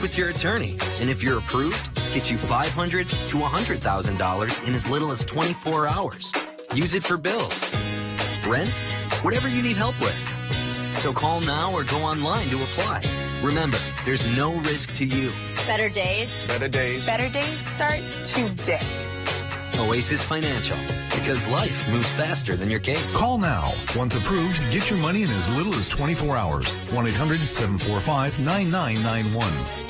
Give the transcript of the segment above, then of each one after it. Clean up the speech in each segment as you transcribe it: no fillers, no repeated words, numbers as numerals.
with your attorney, and if you're approved, get you $500 to $100,000 in as little as 24 hours. Use it for bills, rent, whatever you need help with. So call now or go online to apply. Remember, there's no risk to you. Better days. Better days. Better days start today. Oasis Financial, because life moves faster than your case. Call now. Once approved, get your money in as little as 24 hours. 1-800-745-9991.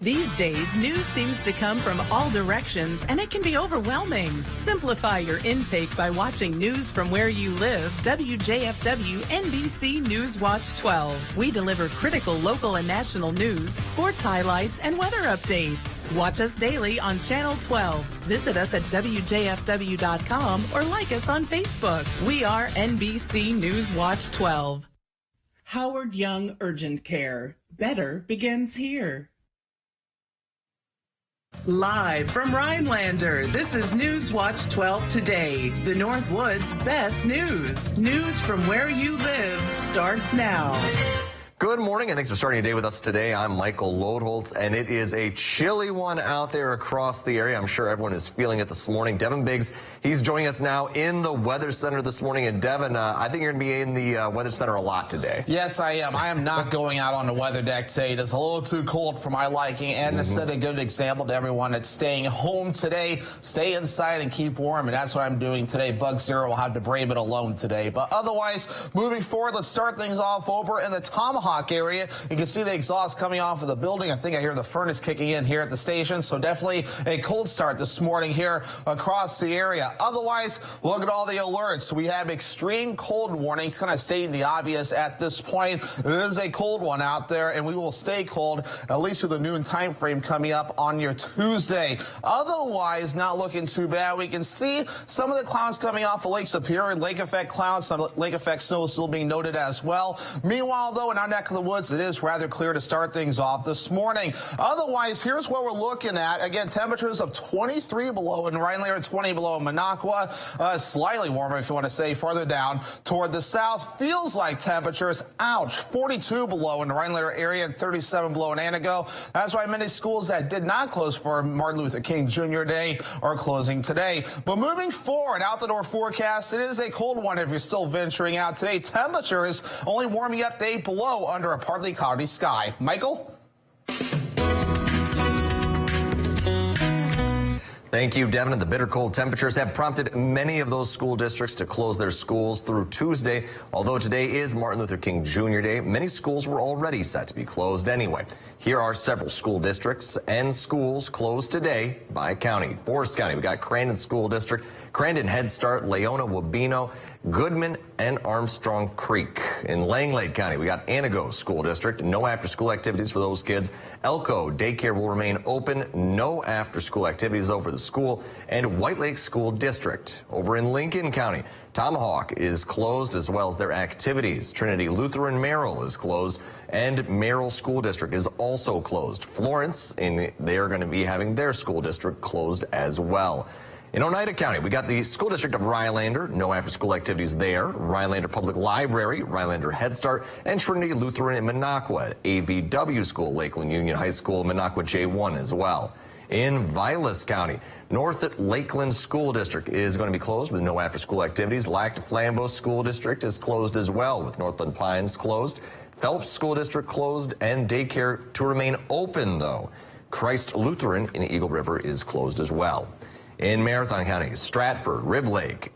These days, news seems to come from all directions, and it can be overwhelming. Simplify your intake by watching news from where you live. WJFW NBC Newswatch 12. We deliver critical local and national news, sports highlights, and weather updates. Watch us daily on Channel 12. Visit us at WJFW.com or like us on Facebook. We are NBC Newswatch 12. Howard Young Urgent Care. Better begins here. Live from Rhinelander, this is Newswatch 12 Today, the Northwoods' best news. News from where you live starts now. Good morning, and thanks for starting your day with us today. I'm Michael Lodeholtz, and it is a chilly one out there across the area. I'm sure everyone is feeling it this morning. Devin Biggs, he's joining us now in the Weather Center this morning. And Devin, I think you're going to be in the Weather Center a lot today. Yes, I am. I am not going out on the weather deck today. It is a little too cold for my liking, and to set a good example to everyone that's staying home today. Stay inside and keep warm, and that's what I'm doing today. Bug Zero will have to brave it alone today. But otherwise, moving forward, let's start things off over in the Tomahawk area. You can see the exhaust coming off of the building. I think I hear the furnace kicking in here at the station. So definitely a cold start this morning here across the area. Otherwise, look at all the alerts. We have extreme cold warnings, kind of stating the obvious at this point. It is a cold one out there, and we will stay cold at least through the noon time frame coming up on your Tuesday. Otherwise, not looking too bad. We can see some of the clouds coming off of Lake Superior, lake effect clouds, some lake effect snow still being noted as well. Meanwhile, though, in our neck of the woods, it is rather clear to start things off this morning. Otherwise, here's what we're looking at. Again, temperatures of 23 below in Rhinelander, 20 below in Minocqua. Slightly warmer, if you want to say, farther down toward the south. Feels like temperatures, ouch, 42 below in the Rhinelander area and 37 below in Antigo. That's why many schools that did not close for Martin Luther King Jr. Day are closing today. But moving forward, out the door forecast, it is a cold one if you're still venturing out today. Temperatures only warming up to 8 below under a partly cloudy sky. Michael? Thank you, Devin. The bitter cold temperatures have prompted many of those school districts to close their schools through Tuesday. Although today is Martin Luther King Jr. Day, many schools were already set to be closed anyway. Here are several school districts and schools closed today by county. Forest County, we got Crandon School District, Crandon Head Start, Leona, Wabeno, Goodman, and Armstrong Creek. In Langlade County, we got Antigo School District. No after-school activities for those kids. Elko Daycare will remain open. No after-school activities over the school. And White Lake School District. Over in Lincoln County, Tomahawk is closed as well as their activities. Trinity Lutheran Merrill is closed, and Merrill School District is also closed. Florence, they're going to be having their school district closed as well. In Oneida County, we got the School District of Rhinelander, no after-school activities there. Rhinelander Public Library, Rhinelander Head Start, and Trinity Lutheran in Minocqua. AVW School, Lakeland Union High School, Minocqua J1 as well. In Vilas County, North Lakeland School District is going to be closed with no after-school activities. Lac du Flambeau School District is closed as well, with Northland Pines closed. Phelps School District closed, and daycare to remain open, though. Christ Lutheran in Eagle River is closed as well. In Marathon County, Stratford, Rib Lake,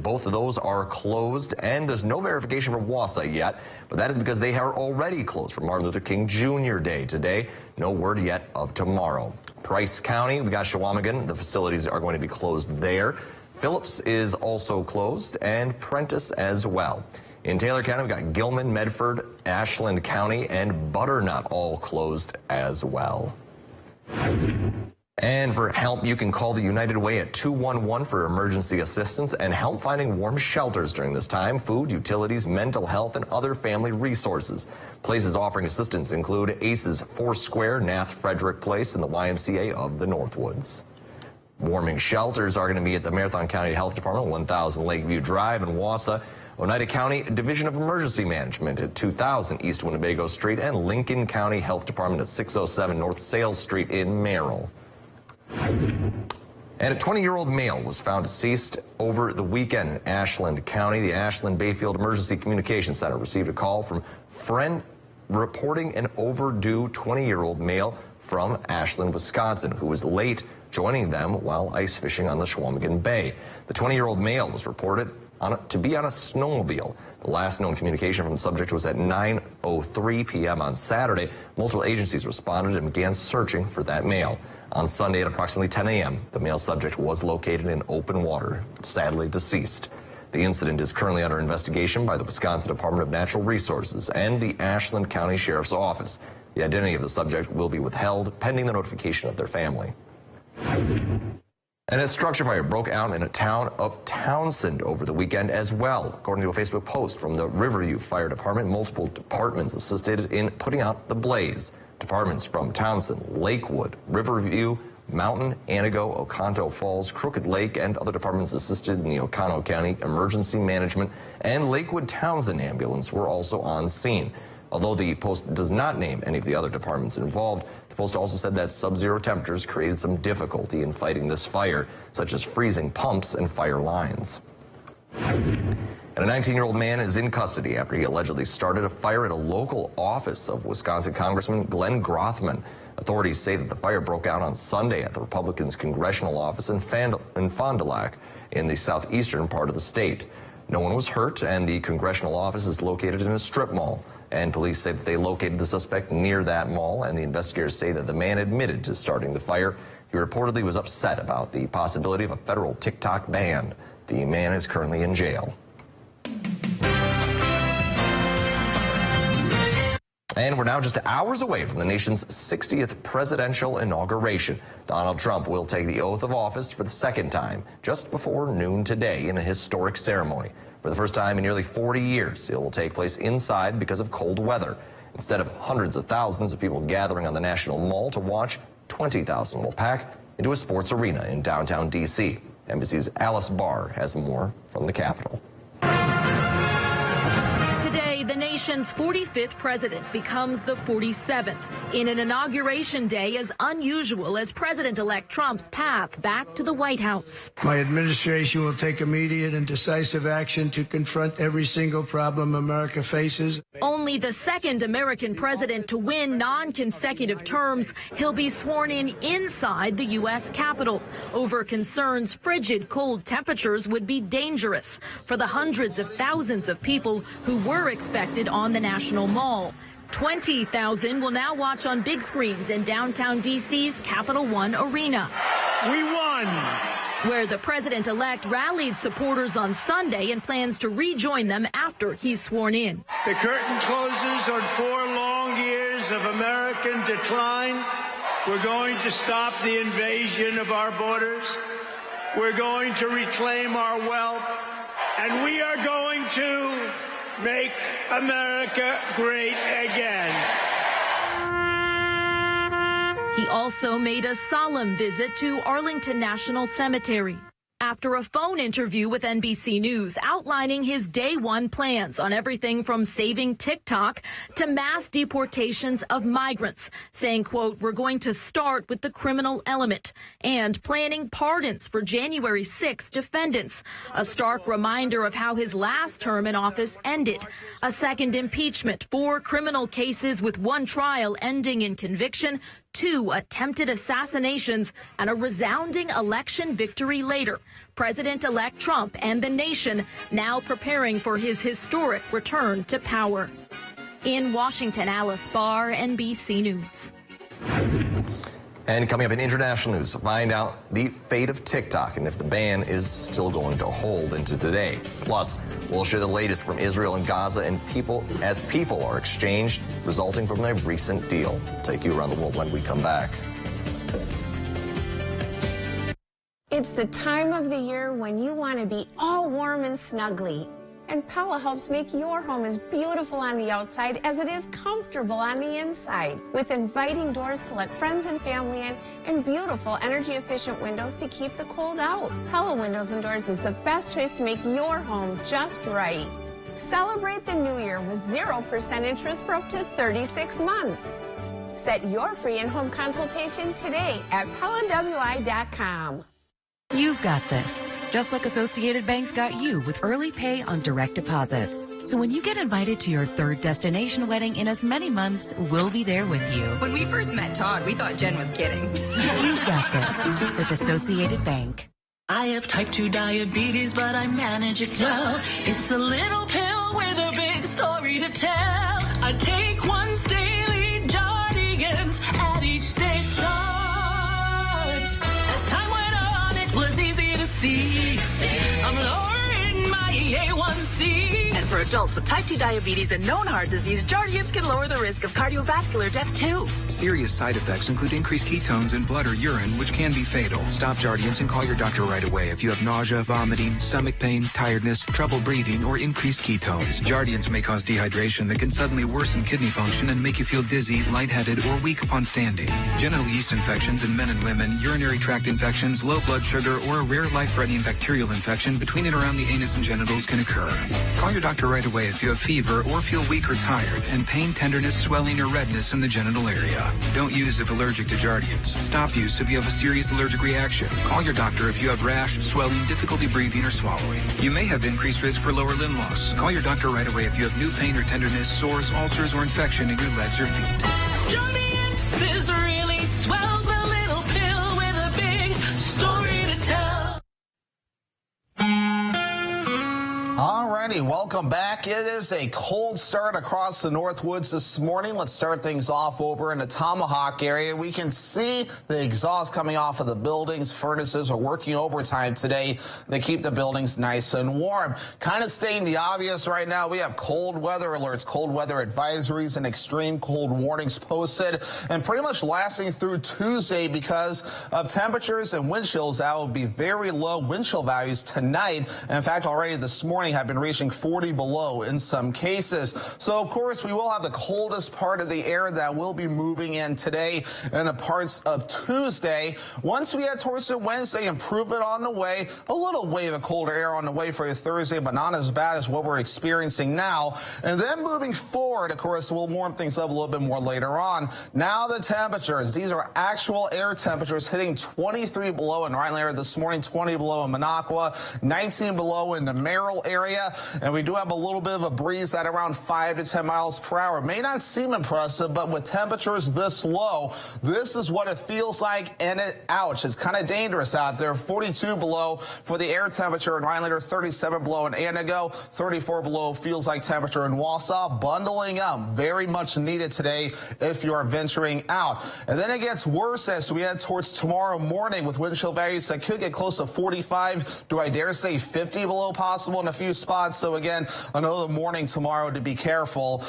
both of those are closed, and there's no verification from Wausau yet, but that is because they are already closed for Martin Luther King Jr. Day today. No word yet of tomorrow. Price County, we got Shawamigan. The facilities are going to be closed there. Phillips is also closed, and Prentice as well. In Taylor County, we got Gilman, Medford, Ashland County, and Butternut all closed as well. And for help, you can call the United Way at 211 for emergency assistance and help finding warm shelters during this time, food, utilities, mental health, and other family resources. Places offering assistance include ACES Foursquare, Nath Frederick Place, and the YMCA of the Northwoods. Warming shelters are going to be at the Marathon County Health Department, 1000 Lakeview Drive in Wausau. Oneida County Division of Emergency Management at 2000 East Winnebago Street, and Lincoln County Health Department at 607 North Sales Street in Merrill. And a 20-year-old male was found deceased over the weekend in Ashland County. The Ashland Bayfield Emergency Communications Center received a call from friend reporting an overdue 20-year-old male from Ashland, Wisconsin, who was late joining them while ice fishing on the Chequamegon Bay. The 20-year-old male was reported to be on a snowmobile. The last known communication from the subject was at 9:03 p.m. on Saturday. Multiple agencies responded and began searching for that male. On Sunday at approximately 10 a.m., the male subject was located in open water, sadly deceased. The incident is currently under investigation by the Wisconsin Department of Natural Resources and the Ashland County Sheriff's Office. The identity of the subject will be withheld pending the notification of their family. And a structure fire broke out in a town of Townsend over the weekend as well. According to a Facebook post from the Riverview Fire Department, multiple departments assisted in putting out the blaze. Departments from Townsend, Lakewood, Riverview, Mountain, Anago, Oconto Falls, Crooked Lake, and other departments assisted in the Oconto County Emergency Management and Lakewood Townsend ambulance were also on scene. Although the post does not name any of the other departments involved, the post also said that sub-zero temperatures created some difficulty in fighting this fire, such as freezing pumps and fire lines. And a 19-year-old man is in custody after he allegedly started a fire at a local office of Wisconsin Congressman Glenn Grothman. Authorities say that the fire broke out on Sunday at the Republicans' congressional office in Fond du Lac in the southeastern part of the state. No one was hurt, and the congressional office is located in a strip mall. And police say that they located the suspect near that mall, and the investigators say that the man admitted to starting the fire. He reportedly was upset about the possibility of a federal TikTok ban. The man is currently in jail. And we're now just hours away from the nation's 60th presidential inauguration. Donald Trump will take the oath of office for the second time just before noon today in a historic ceremony. For the first time in nearly 40 years, it will take place inside because of cold weather. Instead of hundreds of thousands of people gathering on the National Mall to watch, 20,000 will pack into a sports arena in downtown D.C. NBC's Alice Barr has more from the Capitol. Today, the nation's 45th president becomes the 47th in an inauguration day as unusual as President-elect Trump's path back to the White House. My administration will take immediate and decisive action to confront every single problem America faces. Only the second American president to win non-consecutive terms, he'll be sworn in inside the U.S. Capitol over concerns frigid cold temperatures would be dangerous for the hundreds of thousands of people who were expected on the National Mall. 20,000 will now watch on big screens in downtown D.C.'s Capital One Arena. We won! Where the president-elect rallied supporters on Sunday and plans to rejoin them after he's sworn in. The curtain closes on 4 long years of American decline. We're going to stop the invasion of our borders. We're going to reclaim our wealth. And we are going to make America great again. He also made a solemn visit to Arlington National Cemetery after a phone interview with NBC News outlining his day one plans on everything from saving TikTok to mass deportations of migrants, saying, quote, "We're going to start with the criminal element," and planning pardons for January 6 defendants, a stark reminder of how his last term in office ended, a second impeachment, 4 criminal cases with 1 trial ending in conviction, 2 attempted assassinations, and a resounding election victory later. President-elect Trump and the nation now preparing for his historic return to power. In Washington, Alice Barr, NBC News. And coming up in international news, find out the fate of TikTok and if the ban is still going to hold into today. Plus, we'll share the latest from Israel and Gaza and people are exchanged resulting from a recent deal. We'll take you around the world when we come back. It's the time of the year when you want to be all warm and snuggly. And Pella helps make your home as beautiful on the outside as it is comfortable on the inside. With inviting doors to let friends and family in and beautiful energy-efficient windows to keep the cold out. Pella Windows and Doors is the best choice to make your home just right. Celebrate the new year with 0% interest for up to 36 months. Set your free in-home consultation today at PellaWI.com. You've got this. Just like Associated Bank's got you with early pay on direct deposits. So when you get invited to your third destination wedding in as many months, we'll be there with you. When we first met Todd, we thought Jen was kidding. You've got this with Associated Bank. I have type 2 diabetes, but I manage it well. It's a little pill with a big story to tell. I take once daily Jardians at each day start. As time went on, it was easy to see I'm lowering my A1C. And for adults with type 2 diabetes and known heart disease, Jardians can lower the risk of cardiovascular death too. Serious side effects include increased ketones in blood or urine, which can be fatal. Stop Jardians and call your doctor right away if you have nausea, vomiting, stomach pain, tiredness, trouble breathing, or increased ketones. Jardians may cause dehydration that can suddenly worsen kidney function and make you feel dizzy, lightheaded, or weak upon standing. Genital yeast infections in men and women, urinary tract infections, low blood sugar, or a rare life-threatening bacterial infection between and around the anus and genitals can occur. Call your doctor right away if you have fever or feel weak or tired and pain, tenderness, swelling, or redness in the genital area. Don't use if allergic to Jardians. Stop use if you have a serious allergic reaction. Call your doctor if you have rash, swelling, difficulty breathing, or swallowing. You may have increased risk for lower limb loss. Call your doctor right away if you have new pain or tenderness, sores, ulcers, or infection in your legs or feet. Jardians is really swell, the little pill with a big story to tell. Alrighty, welcome back. It is a cold start across the Northwoods this morning. Let's start things off over in the Tomahawk area. We can see the exhaust coming off of the buildings. Furnaces are working overtime today. They keep the buildings nice and warm. Kind of stating the obvious right now, we have cold weather alerts, cold weather advisories, and extreme cold warnings posted, and pretty much lasting through Tuesday because of temperatures and wind chills that will be very low wind chill values tonight. And in fact, already this morning have been reaching 40 below in some cases. So, of course, we will have the coldest part of the air that will be moving in today and the parts of Tuesday. Once we head towards the Wednesday, improvement on the way, a little wave of colder air on the way for your Thursday, but not as bad as what we're experiencing now. And then moving forward, of course, we'll warm things up a little bit more later on. Now the temperatures. These are actual air temperatures hitting 23 below in Rhinelander area this morning, 20 below in Minocqua, 19 below in the Merrill area. And we do have a little bit of a breeze at around 5 to 10 miles per hour. May not seem impressive, but with temperatures this low, this is what it feels like, and ouch, it's kind of dangerous out there. 42 below for the air temperature in Rhinelander, 37 below in Antigo, 34 below feels like temperature in Wausau. Bundling up, very much needed today if you are venturing out. And then it gets worse as we head towards tomorrow morning with wind chill values that could get close to 45. Do I dare say 50 below possible in a few spots? So again, another morning tomorrow to be careful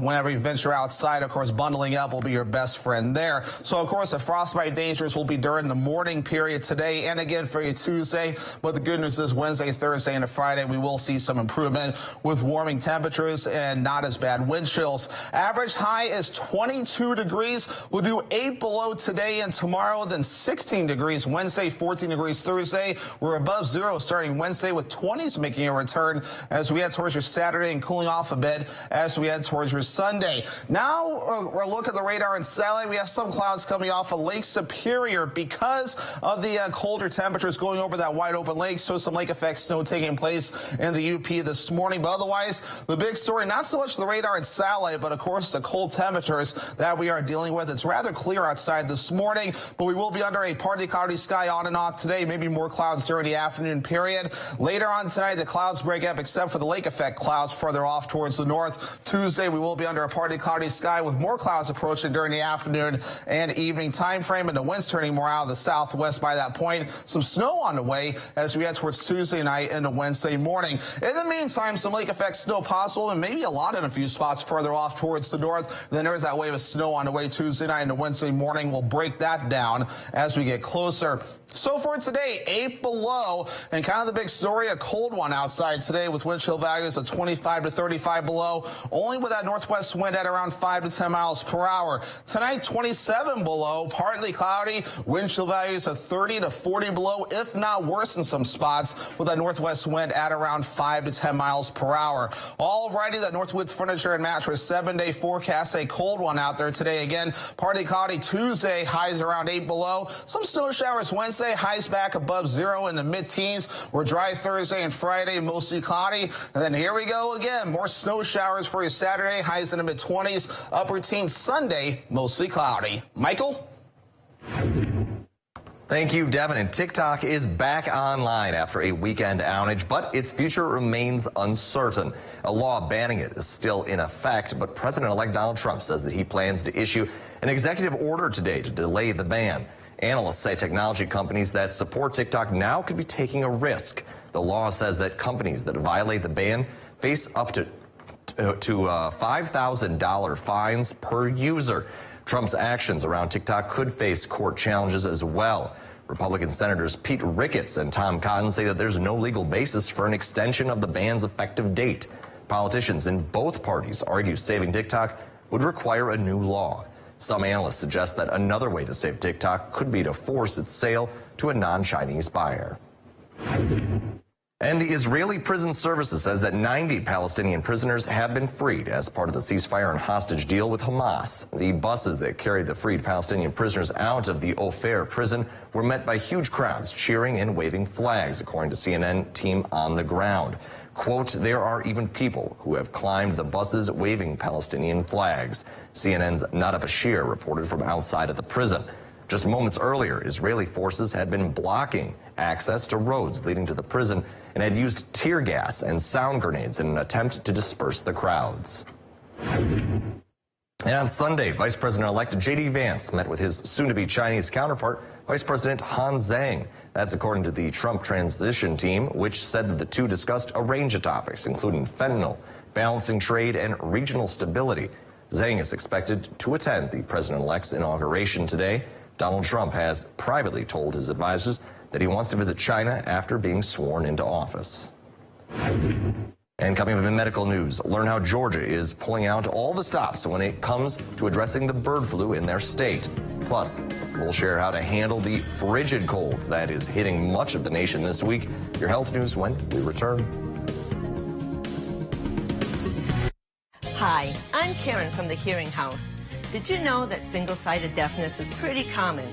whenever you venture outside. Of course, bundling up will be your best friend there. So of course, the frostbite dangers will be during the morning period today and again for you Tuesday. But the good news is Wednesday, Thursday, and Friday, we will see some improvement with warming temperatures and not as bad wind chills. Average high is 22 degrees. We'll do 8 below today and tomorrow, then 16 degrees Wednesday, 14 degrees Thursday. We're above zero starting Wednesday with 20s making a return as we head towards your Saturday and cooling off a bit as we head towards your Sunday. Now we're looking at the radar in satellite. We have some clouds coming off of Lake Superior because of the colder temperatures going over that wide open lake. So some lake effect snow taking place in the UP this morning. But otherwise, the big story, not so much the radar in satellite, but of course the cold temperatures that we are dealing with. It's rather clear outside this morning, but we will be under a partly cloudy sky on and off today. Maybe more clouds during the afternoon period. Later on tonight, the clouds break up except for the lake effect clouds further off towards the north. Tuesday, we will be under a partly cloudy sky with more clouds approaching during the afternoon and evening time frame, and the winds turning more out of the southwest by that point. Some snow on the way as we head towards Tuesday night into Wednesday morning. In the meantime, some lake effect snow possible and maybe a lot in a few spots further off towards the north. Then there is that wave of snow on the way Tuesday night into Wednesday morning. We'll break that down as we get closer So for today, 8 below, and kind of the big story, a cold one outside today with wind chill values of 25 to 35 below, only with that northwest wind at around 5 to 10 miles per hour. Tonight, 27 below, partly cloudy, wind chill values of 30 to 40 below, if not worse in some spots, with that northwest wind at around 5 to 10 miles per hour. Alrighty, that Northwoods Furniture and Mattress 7-day forecast, a cold one out there today. Again, partly cloudy Tuesday, highs around 8 below, some snow showers Wednesday, highs back above 0 in the mid-teens. We're dry Thursday and Friday, mostly cloudy. And then here we go again. More snow showers for you Saturday, highs in the mid-20s. Upper teens Sunday, mostly cloudy. Michael? Thank you, Devin. And TikTok is back online after a weekend outage, but its future remains uncertain. A law banning it is still in effect, but President-elect Donald Trump says that he plans to issue an executive order today to delay the ban. Analysts say technology companies that support TikTok now could be taking a risk. The law says that companies that violate the ban face up to $5,000 fines per user. Trump's actions around TikTok could face court challenges as well. Republican Senators Pete Ricketts and Tom Cotton say that there's no legal basis for an extension of the ban's effective date. Politicians in both parties argue saving TikTok would require a new law. Some analysts suggest that another way to save TikTok could be to force its sale to a non-Chinese buyer. And the Israeli Prison Services says that 90 Palestinian prisoners have been freed as part of the ceasefire and hostage deal with Hamas. The buses that carried the freed Palestinian prisoners out of the Ofer prison were met by huge crowds cheering and waving flags, according to CNN team on the ground. Quote, there are even people who have climbed the buses waving Palestinian flags. CNN's Nada Bashir reported from outside of the prison. Just moments earlier, Israeli forces had been blocking access to roads leading to the prison and had used tear gas and sound grenades in an attempt to disperse the crowds. And on Sunday, Vice President-elect J.D. Vance met with his soon-to-be Chinese counterpart, Vice President Han Zhang. That's according to the Trump transition team, which said that the two discussed a range of topics, including fentanyl, balancing trade, and regional stability. Zhang is expected to attend the president-elect's inauguration today. Donald Trump has privately told his advisors that he wants to visit China after being sworn into office. And coming up in medical news, learn how Georgia is pulling out all the stops when it comes to addressing the bird flu in their state. Plus, we'll share how to handle the frigid cold that is hitting much of the nation this week. Your health news when we return. Hi, I'm Karen from the Hearing House. Did you know that single-sided deafness is pretty common?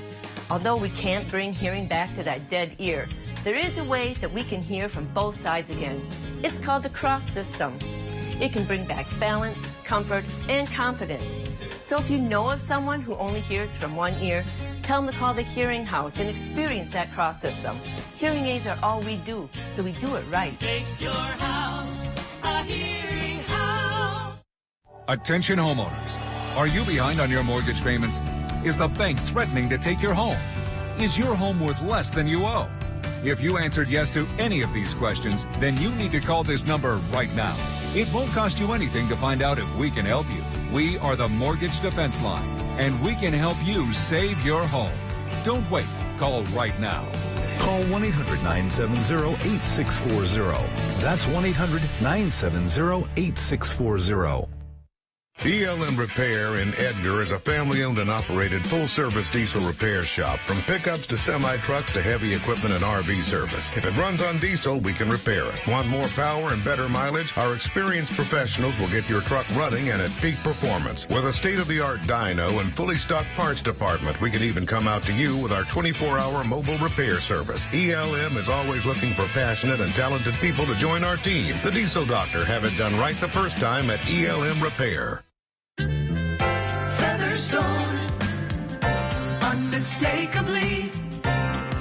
Although we can't bring hearing back to that dead ear, there is a way that we can hear from both sides again. It's called the cross system. It can bring back balance, comfort, and confidence. So if you know of someone who only hears from one ear, tell them to call the Hearing House and experience that cross system. Hearing aids are all we do, so we do it right. Make your house a hearing house. Attention homeowners. Are you behind on your mortgage payments? Is the bank threatening to take your home? Is your home worth less than you owe? If you answered yes to any of these questions, then you need to call this number right now. It won't cost you anything to find out if we can help you. We are the Mortgage Defense Line, and we can help you save your home. Don't wait. Call right now. Call 1-800-970-8640. That's 1-800-970-8640. ELM Repair in Edgar is a family-owned and operated full-service diesel repair shop. From pickups to semi-trucks to heavy equipment and RV service. If it runs on diesel, we can repair it. Want more power and better mileage? Our experienced professionals will get your truck running and at peak performance. With a state-of-the-art dyno and fully stocked parts department, we can even come out to you with our 24-hour mobile repair service. ELM is always looking for passionate and talented people to join our team. The Diesel Doctor have it done right the first time at ELM Repair. Featherstone, unmistakably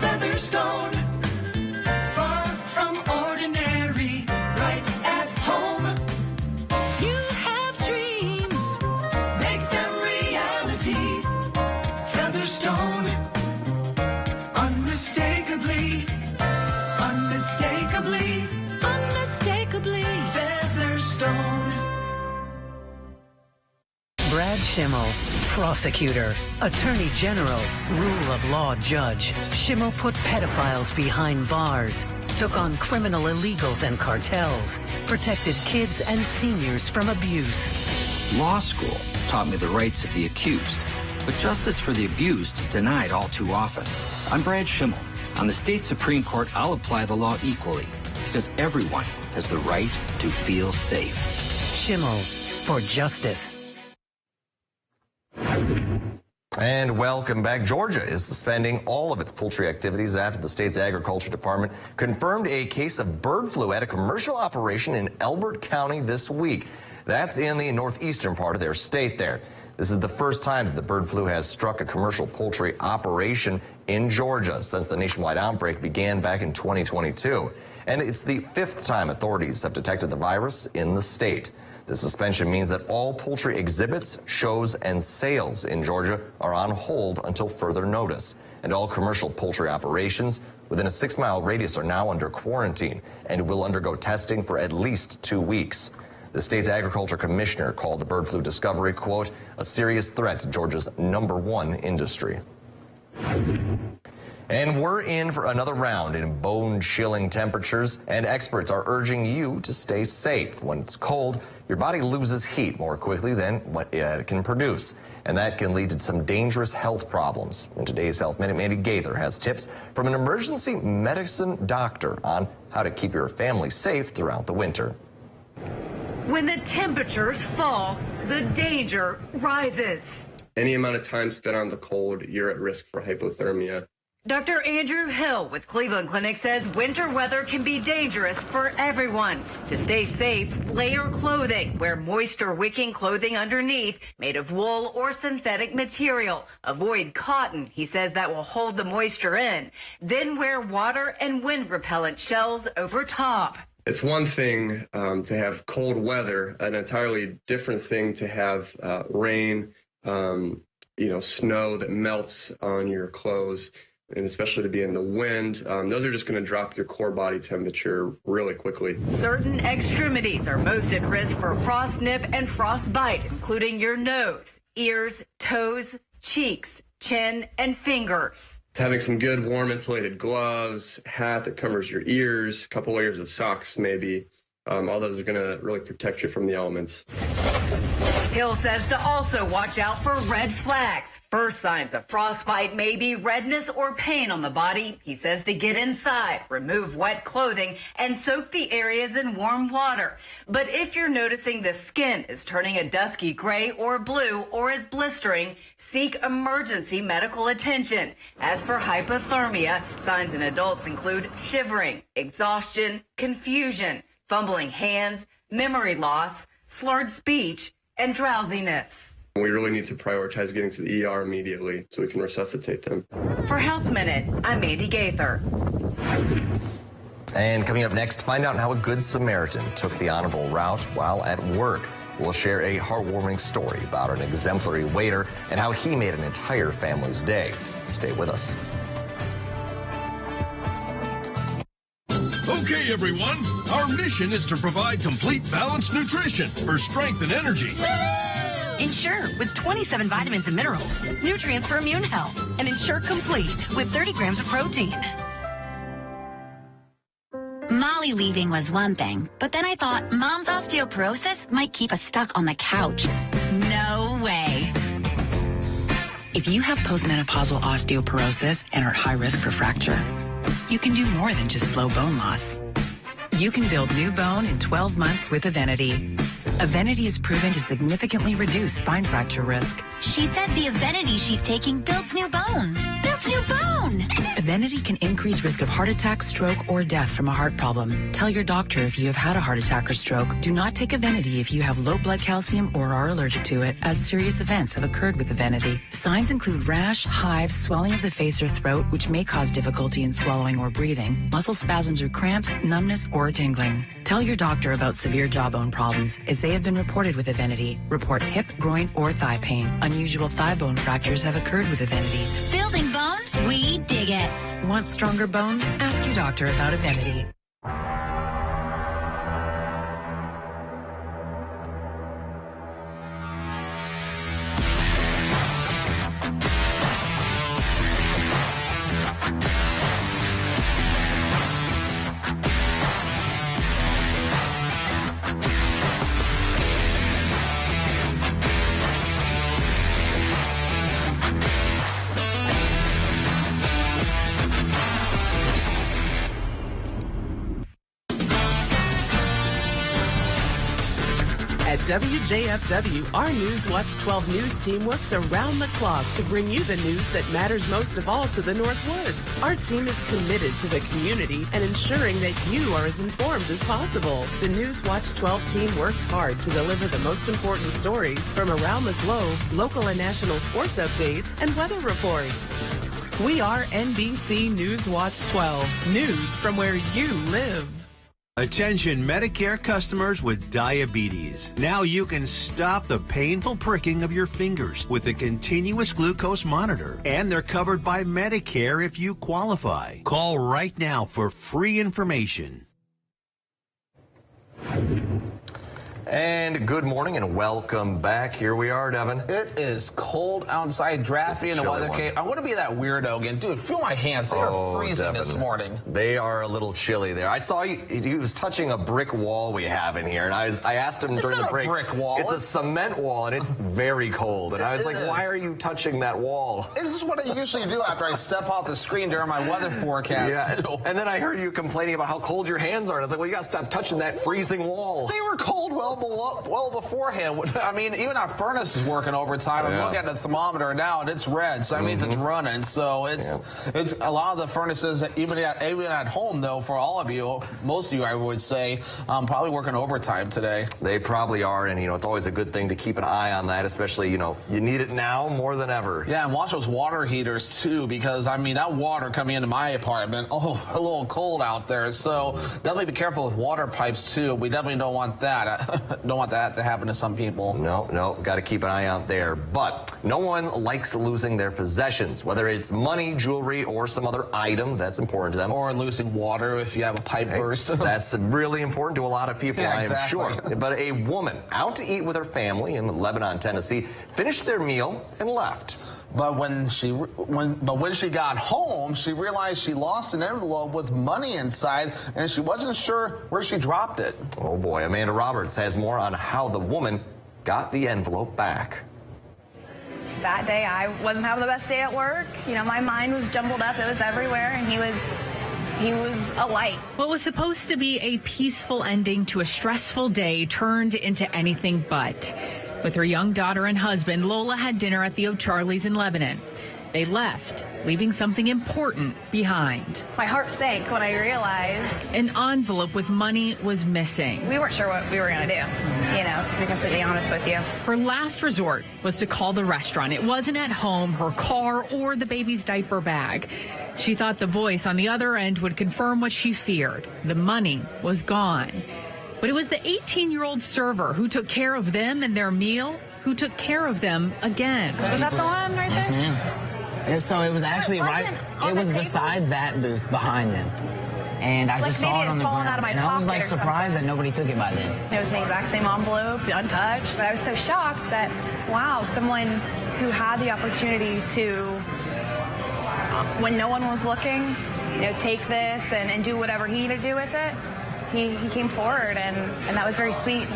Featherstone, far from ordinary, right at home. You have dreams, make them reality. Featherstone, unmistakably, unmistakably, unmistakably Featherstone. Brad Schimmel, prosecutor, attorney general, rule of law judge. Schimmel put pedophiles behind bars, took on criminal illegals and cartels, protected kids and seniors from abuse. Law school taught me the rights of the accused, but justice for the abused is denied all too often. I'm Brad Schimmel. On the state Supreme Court, I'll apply the law equally because everyone has the right to feel safe. Schimmel, for justice. And welcome back. Georgia is suspending all of its poultry activities after the state's agriculture department confirmed a case of bird flu at a commercial operation in Elbert County this week. That's in the northeastern part of their state there. This is the first time that the bird flu has struck a commercial poultry operation in Georgia since the nationwide outbreak began back in 2022. And it's the fifth time authorities have detected the virus in the state. The suspension means that all poultry exhibits, shows, and sales in Georgia are on hold until further notice. And all commercial poultry operations within a 6-mile radius are now under quarantine and will undergo testing for at least 2 weeks. The state's agriculture commissioner called the bird flu discovery, quote, a serious threat to Georgia's #1 industry. And we're in for another round in bone-chilling temperatures, and experts are urging you to stay safe. When it's cold, your body loses heat more quickly than what it can produce, and that can lead to some dangerous health problems. In today's Health Minute, Mandy Gaither has tips from an emergency medicine doctor on how to keep your family safe throughout the winter. When the temperatures fall, the danger rises. Any amount of time spent on the cold, you're at risk for hypothermia. Dr. Andrew Hill with Cleveland Clinic says winter weather can be dangerous for everyone. To stay safe, layer clothing. Wear moisture-wicking clothing underneath, made of wool or synthetic material. Avoid cotton. He says that will hold the moisture in. Then wear water and wind repellent shells over top. It's one thing to have cold weather, an entirely different thing to have rain, snow that melts on your clothes, and especially to be in the wind. Those are just going to drop your core body temperature really quickly. Certain extremities are most at risk for frost nip and frostbite, including your nose, ears, toes, cheeks, chin, and fingers. Having some good warm insulated gloves, hat that covers your ears, a couple layers of socks maybe, all those are going to really protect you from the elements. Hill says to also watch out for red flags. First signs of frostbite may be redness or pain on the body. He says to get inside, remove wet clothing, and soak the areas in warm water. But if you're noticing the skin is turning a dusky gray or blue or is blistering, seek emergency medical attention. As for hypothermia, signs in adults include shivering, exhaustion, confusion, fumbling hands, memory loss, slurred speech, and drowsiness. We really need to prioritize getting to the ER immediately so we can resuscitate them. For Health Minute, I'm Mandy Gaither. And coming up next, find out how a good Samaritan took the honorable route while at work. We'll share a heartwarming story about an exemplary waiter and how he made an entire family's day. Stay with us. Okay, everyone, our mission is to provide complete balanced nutrition for strength and energy. Ensure with 27 vitamins and minerals, nutrients for immune health, and Ensure Complete with 30 grams of protein. Molly leaving was one thing, but then I thought Mom's osteoporosis might keep us stuck on the couch. No way. If you have postmenopausal osteoporosis and are at high risk for fracture, you can do more than just slow bone loss. You can build new bone in 12 months with Evenity. Evenity is proven to significantly reduce spine fracture risk. She said the Evenity she's taking builds new bone. Builds new bone! Evenity can increase risk of heart attack, stroke, or death from a heart problem. Tell your doctor if you have had a heart attack or stroke. Do not take Evenity if you have low blood calcium or are allergic to it, as serious events have occurred with Evenity. Signs include rash, hives, swelling of the face or throat, which may cause difficulty in swallowing or breathing, muscle spasms or cramps, numbness, or tingling. Tell your doctor about severe jawbone problems, as they have been reported with Evenity. Report hip, groin, or thigh pain. Unusual thigh bone fractures have occurred with Evenity. Building bone, we dig it. Want stronger bones? Ask your doctor about Evenity. WJFW, our Newswatch 12 news team works around the clock to bring you the news that matters most of all to the North Woods. Our team is committed to the community and ensuring that you are as informed as possible. The Newswatch 12 team works hard to deliver the most important stories from around the globe, local and national sports updates, and weather reports. We are NBC Newswatch 12, news from where you live. Attention Medicare customers with diabetes. Now you can stop the painful pricking of your fingers with a continuous glucose monitor. And they're covered by Medicare if you qualify. Call right now for free information. And good morning and welcome back. Here we are, Devin. It is cold outside, drafty in the weather cave. I want to be that weirdo again. Dude, feel my hands. They are freezing Devin, this morning. They are a little chilly there. I saw he was touching a brick wall we have in here, and I asked him during the break. It's not a brick wall. It's a cement wall, and it's very cold. And I was like, why are you touching that wall? This is what I usually do after I step off the screen during my weather forecast. Yeah. And then I heard you complaining about how cold your hands are. And I was like, well, you got to stop touching that freezing wall. They were cold well beforehand. I mean, even our furnace is working overtime. I'm looking at the thermometer now, and it's red, so that means it's running. So it's a lot of the furnaces, even at home, though, for all of you, most of you, I would say, probably working overtime today. They probably are, and, it's always a good thing to keep an eye on that, especially, you need it now more than ever. Yeah, and watch those water heaters, too, because, I mean, that water coming into my apartment, a little cold out there. So definitely be careful with water pipes, too. We definitely don't want that. Don't want that to happen to some people. No, got to keep an eye out there. But no one likes losing their possessions, whether it's money, jewelry, or some other item that's important to them. Or losing water if you have a pipe burst. That's really important to a lot of people, yeah, I am exactly. sure. But a woman out to eat with her family in Lebanon, Tennessee, finished their meal and left. But when she got home, she realized she lost an envelope with money inside, and she wasn't sure where she dropped it. Oh boy, Amanda Roberts has more on how the woman got the envelope back. That day, I wasn't having the best day at work. My mind was jumbled up. It was everywhere, and he was a light. What was supposed to be a peaceful ending to a stressful day turned into anything but. With her young daughter and husband, Lola had dinner at the O'Charlie's in Lebanon. They left, leaving something important behind. My heart sank when I realized an envelope with money was missing. We weren't sure what we were going to do, to be completely honest with you. Her last resort was to call the restaurant. It wasn't at home, her car, or the baby's diaper bag. She thought the voice on the other end would confirm what she feared. The money was gone. But it was the 18-year-old server who took care of them and their meal, who took care of them again. Was that the one right there? Yes, ma'am. So it was actually it was beside that booth behind them. And I just saw it on the ground. And I was surprised that nobody took it by then. It was the exact same envelope, untouched. But I was so shocked that, wow, someone who had the opportunity to, when no one was looking, take this and do whatever he needed to do with it. He came forward, and that was very sweet,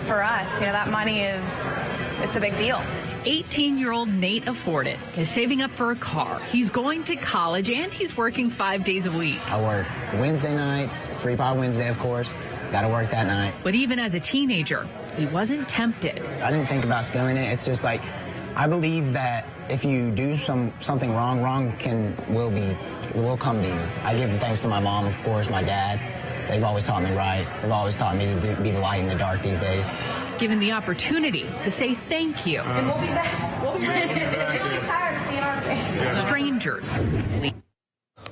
for us. That money it's a big deal. 18-year-old Nate Afforded is saving up for a car. He's going to college, and he's working 5 days a week. I work Wednesday nights, free pie Wednesday, of course. Got to work that night. But even as a teenager, he wasn't tempted. I didn't think about stealing it. It's just I believe that if you do something wrong will come to you. I give thanks to my mom, of course, my dad. They've always taught me right. They've always taught me to be the light in the dark these days. Given the opportunity to say thank you. And we'll be back. We'll be ready. Don't get tired of seeing our face. Strangers.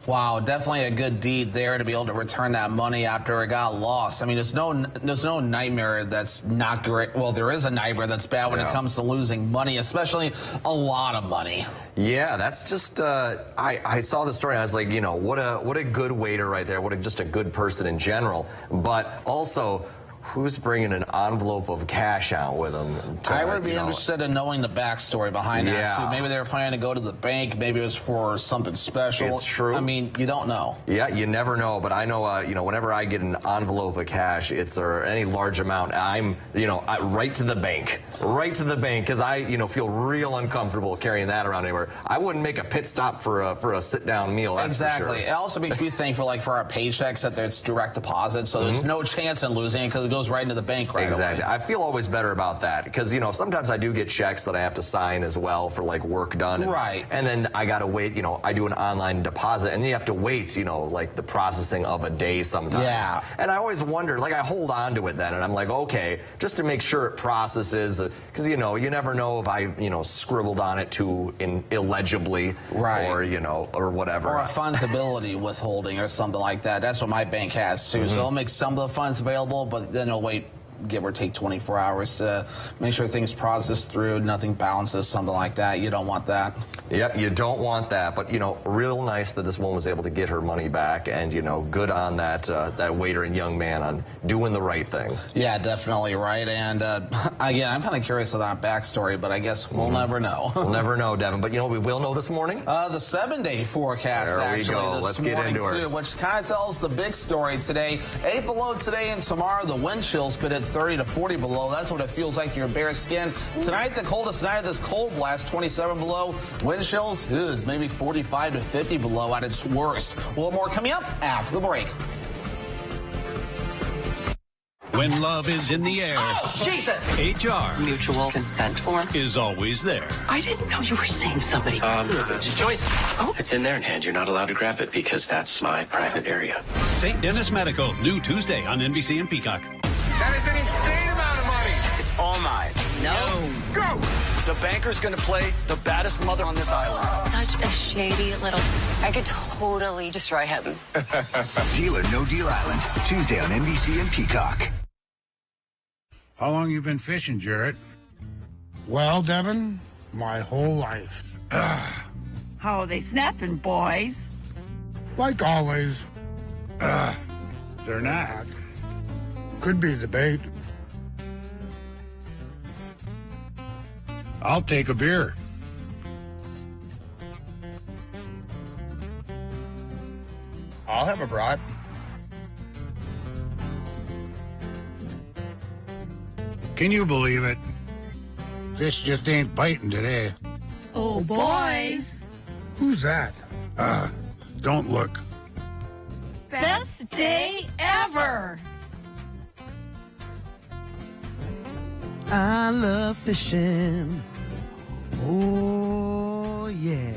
Wow, definitely a good deed there to be able to return that money after it got lost. I mean, there's no nightmare that's not great. Well, there is a nightmare that's bad when it comes to losing money, especially a lot of money. Yeah, that's just, I saw the story and I was like, what a good waiter right there. Just a good person in general. But also, who's bringing an envelope of cash out with them? I would be interested in knowing the backstory behind that, too. Maybe they were planning to go to the bank. Maybe it was for something special. It's true. I mean, you don't know. Yeah, you never know. But I know, whenever I get an envelope of cash, or any large amount, I'm, right to the bank. Right to the bank, because I, feel real uncomfortable carrying that around anywhere. I wouldn't make a pit stop for a sit-down meal, that's exactly. for sure. It also makes me thankful, for our paychecks, that it's direct deposit, so there's no chance in losing it, because it goes right into the bank right Exactly. away. I feel always better about that because, you know, sometimes I do get checks that I have to sign as well for like work done. Right. And then I got to wait, you know, I do an online deposit and you have to wait, you know, like the processing of a day sometimes. Yeah. And I always wonder, like I hold on to it then and I'm like, okay, just to make sure it processes because, you know, you never know if I, you know, scribbled on it too illegibly or, you know, or whatever. Or a fundsability withholding or something like that. That's what my bank has too. So they'll make some of the funds available, but then they'll wait, give or take 24 hours to make sure things process through, nothing bounces, something like that. You don't want that. Yep, you don't want that. But, you know, real nice that this woman was able to get her money back. And, you know, good on that that waiter and young man on doing the right thing. Yeah, definitely right. And, again, I'm kind of curious about that backstory, but I guess we'll never know. We'll never know, Devin. But, you know what we will know this morning? The 7-day forecast, there we actually, go. this Let's morning, get into too, which kind of tells the big story today. 8 below today and tomorrow. The wind chills could hit 30 to 40 below. That's what it feels like to your bare skin. Tonight, the coldest night of this cold blast, 27 below. Wind chills, maybe 45 to 50 below at its worst. A little more coming up after the break. When love is in the air, Jesus! HR Mutual consent form is always there. I didn't know you were seeing somebody. Joyce. Oh, it's in there in hand. You're not allowed to grab it because that's my private area. St. Dennis Medical, new Tuesday on NBC and Peacock. That is an insane amount of money. It's all mine. No. Go! The banker's gonna play the baddest mother on this island. Such a shady little... I could totally destroy him. Deal or No Deal Island, Tuesday on NBC and Peacock. How long you been fishing, Jarrett? Well, Devin, my whole life. How are they snapping, boys? Like always. They're not. Could be the bait. I'll take a beer. I'll have a brat. Can you believe it? Fish just ain't biting today. Oh, boys. Who's that? Don't look. Best day ever. I love fishing. Oh, yeah.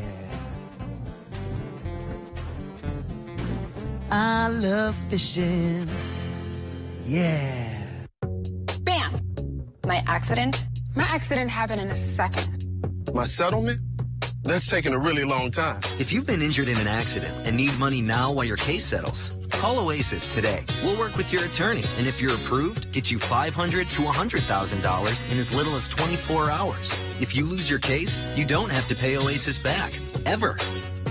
I love fishing. Yeah. Bam! My accident? My accident happened in a second. My settlement? That's taking a really long time. If you've been injured in an accident and need money now while your case settles, call Oasis today. We'll work with your attorney, and if you're approved, get you $500 to $100,000 in as little as 24 hours. If you lose your case, you don't have to pay Oasis back, ever.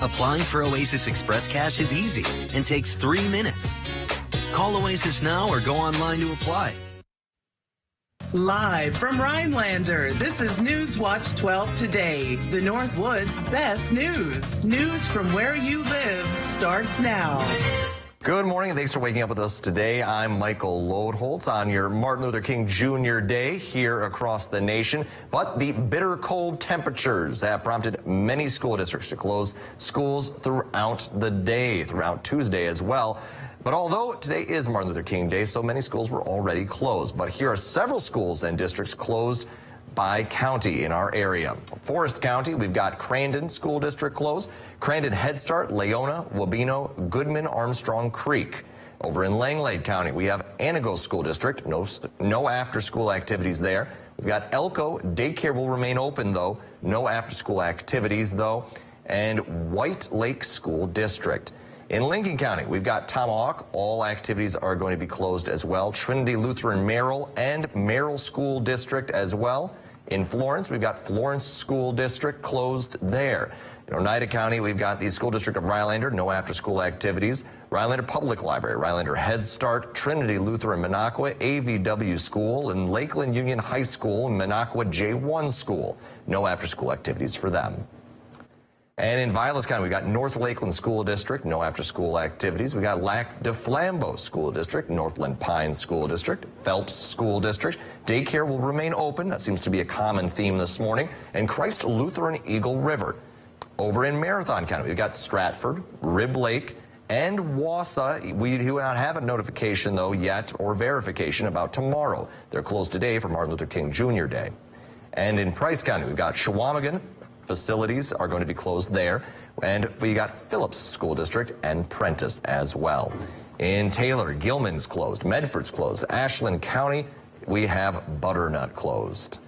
Applying for Oasis Express Cash is easy and takes 3 minutes. Call Oasis now or go online to apply. Live from Rhinelander, this is Newswatch 12 Today, the Northwoods' best news. News from where you live starts now. Good morning, and thanks for waking up with us today. I'm Michael Lodeholtz on your Martin Luther King Jr. Day here across the nation. But the bitter cold temperatures have prompted many school districts to close schools throughout the day, throughout Tuesday as well. But although today is Martin Luther King Day, so many schools were already closed. But here are several schools and districts closed by county in our area. Forest County, we've got Crandon School District closed, Crandon Head Start, Leona, Wabeno, Goodman, Armstrong Creek. Over in Langlade County, we have Anago School District, no after-school activities there. We've got Elko, daycare will remain open though, no after-school activities though, and White Lake School District. In Lincoln County, we've got Tomahawk. All activities are going to be closed as well. Trinity Lutheran Merrill and Merrill School District as well. In Florence, we've got Florence School District closed there. In Oneida County, we've got the School District of Rhinelander, no after-school activities. Rhinelander Public Library, Rhinelander Head Start, Trinity Lutheran Minocqua, AVW School, and Lakeland Union High School, and Minocqua J1 School. No after-school activities for them. And in Vilas County, we've got North Lakeland School District, no after-school activities. We got Lac de Flambeau School District, Northland Pines School District, Phelps School District. Daycare will remain open. That seems to be a common theme this morning. And Christ Lutheran Eagle River. Over in Marathon County, we've got Stratford, Rib Lake, and Wausau. We do not have a notification, though, yet, or verification about tomorrow. They're closed today for Martin Luther King Jr. Day. And in Price County, we've got Chequamegon. Facilities are going to be closed there. And we got Phillips School District and Prentice as well. In Taylor, Gilman's closed. Medford's closed. Ashland County, we have Butternut closed.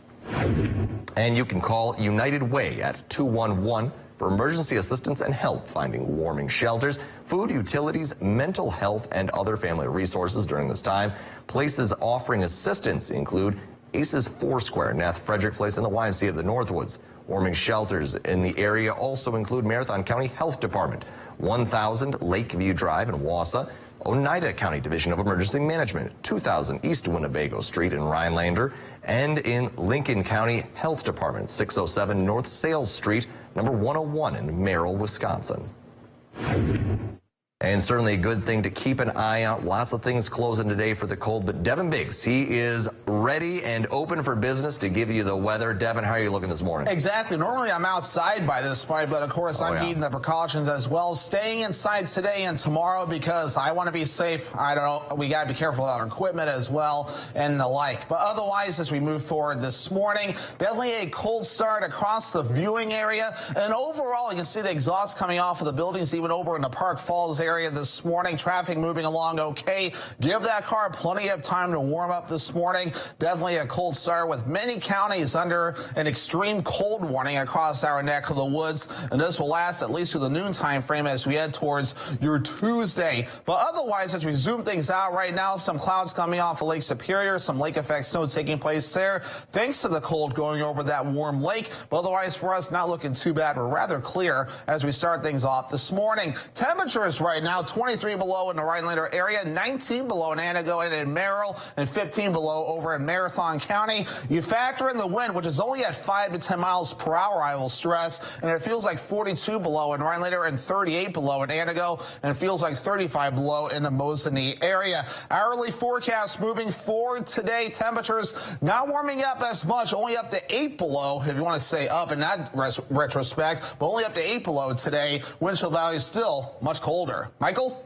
And you can call United Way at 211 for emergency assistance and help finding warming shelters, food, utilities, mental health, and other family resources during this time. Places offering assistance include Aces Foursquare, Nath Frederick Place, and the YMCA of the Northwoods. Warming shelters in the area also include Marathon County Health Department, 1000 Lakeview Drive in Wausau, Oneida County Division of Emergency Management, 2000 East Winnebago Street in Rhinelander, and in Lincoln County Health Department, 607 North Sales Street, number 101 in Merrill, Wisconsin. And certainly a good thing to keep an eye out. Lots of things closing today for the cold, but Devin Biggs, he is ready and open for business to give you the weather. Devin, how are you looking this morning? Exactly. Normally I'm outside by this point, but of course I'm heeding the precautions as well. Staying inside today and tomorrow because I want to be safe. I don't know. We got to be careful with our equipment as well and the like. But otherwise, as we move forward this morning, definitely a cold start across the viewing area. And overall, you can see the exhaust coming off of the buildings, even over in the Park Falls area this morning. Traffic moving along okay. Give that car plenty of time to warm up this morning. Definitely a cold start with many counties under an extreme cold warning across our neck of the woods. And this will last at least through the noon time frame as we head towards your Tuesday. But otherwise, as we zoom things out right now, some clouds coming off of Lake Superior, some lake effect snow taking place there. Thanks to the cold going over that warm lake. But otherwise for us, not looking too bad. We're rather clear as we start things off this morning. Temperatures right now, 23 below in the Rhinelander area, 19 below in Antigo and in Merrill, and 15 below over in Marathon County. You factor in the wind, which is only at 5 to 10 miles per hour, I will stress, and it feels like 42 below in Rhinelander and 38 below in Antigo, and it feels like 35 below in the Mosinee area. Hourly forecast moving forward today. Temperatures not warming up as much, only up to 8 below, if you want to say up in that retrospect, but only up to 8 below today. Wind chill value still much colder. Michael?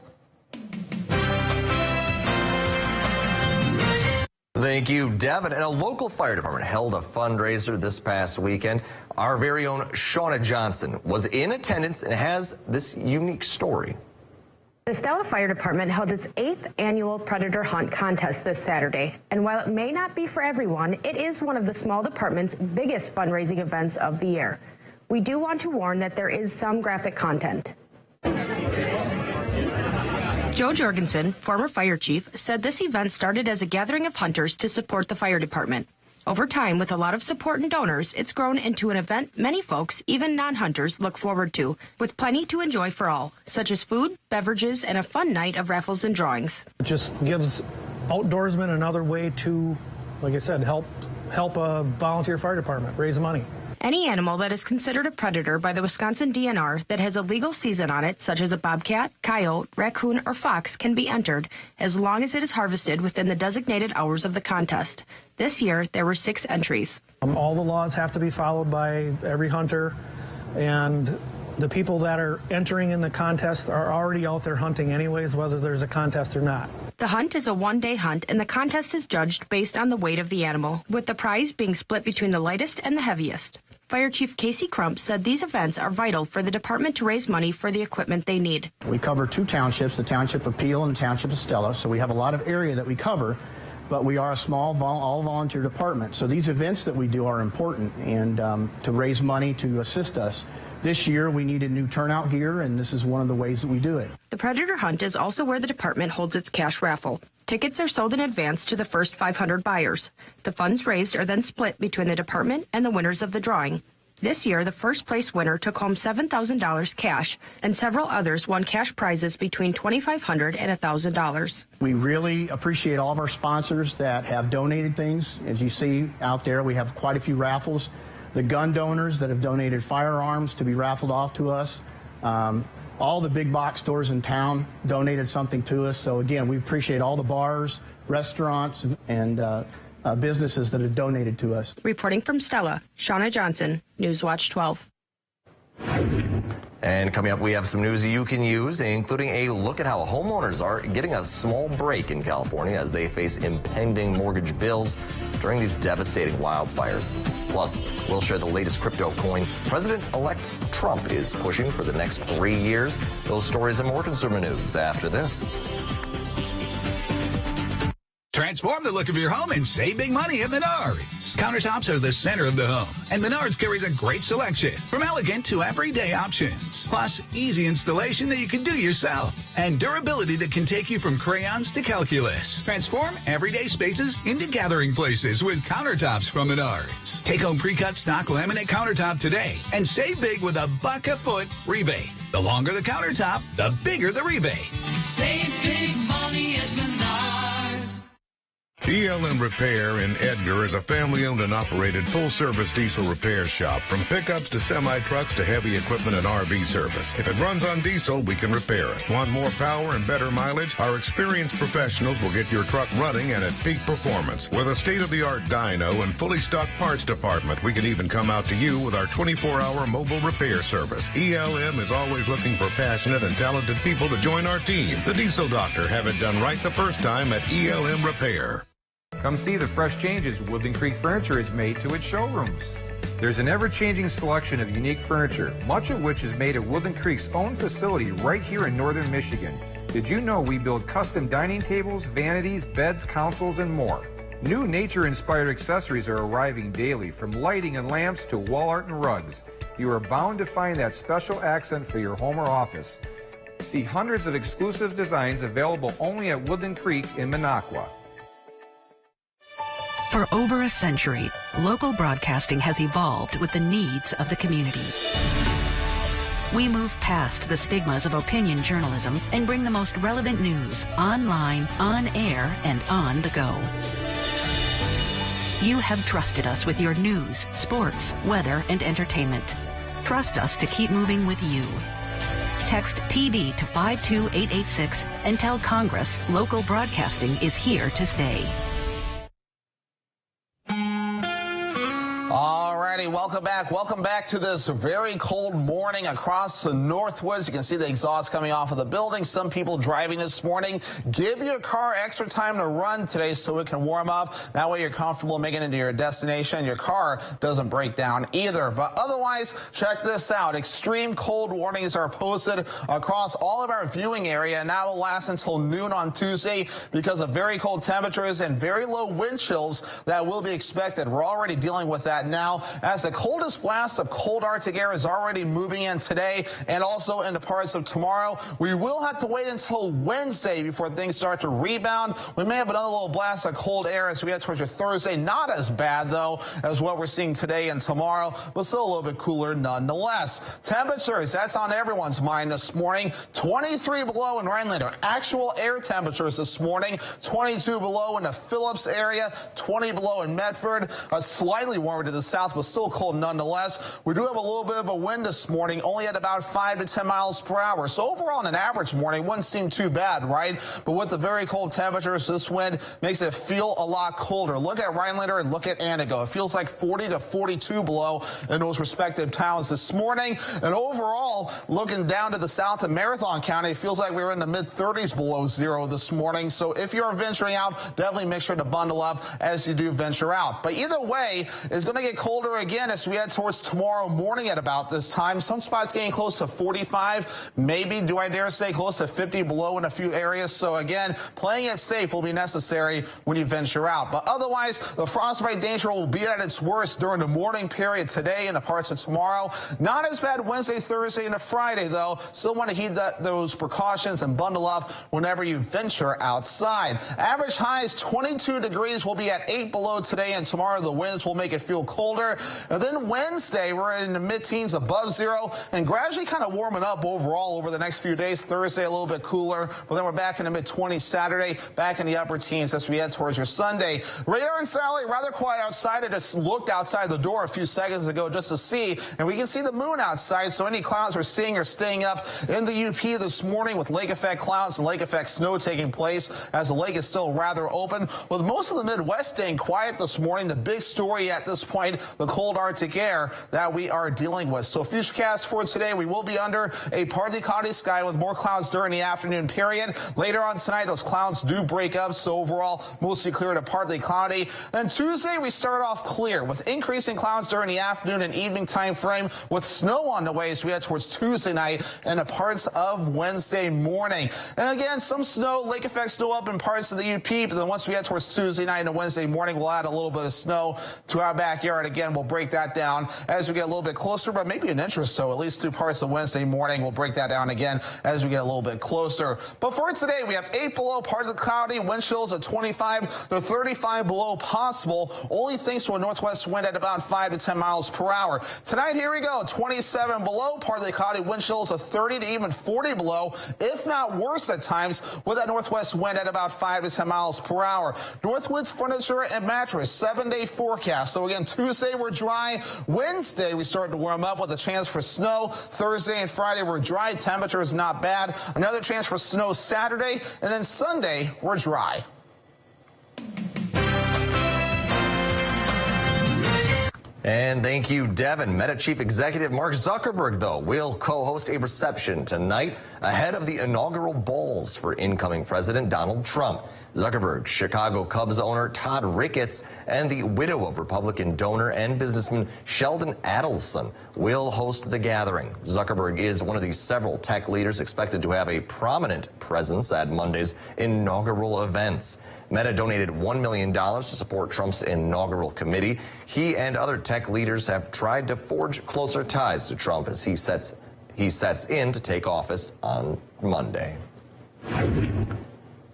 Thank you, Devin. And a local fire department held a fundraiser this past weekend. Our very own Shauna Johnson was in attendance and has this unique story. The Stella Fire Department held its 8th annual Predator Hunt contest this Saturday. And while it may not be for everyone, it is one of the small department's biggest fundraising events of the year. We do want to warn that there is some graphic content. Joe Jorgensen, former fire chief, said this event started as a gathering of hunters to support the fire department. Over time, with a lot of support and donors, it's grown into an event many folks, even non-hunters, look forward to, with plenty to enjoy for all, such as food, beverages, and a fun night of raffles and drawings. It just gives outdoorsmen another way to, like I said, help a volunteer fire department, raise money. Any animal that is considered a predator by the Wisconsin DNR that has a legal season on it, such as a bobcat, coyote, raccoon, or fox, can be entered as long as it is harvested within the designated hours of the contest. This year, there were 6 entries. All the laws have to be followed by every hunter, and the people that are entering in the contest are already out there hunting anyways, whether there's a contest or not. The hunt is a one-day hunt, and the contest is judged based on the weight of the animal, with the prize being split between the lightest and the heaviest. Fire Chief Casey Crump said these events are vital for the department to raise money for the equipment they need. We cover 2 townships, the Township of Peel and the Township of Stella, so we have a lot of area that we cover, but we are a small, all-volunteer department. So these events that we do are important, and to raise money to assist us. This year, we needed new turnout gear, and this is one of the ways that we do it. The Predator Hunt is also where the department holds its cash raffle. Tickets are sold in advance to the first 500 buyers. The funds raised are then split between the department and the winners of the drawing. This year, the first place winner took home $7,000 cash, and several others won cash prizes between $2,500 and $1,000. We really appreciate all of our sponsors that have donated things. As you see out there, we have quite a few raffles. The gun donors that have donated firearms to be raffled off to us. All the big box stores in town donated something to us. So again, we appreciate all the bars, restaurants, and businesses that have donated to us. Reporting from Stella, Shauna Johnson, Newswatch 12. And coming up, we have some news you can use, including a look at how homeowners are getting a small break in California as they face impending mortgage bills during these devastating wildfires. Plus, we'll share the latest crypto coin President-elect Trump is pushing for the next 3 years. Those stories and more consumer news after this. Transform the look of your home and save big money at Menards. Countertops are the center of the home, and Menards carries a great selection from elegant to everyday options. Plus, easy installation that you can do yourself, and durability that can take you from crayons to calculus. Transform everyday spaces into gathering places with countertops from Menards. Take home pre-cut stock laminate countertop today and save big with a $1 a foot rebate. The longer the countertop, the bigger the rebate. Save big money at Menards. ELM Repair in Edgar is a family-owned and operated full-service diesel repair shop. From pickups to semi-trucks to heavy equipment and RV service. If it runs on diesel, we can repair it. Want more power and better mileage? Our experienced professionals will get your truck running and at peak performance. With a state-of-the-art dyno and fully stocked parts department, we can even come out to you with our 24-hour mobile repair service. ELM is always looking for passionate and talented people to join our team. The Diesel Doctor. Have it done right the first time at ELM Repair. Come see the fresh changes Woodland Creek Furniture has made to its showrooms. There's an ever-changing selection of unique furniture, much of which is made at Woodland Creek's own facility right here in northern Michigan. Did you know we build custom dining tables, vanities, beds, consoles, and more? New nature-inspired accessories are arriving daily, from lighting and lamps to wall art and rugs. You are bound to find that special accent for your home or office. See hundreds of exclusive designs available only at Woodland Creek in Minocqua. For over a century, local broadcasting has evolved with the needs of the community. We move past the stigmas of opinion journalism and bring the most relevant news online, on air, and on the go. You have trusted us with your news, sports, weather, and entertainment. Trust us to keep moving with you. Text TB to 52886 and tell Congress local broadcasting is here to stay. Alrighty, welcome back. Welcome back to this very cold morning across the Northwoods. You can see the exhaust coming off of the building. Some people driving this morning. Give your car extra time to run today so it can warm up. That way you're comfortable making it to your destination. Your car doesn't break down either. But otherwise, check this out. Extreme cold warnings are posted across all of our viewing area, and that will last until noon on Tuesday because of very cold temperatures and very low wind chills that will be expected. We're already dealing with that now, as the coldest blast of cold Arctic air is already moving in today and also into parts of tomorrow. We will have to wait until Wednesday before things start to rebound. We may have another little blast of cold air as we head towards your Thursday. Not as bad, though, as what we're seeing today and tomorrow, but still a little bit cooler nonetheless. Temperatures, that's on everyone's mind this morning. 23 below in Rhinelander. Actual air temperatures this morning. 22 below in the Phillips area. 20 below in Medford. Slightly warmer to the south, but still cold nonetheless. We do have a little bit of a wind this morning, only at about 5 to 10 miles per hour. So overall, on an average morning, wouldn't seem too bad, right? But with the very cold temperatures, this wind makes it feel a lot colder. Look at Rhinelander and look at Antigo. It feels like 40 to 42 below in those respective towns this morning. And overall, looking down to the south of Marathon County, it feels like we were in the mid-30s below zero this morning. So if you're venturing out, definitely make sure to bundle up as you do venture out. But either way, it's going to get colder again as we head towards tomorrow morning at about this time. Some spots getting close to 45, maybe, do I dare say, close to 50 below in a few areas. So again, playing it safe will be necessary when you venture out. But otherwise, the frostbite danger will be at its worst during the morning period today and the parts of tomorrow. Not as bad Wednesday, Thursday, and Friday, though. Still want to heed those precautions and bundle up whenever you venture outside. Average highs 22 degrees. Will be at 8 below today, and tomorrow the winds will make it feel colder. And then Wednesday, we're in the mid-teens above zero and gradually kind of warming up overall over the next few days. Thursday, a little bit cooler, but then we're back in the mid-20s Saturday, back in the upper teens as we head towards your Sunday. Radar and satellite rather quiet outside. I just looked outside the door a few seconds ago just to see, and we can see the moon outside. So any clouds we're seeing are staying up in the UP this morning with lake effect clouds and lake effect snow taking place as the lake is still rather open. With most of the Midwest staying quiet this morning, the big story at this point, the cold Arctic air that we are dealing with. So futurecast for today, we will be under a partly cloudy sky with more clouds during the afternoon period. Later on tonight, those clouds do break up, so overall mostly clear to partly cloudy. Then Tuesday, we start off clear with increasing clouds during the afternoon and evening time frame with snow on the way as we head towards Tuesday night and the parts of Wednesday morning. And again, some snow, lake effect snow up in parts of the UP, but then once we head towards Tuesday night and Wednesday morning, we'll add a little bit of snow to our backyard. Again, we'll break that down as we get a little bit closer, but maybe an inch or so, at least 2 parts of Wednesday morning. We'll break that down again as we get a little bit closer. But for today, we have 8 below, partly cloudy, wind chills at 25 to 35 below possible, only thanks to a northwest wind at about 5 to 10 miles per hour. Tonight, here we go, 27 below, partly cloudy, wind chills of 30 to even 40 below, if not worse at times, with that northwest wind at about 5 to 10 miles per hour. Northwoods Furniture and Mattress, 7-day forecast. So again, Tuesday we're dry. Wednesday we start to warm up with a chance for snow. Thursday and Friday we're dry. Temperature is not bad. Another chance for snow Saturday. And then Sunday we're dry. And thank you, Devin. Meta Chief Executive Mark Zuckerberg, though, will co-host a reception tonight ahead of the inaugural balls for incoming President Donald Trump. Zuckerberg, Chicago Cubs owner Todd Ricketts, and the widow of Republican donor and businessman Sheldon Adelson will host the gathering. Zuckerberg is one of the several tech leaders expected to have a prominent presence at Monday's inaugural events. Meta donated $1 million to support Trump's inaugural committee. He and other tech leaders have tried to forge closer ties to Trump as he sets in to take office on Monday.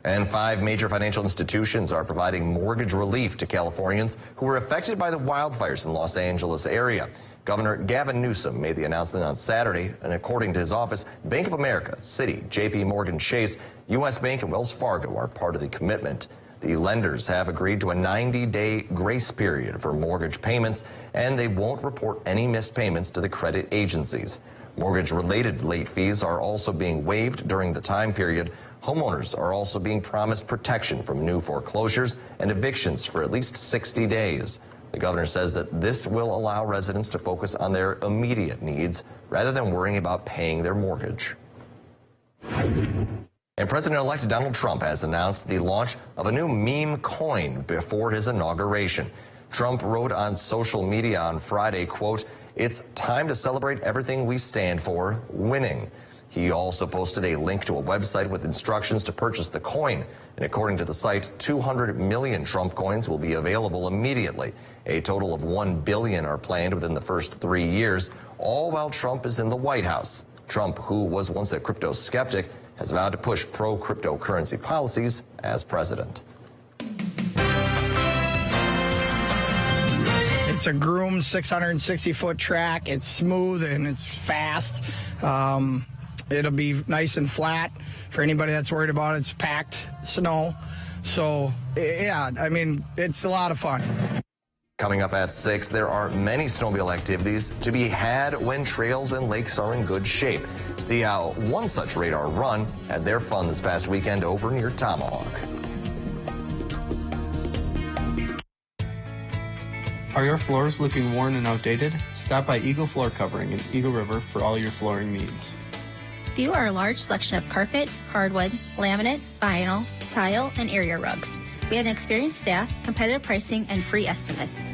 And 5 major financial institutions are providing mortgage relief to Californians who were affected by the wildfires in Los Angeles area. Governor Gavin Newsom made the announcement on Saturday, and according to his office, Bank of America, Citi, JP Morgan Chase, U.S. Bank, and Wells Fargo are part of the commitment. The lenders have agreed to a 90-day grace period for mortgage payments, and they won't report any missed payments to the credit agencies. Mortgage-related late fees are also being waived during the time period. Homeowners are also being promised protection from new foreclosures and evictions for at least 60 days. The governor says that this will allow residents to focus on their immediate needs rather than worrying about paying their mortgage. And President-elect Donald Trump has announced the launch of a new meme coin before his inauguration. Trump wrote on social media on Friday, quote, "It's time to celebrate everything we stand for, winning." He also posted a link to a website with instructions to purchase the coin. And according to the site, 200 million Trump coins will be available immediately. A total of 1 billion are planned within the first 3 years, all while Trump is in the White House. Trump, who was once a crypto skeptic, has vowed to push pro-cryptocurrency policies as president. It's a groomed 660-foot track. It's smooth and it's fast. It'll be nice and flat for anybody that's worried about it's packed snow. So, yeah, I mean, it's a lot of fun. Coming up at 6, there are many snowmobile activities to be had when trails and lakes are in good shape. See how one such radar run had their fun this past weekend over near Tomahawk. Are your floors looking worn and outdated? Stop by Eagle Floor Covering in Eagle River for all your flooring needs. View our large selection of carpet, hardwood, laminate, vinyl, tile, and area rugs. We have an experienced staff, competitive pricing, and free estimates.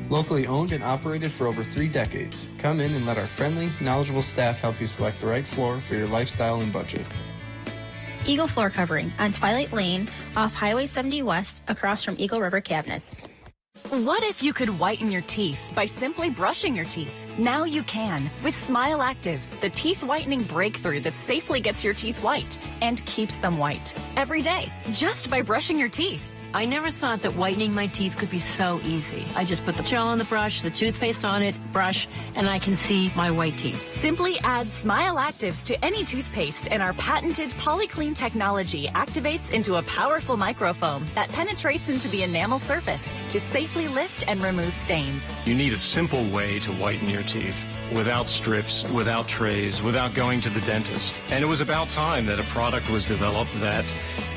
Locally owned and operated for over 3 decades. Come in and let our friendly, knowledgeable staff help you select the right floor for your lifestyle and budget. Eagle Floor Covering on Twilight Lane off Highway 70 West across from Eagle River Cabinets. What if you could whiten your teeth by simply brushing your teeth? Now you can with Smile Actives, the teeth whitening breakthrough that safely gets your teeth white and keeps them white every day just by brushing your teeth. I never thought that whitening my teeth could be so easy. I just put the gel on the brush, the toothpaste on it, brush, and I can see my white teeth. Simply add Smile Actives to any toothpaste and our patented PolyClean technology activates into a powerful microfoam that penetrates into the enamel surface to safely lift and remove stains. You need a simple way to whiten your teeth. Without strips, without trays, without going to the dentist. And it was about time that a product was developed that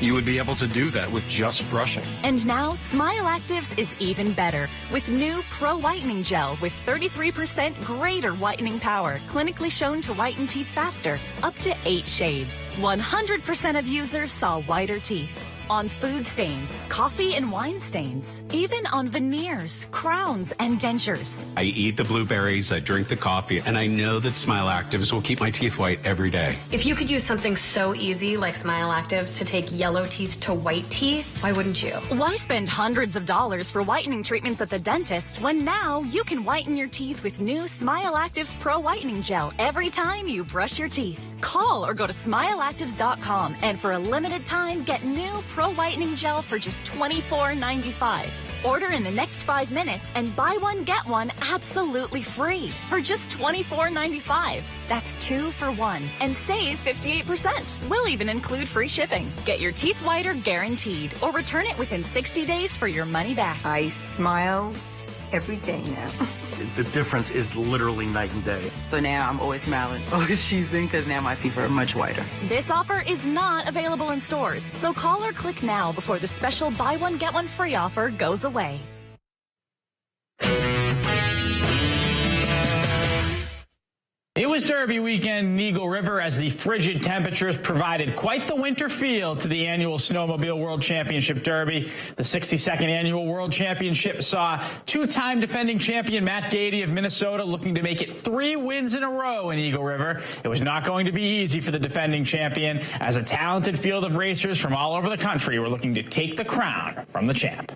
You would be able to do that with just brushing. And now Smile Actives is even better with new Pro Whitening Gel with 33% greater whitening power, clinically shown to whiten teeth faster, up to 8 shades. 100% of users saw whiter teeth. On food stains, coffee and wine stains, even on veneers, crowns, and dentures. I eat the blueberries, I drink the coffee, and I know that Smile Actives will keep my teeth white every day. If you could use something so easy like Smile Actives to take yellow teeth to white teeth, why wouldn't you? Why spend hundreds of dollars for whitening treatments at the dentist when now you can whiten your teeth with new Smile Actives Pro Whitening Gel every time you brush your teeth? Call or go to smileactives.com and for a limited time get new Pro Whitening Gel for just $24.95. Order in the next 5 minutes and buy one, get one absolutely free for just $24.95. That's 2 for 1 and save 58%. We'll even include free shipping. Get your teeth whiter guaranteed or return it within 60 days for your money back. I smile every day now. The difference is literally night and day. So now I'm always smiling, always cheesing, because now my teeth are much whiter. This offer is not available in stores, so call or click now before the special buy one, get one free offer goes away. It was Derby weekend in Eagle River as the frigid temperatures provided quite the winter feel to the annual Snowmobile World Championship Derby. The 62nd annual World Championship saw two-time defending champion Matt Gady of Minnesota looking to make it 3 wins in a row in Eagle River. It was not going to be easy for the defending champion as a talented field of racers from all over the country were looking to take the crown from the champ.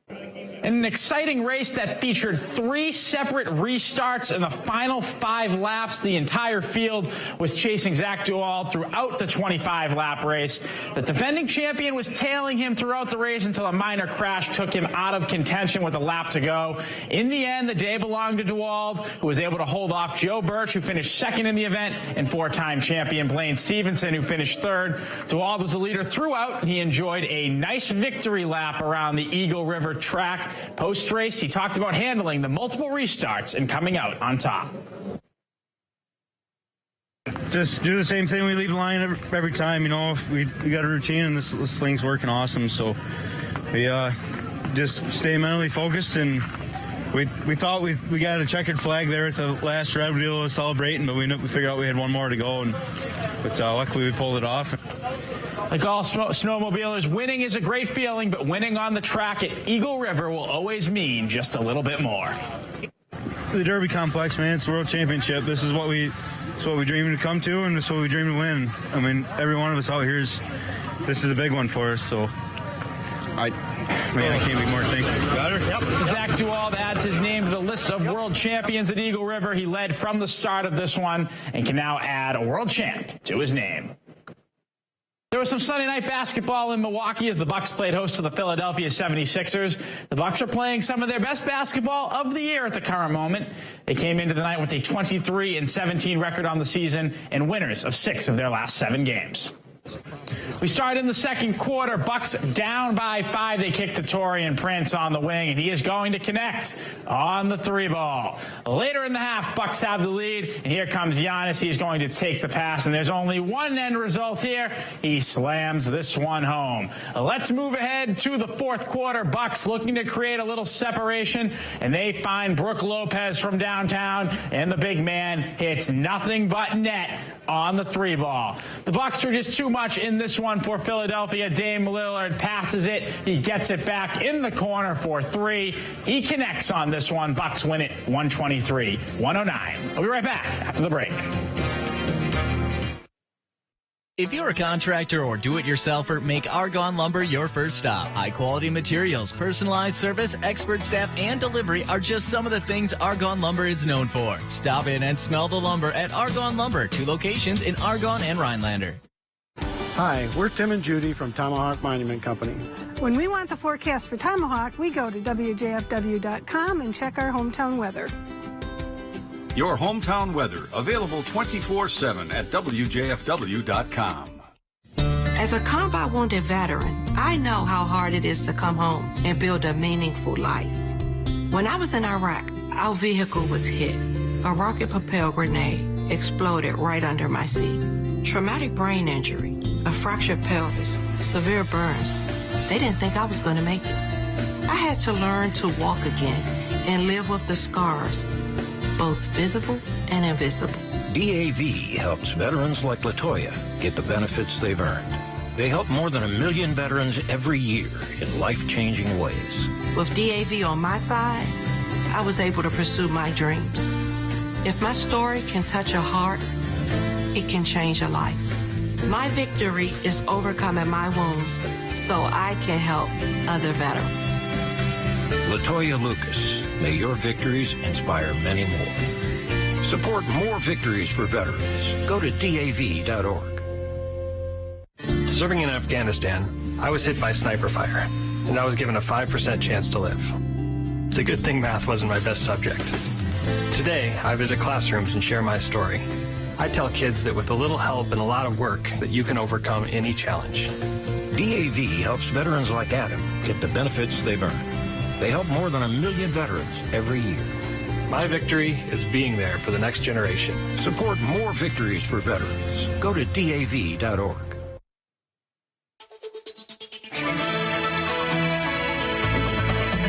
In an exciting race that featured 3 separate restarts in the final 5 laps, the entire field was chasing Zach Duval throughout the 25-lap race. The defending champion was tailing him throughout the race until a minor crash took him out of contention with a lap to go. In the end, the day belonged to Duval, who was able to hold off Joe Birch, who finished second in the event, and 4-time champion Blaine Stevenson, who finished third. Duval was the leader throughout, and he enjoyed a nice victory lap around the Eagle River track. Post-race, he talked about handling the multiple restarts and coming out on top. Just do the same thing. We leave the line every time. You know, we got a routine, and this thing's working awesome. So we just stay mentally focused, and we thought we got a checkered flag there at the last rev deal was celebrating, but we figured out we had one more to go, but luckily we pulled it off. Like all snowmobilers, winning is a great feeling, but winning on the track at Eagle River will always mean just a little bit more. The Derby complex, man, it's the World Championship. This is what we dream to come to, and this is what we dream to win. I mean, every one of us out here this is a big one for us, so I can't be more thankful. Got her? Yep. So Zach Duval adds his name to the list of world champions at Eagle River. He led from the start of this one and can now add a world champ to his name. There was some Sunday night basketball in Milwaukee as the Bucks played host to the Philadelphia 76ers. The Bucks are playing some of their best basketball of the year at the current moment. They came into the night with a 23-17 record on the season and winners of 6 of their last 7 games. We start in the second quarter. Bucks down by 5. They kick to Taurean Prince on the wing, and he is going to connect on the 3-ball. Later in the half, Bucks have the lead, and here comes Giannis. He's going to take the pass, and there's only one end result here. He slams this one home. Let's move ahead to the fourth quarter. Bucks looking to create a little separation, and they find Brook Lopez from downtown, and the big man hits nothing but net on the 3-ball. The Bucks are just too much in this one for Philadelphia. Dame Lillard passes it. He gets it back in the corner for 3. He connects on this one. Bucks win it 123-109. We'll be right back after the break. If you're a contractor or do-it-yourselfer, make Argonne Lumber your first stop. High-quality materials, personalized service, expert staff, and delivery are just some of the things Argonne Lumber is known for. Stop in and smell the lumber at Argonne Lumber, 2 locations in Argonne and Rhinelander. Hi, we're Tim and Judy from Tomahawk Monument Company. When we want the forecast for Tomahawk, we go to WJFW.com and check our hometown weather. Your hometown weather, available 24/7 at WJFW.com. As a combat wounded veteran, I know how hard it is to come home and build a meaningful life. When I was in Iraq, our vehicle was hit. A rocket-propelled grenade exploded right under my seat. Traumatic brain injury. a fractured pelvis, severe burns. They didn't think I was going to make it. I had to learn to walk again and live with the scars, both visible and invisible. DAV helps veterans like LaToya get the benefits they've earned. They help more than 1 million veterans every year in life-changing ways. With DAV on my side, I was able to pursue my dreams. If my story can touch a heart, it can change a life. My victory is overcoming my wounds so I can help other veterans. LaToya Lucas, may your victories inspire many more. Support more victories for veterans. Go to DAV.org. Serving in Afghanistan, I was hit by sniper fire, and I was given a 5% chance to live. It's a good thing math wasn't my best subject. Today, I visit classrooms and share my story. I tell kids that with a little help and a lot of work, that you can overcome any challenge. DAV helps veterans like Adam get the benefits they've earned. They help more than 1 million veterans every year. My victory is being there for the next generation. Support more victories for veterans. Go to DAV.org.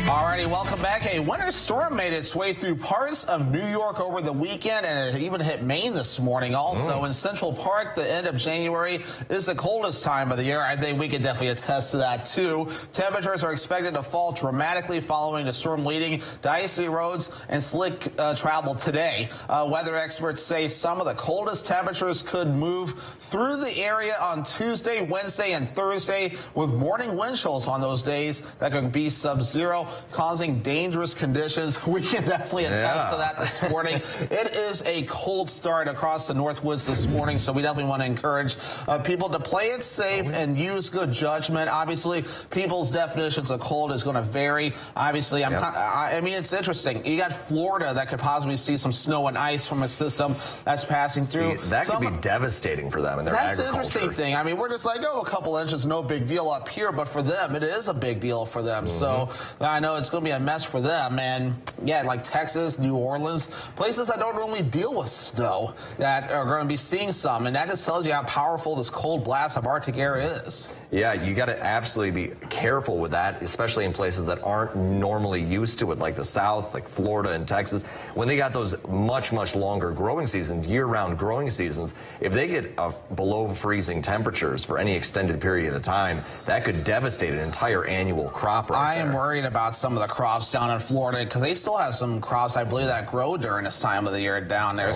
Alrighty, welcome back. A winter storm made its way through parts of New York over the weekend, and it even hit Maine this morning also. In Central Park, the end of January is the coldest time of the year. I think we can definitely attest to that, too. Temperatures are expected to fall dramatically following the storm, leading to icy roads and slick travel today. Weather experts say some of the coldest temperatures could move through the area on Tuesday, Wednesday, and Thursday, with morning wind chills on those days that could be sub-zero, causing dangerous conditions. We can definitely attest to that this morning. It is a cold start across the Northwoods this morning, so we definitely want to encourage people to play it safe and use good judgment. Obviously, people's definitions of cold is going to vary. Obviously, I mean, it's interesting. You got Florida that could possibly see some snow and ice from a system that's passing through. That could be devastating for them in their agriculture. That's the interesting thing. I mean, we're just like, oh, a couple inches, no big deal up here, but for them, it is a big deal for them. So I know it's going to be a mess for them. And yeah, like Texas, New Orleans, places that don't normally deal with snow that are going to be seeing some. And that just tells you how powerful this cold blast of Arctic air is. Yeah, you got to absolutely be careful with that, especially in places that aren't normally used to it, like the South, like Florida and Texas. When they got those much, much longer growing seasons, year-round growing seasons, if they get below freezing temperatures for any extended period of time, that could devastate an entire annual crop right I am worried about some of the crops down in Florida because they still have some crops, I believe, that grow during this time of the year down there.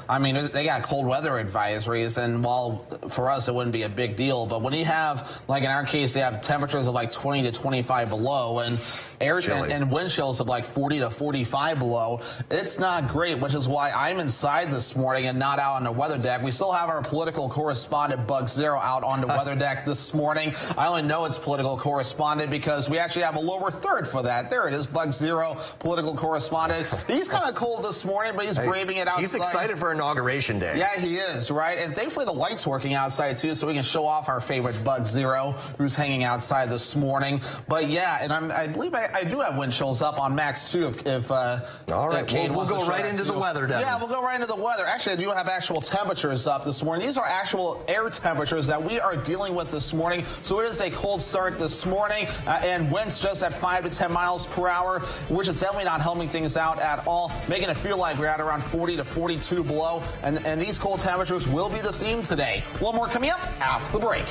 I mean, they got cold weather advisories, and while for us it wouldn't be a big deal, but when you have, like in our case, they have temperatures of like 20 to 25 below and and wind chills of like 40 to 45 below, it's not great, which is why I'm inside this morning and not out on the weather deck. We still have our political correspondent, Bug Zero, out on the weather deck this morning. I only know it's political correspondent because we actually have a lower third for that. There it is, Bug Zero, political correspondent. He's kind of cold this morning, but he's braving it outside. He's excited for Inauguration Day. Yeah, he is, right? And thankfully the light's working outside, too, so we can show off our favorite Bug Zero, who's hanging outside this morning. But yeah, and I believe I do have wind chills up on Max, too, if all right, we'll go right into the weather, Devin. Yeah, we'll go right into the weather. Actually, I do have actual temperatures up this morning. These are actual air temperatures that we are dealing with this morning. So it is a cold start this morning, and winds just at 5 to 10 miles per hour, which is definitely not helping things out at all, making it feel like we're at around 40 to 42 below. And these cold temperatures will be the theme today. One more coming up after the break.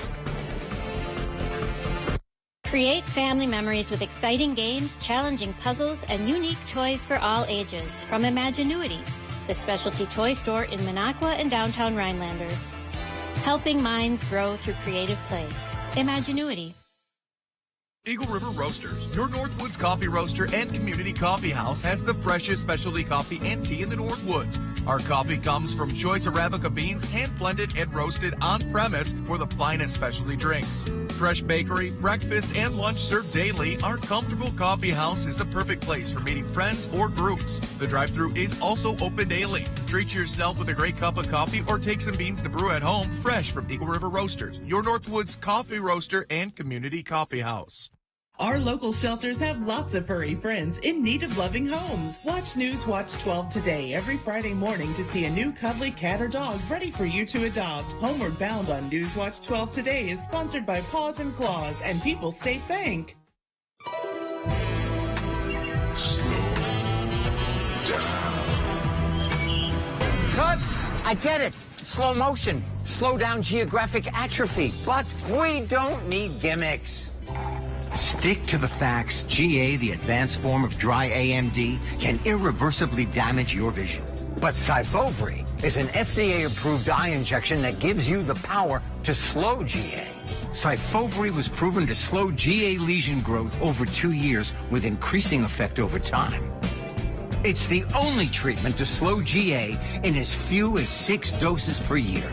Create family memories with exciting games, challenging puzzles, and unique toys for all ages from Imaginuity, the specialty toy store in Minocqua and downtown Rhinelander. Helping minds grow through creative play. Imaginuity. Eagle River Roasters, your Northwoods coffee roaster and community coffee house, has the freshest specialty coffee and tea in the Northwoods. Our coffee comes from choice Arabica beans, hand-blended and roasted on-premise for the finest specialty drinks. Fresh bakery, breakfast, and lunch served daily, our comfortable coffee house is the perfect place for meeting friends or groups. The drive-thru is also open daily. Treat yourself with a great cup of coffee or take some beans to brew at home, fresh from Eagle River Roasters, your Northwoods coffee roaster and community coffee house. Our local shelters have lots of furry friends in need of loving homes. Watch Newswatch 12 today every Friday morning to see a new cuddly cat or dog ready for you to adopt. Homeward Bound on Newswatch 12 today is sponsored by Paws and Claws and People's State Bank. Cut! I get it. Slow motion. Slow down geographic atrophy. But we don't need gimmicks. Stick to the facts. GA, the advanced form of dry AMD, can irreversibly damage your vision. But Syfovre is an FDA-approved eye injection that gives you the power to slow GA. Syfovre was proven to slow GA lesion growth over 2 years with increasing effect over time. It's the only treatment to slow GA in as few as 6 doses per year.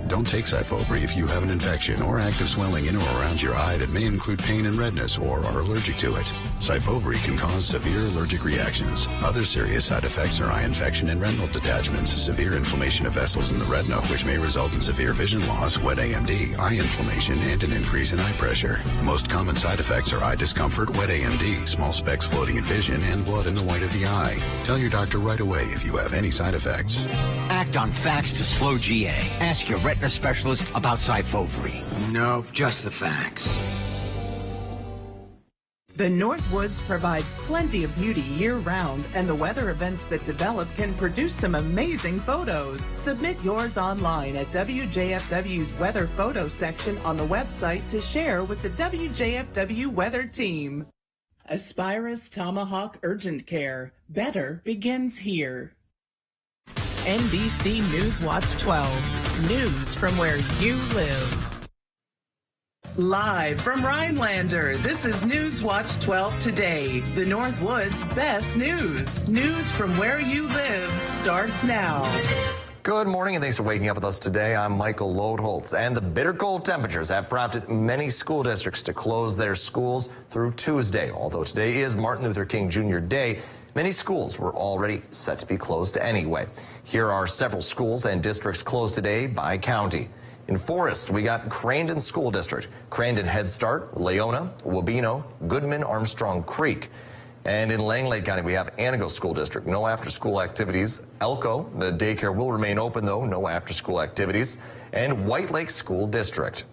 Don't take Syfovre if you have an infection or active swelling in or around your eye that may include pain and redness or are allergic to it. Syfovre can cause severe allergic reactions. Other serious side effects are eye infection and retinal detachments, severe inflammation of vessels in the retina, which may result in severe vision loss, wet AMD, eye inflammation, and an increase in eye pressure. Most common side effects are eye discomfort, wet AMD, small specks floating in vision, and blood in the white of the eye. Tell your doctor right away if you have any side effects. Act on facts to slow GA. Ask your retina specialist about Syfovre. Nope, just the facts. The Northwoods provides plenty of beauty year-round, and the weather events that develop can produce some amazing photos. Submit yours online at WJFW's weather photo section on the website to share with the WJFW weather team. Aspira's Tomahawk Urgent Care. Better begins here. NBC Newswatch 12. News from where you live. Live from Rhinelander, this is Newswatch 12 today. The Northwoods' best news. News from where you live starts now. Good morning and thanks for waking up with us today. I'm Michael Lodeholtz, and the bitter cold temperatures have prompted many school districts to close their schools through Tuesday. Although today is Martin Luther King Jr. Day, many schools were already set to be closed anyway. Here are several schools and districts closed today by county. In Forest, we got Crandon School District, Crandon Head Start, Leona, Wabeno, Goodman, Armstrong Creek. And in Langlade County, we have Antigo School District, no after-school activities. Elko, the daycare will remain open, though, no after-school activities. And White Lake School District.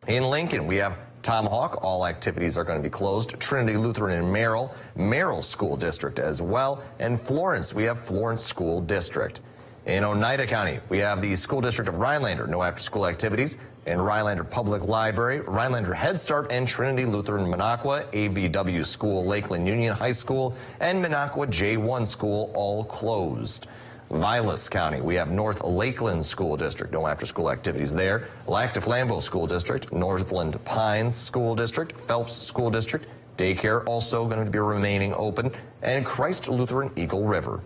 In Lincoln, we have Tomahawk, all activities are going to be closed. Trinity Lutheran in Merrill School District as well. And Florence, we have Florence School District. In Oneida County, we have the School District of Rhinelander, no after-school activities. In Rhinelander Public Library, Rhinelander Head Start and Trinity Lutheran Minocqua, AVW School, Lakeland Union High School, and Minocqua J1 School all closed. Vilas County, we have North Lakeland School District, no after-school activities there. Lac-du-Flambeau School District, Northland Pines School District, Phelps School District, daycare also going to be remaining open, and Christ Lutheran Eagle River.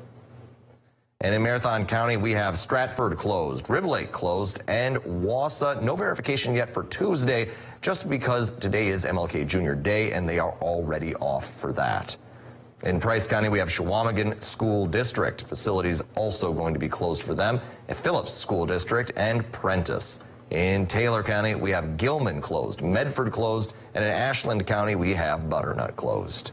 And in Marathon County, we have Stratford closed, Rib Lake closed, and Wausau. No verification yet for Tuesday, just because today is MLK Jr. Day, and they are already off for that. In Price County, we have Chequamegon School District. Facilities also going to be closed for them. At Phillips School District and Prentice. In Taylor County, we have Gilman closed, Medford closed, and in Ashland County, we have Butternut closed.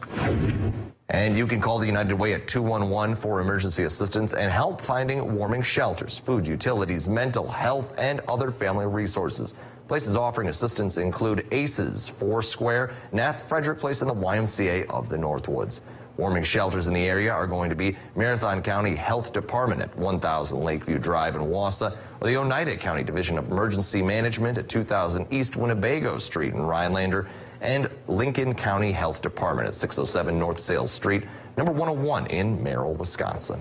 And you can call the United Way at 211 for emergency assistance and help finding warming shelters, food, utilities, mental health, and other family resources. Places offering assistance include ACES, Foursquare, Nath Frederick Place, and the YMCA of the Northwoods. Warming shelters in the area are going to be Marathon County Health Department at 1000 Lakeview Drive in Wausau, or the Oneida County Division of Emergency Management at 2000 East Winnebago Street in Rhinelander, and Lincoln County Health Department at 607 North Sales Street, number 101 in Merrill, Wisconsin.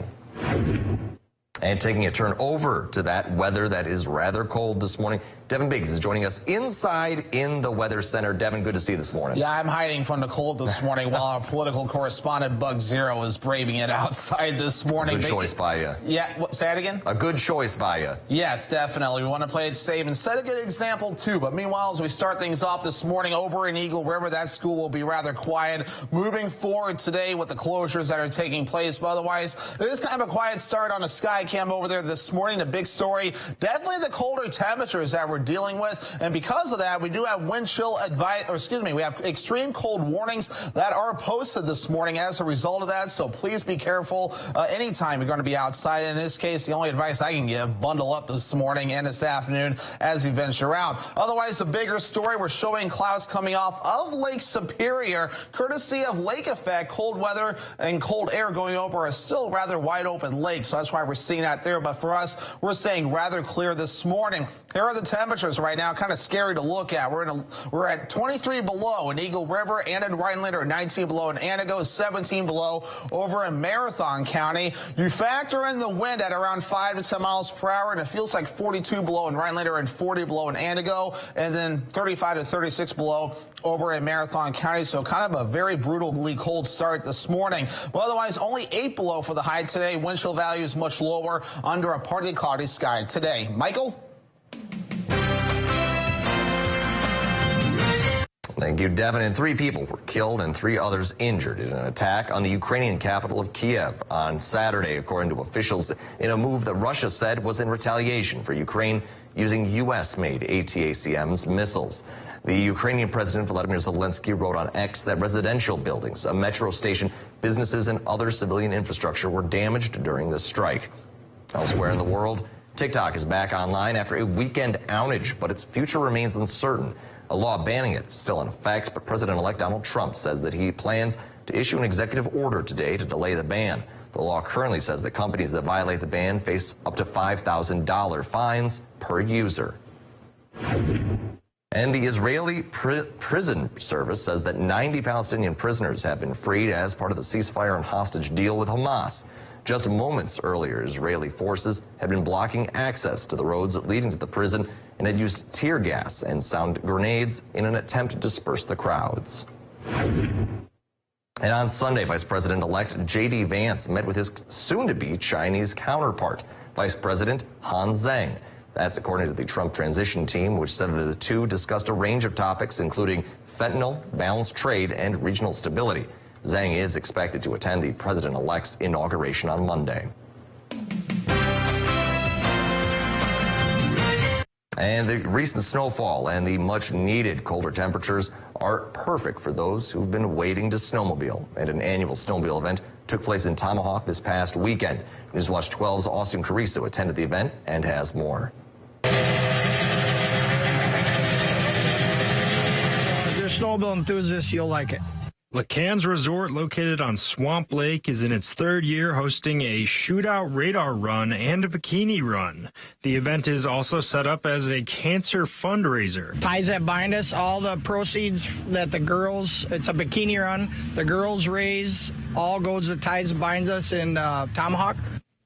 And taking a turn over to that weather that is rather cold this morning, Devin Biggs is joining us inside in the Weather Center. Devin, good to see you this morning. Yeah, I'm hiding from the cold this morning while our political correspondent, Bug Zero, is braving it outside this morning. Good choice by you. Yeah, say it again? A good choice by you. Yes, definitely. We want to play it safe and set a good example, too. But meanwhile, as we start things off this morning over in Eagle River, that school will be rather quiet. Moving forward today with the closures that are taking place. But otherwise, it is kind of a quiet start on the Sky cam over there this morning. The big story, definitely the colder temperatures that we're dealing with. And because of that, we do have wind chill we have extreme cold warnings that are posted this morning as a result of that. So please be careful anytime you're going to be outside. In this case, the only advice I can give, bundle up this morning and this afternoon as you venture out. Otherwise, the bigger story, we're showing clouds coming off of Lake Superior, courtesy of lake effect. Cold weather and cold air going over a still rather wide open lake. So that's why we're seeing that there. But for us, we're staying rather clear this morning. Here are the temperatures right now. Kind of scary to look at. We're at 23 below in Eagle River and in Rhinelander, 19 below in Antigo, 17 below over in Marathon County. You factor in the wind at around 5 to 10 miles per hour, and it feels like 42 below in Rhinelander and 40 below in Antigo, and then 35 to 36 below over in Marathon County. So kind of a very brutally cold start this morning. But otherwise, only 8 below for the high today. Wind chill value is much lower under a partly cloudy sky today. Michael? Thank you, Devin. And 3 people were killed and 3 others injured in an attack on the Ukrainian capital of Kiev on Saturday, according to officials, in a move that Russia said was in retaliation for Ukraine using U.S.-made ATACMS missiles. The Ukrainian President Volodymyr Zelensky wrote on X that residential buildings, a metro station, businesses, and other civilian infrastructure were damaged during the strike. Elsewhere in the world, TikTok is back online after a weekend outage, but its future remains uncertain. A law banning it is still in effect, but President-elect Donald Trump says that he plans to issue an executive order today to delay the ban. The law currently says that companies that violate the ban face up to $5,000 fines per user. And the Israeli prison service says that 90 Palestinian prisoners have been freed as part of the ceasefire and hostage deal with Hamas. Just moments earlier, Israeli forces had been blocking access to the roads leading to the prison and had used tear gas and sound grenades in an attempt to disperse the crowds. And on Sunday, Vice President-elect J.D. Vance met with his soon-to-be Chinese counterpart, Vice President Han Zheng. That's according to the Trump transition team, which said that the two discussed a range of topics, including fentanyl, balanced trade, and regional stability. Zhang is expected to attend the president-elect's inauguration on Monday. And the recent snowfall and the much-needed colder temperatures are perfect for those who've been waiting to snowmobile. And an annual snowmobile event took place in Tomahawk this past weekend. Newswatch 12's Austin Carrizo attended the event and has more. If you're a snowmobile enthusiast, you'll like it. LeCan's Resort, located on Swamp Lake, is in its 3rd year hosting a shootout radar run and a bikini run. The event is also set up as a cancer fundraiser. Ties that bind us, all the proceeds that the girls, it's a bikini run, the girls raise, all goes to Ties That Binds Us in Tomahawk.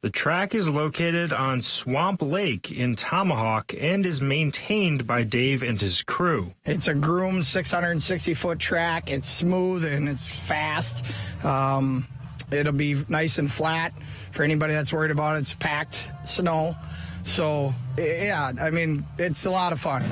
The track is located on Swamp Lake in Tomahawk and is maintained by Dave and his crew. It's a groomed 660-foot track. It's smooth and it's fast. It'll be nice and flat for anybody that's worried about it's packed snow. So, yeah, I mean, it's a lot of fun.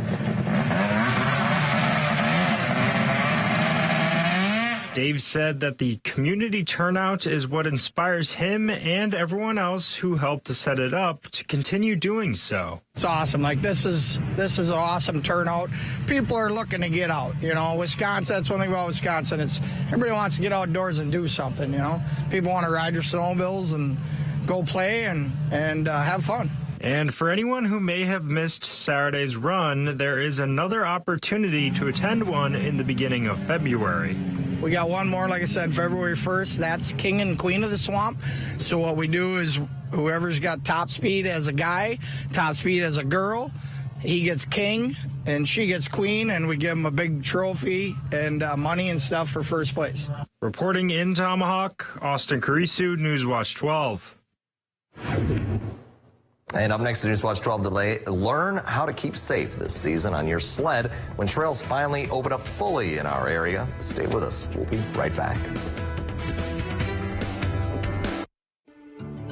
Dave said that the community turnout is what inspires him and everyone else who helped to set it up to continue doing so. It's awesome. Like, this is an awesome turnout. People are looking to get out. You know, Wisconsin, that's one thing about Wisconsin. It's everybody wants to get outdoors and do something, you know. People want to ride their snowmobiles and go play and have fun. And for anyone who may have missed Saturday's run, there is another opportunity to attend one in the beginning of February. We got one more, like I said, February 1st. That's King and Queen of the Swamp. So what we do is whoever's got top speed as a guy, top speed as a girl, he gets king and she gets queen, and we give them a big trophy and money and stuff for first place. Reporting in Tomahawk, Austin Carrizo, Newswatch 12. And up next to Newswatch 12 delay, learn how to keep safe this season on your sled when trails finally open up fully in our area. Stay with us. We'll be right back.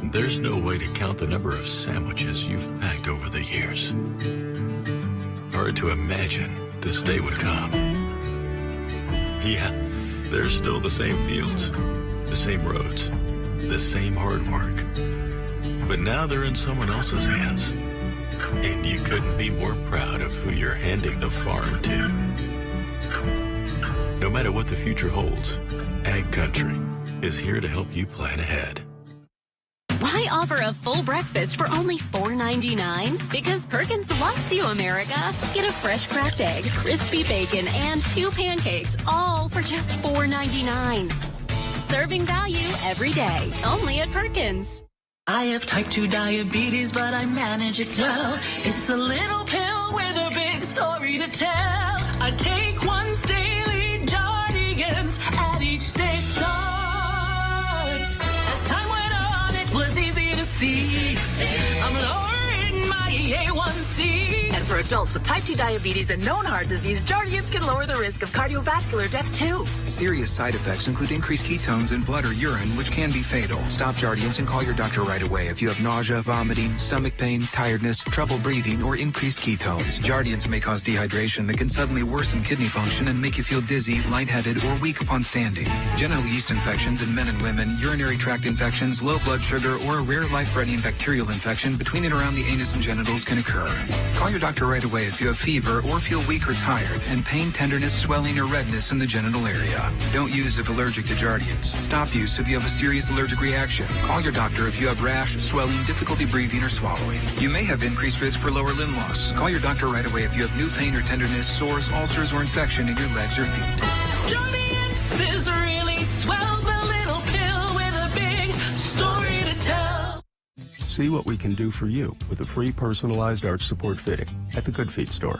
There's no way to count the number of sandwiches you've packed over the years. Hard to imagine this day would come. Yeah, there's still the same fields, the same roads, the same hard work. But now they're in someone else's hands. And you couldn't be more proud of who you're handing the farm to. No matter what the future holds, Ag Country is here to help you plan ahead. Why offer a full breakfast for only $4.99? Because Perkins loves you, America. Get a fresh cracked egg, crispy bacon, and 2 pancakes, all for just $4.99. Serving value every day, only at Perkins. I have type 2 diabetes, but I manage it well. It's a little pill with a big story to tell. I take once daily, Jardians, at each day start. As time went on, it was easy to see. I'm lowering my A1C. And for adults with type 2 diabetes and known heart disease, Jardians can lower the risk of cardiovascular death too. Serious side effects include increased ketones in blood or urine, which can be fatal. Stop Jardians and call your doctor right away if you have nausea, vomiting, stomach pain, tiredness, trouble breathing, or increased ketones. Jardians may cause dehydration that can suddenly worsen kidney function and make you feel dizzy, lightheaded, or weak upon standing. Genital yeast infections in men and women, urinary tract infections, low blood sugar, or a rare life-threatening bacterial infection between and around the anus and genitals can occur. Call your doctor right away if you have fever or feel weak or tired, and pain, tenderness, swelling, or redness in the genital area. Don't use if allergic to Jardians. Stop use if you have a serious allergic reaction. Call your doctor if you have rash, swelling, difficulty breathing, or swallowing. You may have increased risk for lower limb loss. Call your doctor right away if you have new pain or tenderness, sores, ulcers, or infection in your legs or feet. Jardians is really swell, the little pill with a big story to tell. See what we can do for you with a free personalized arch support fitting at the Good Feet store.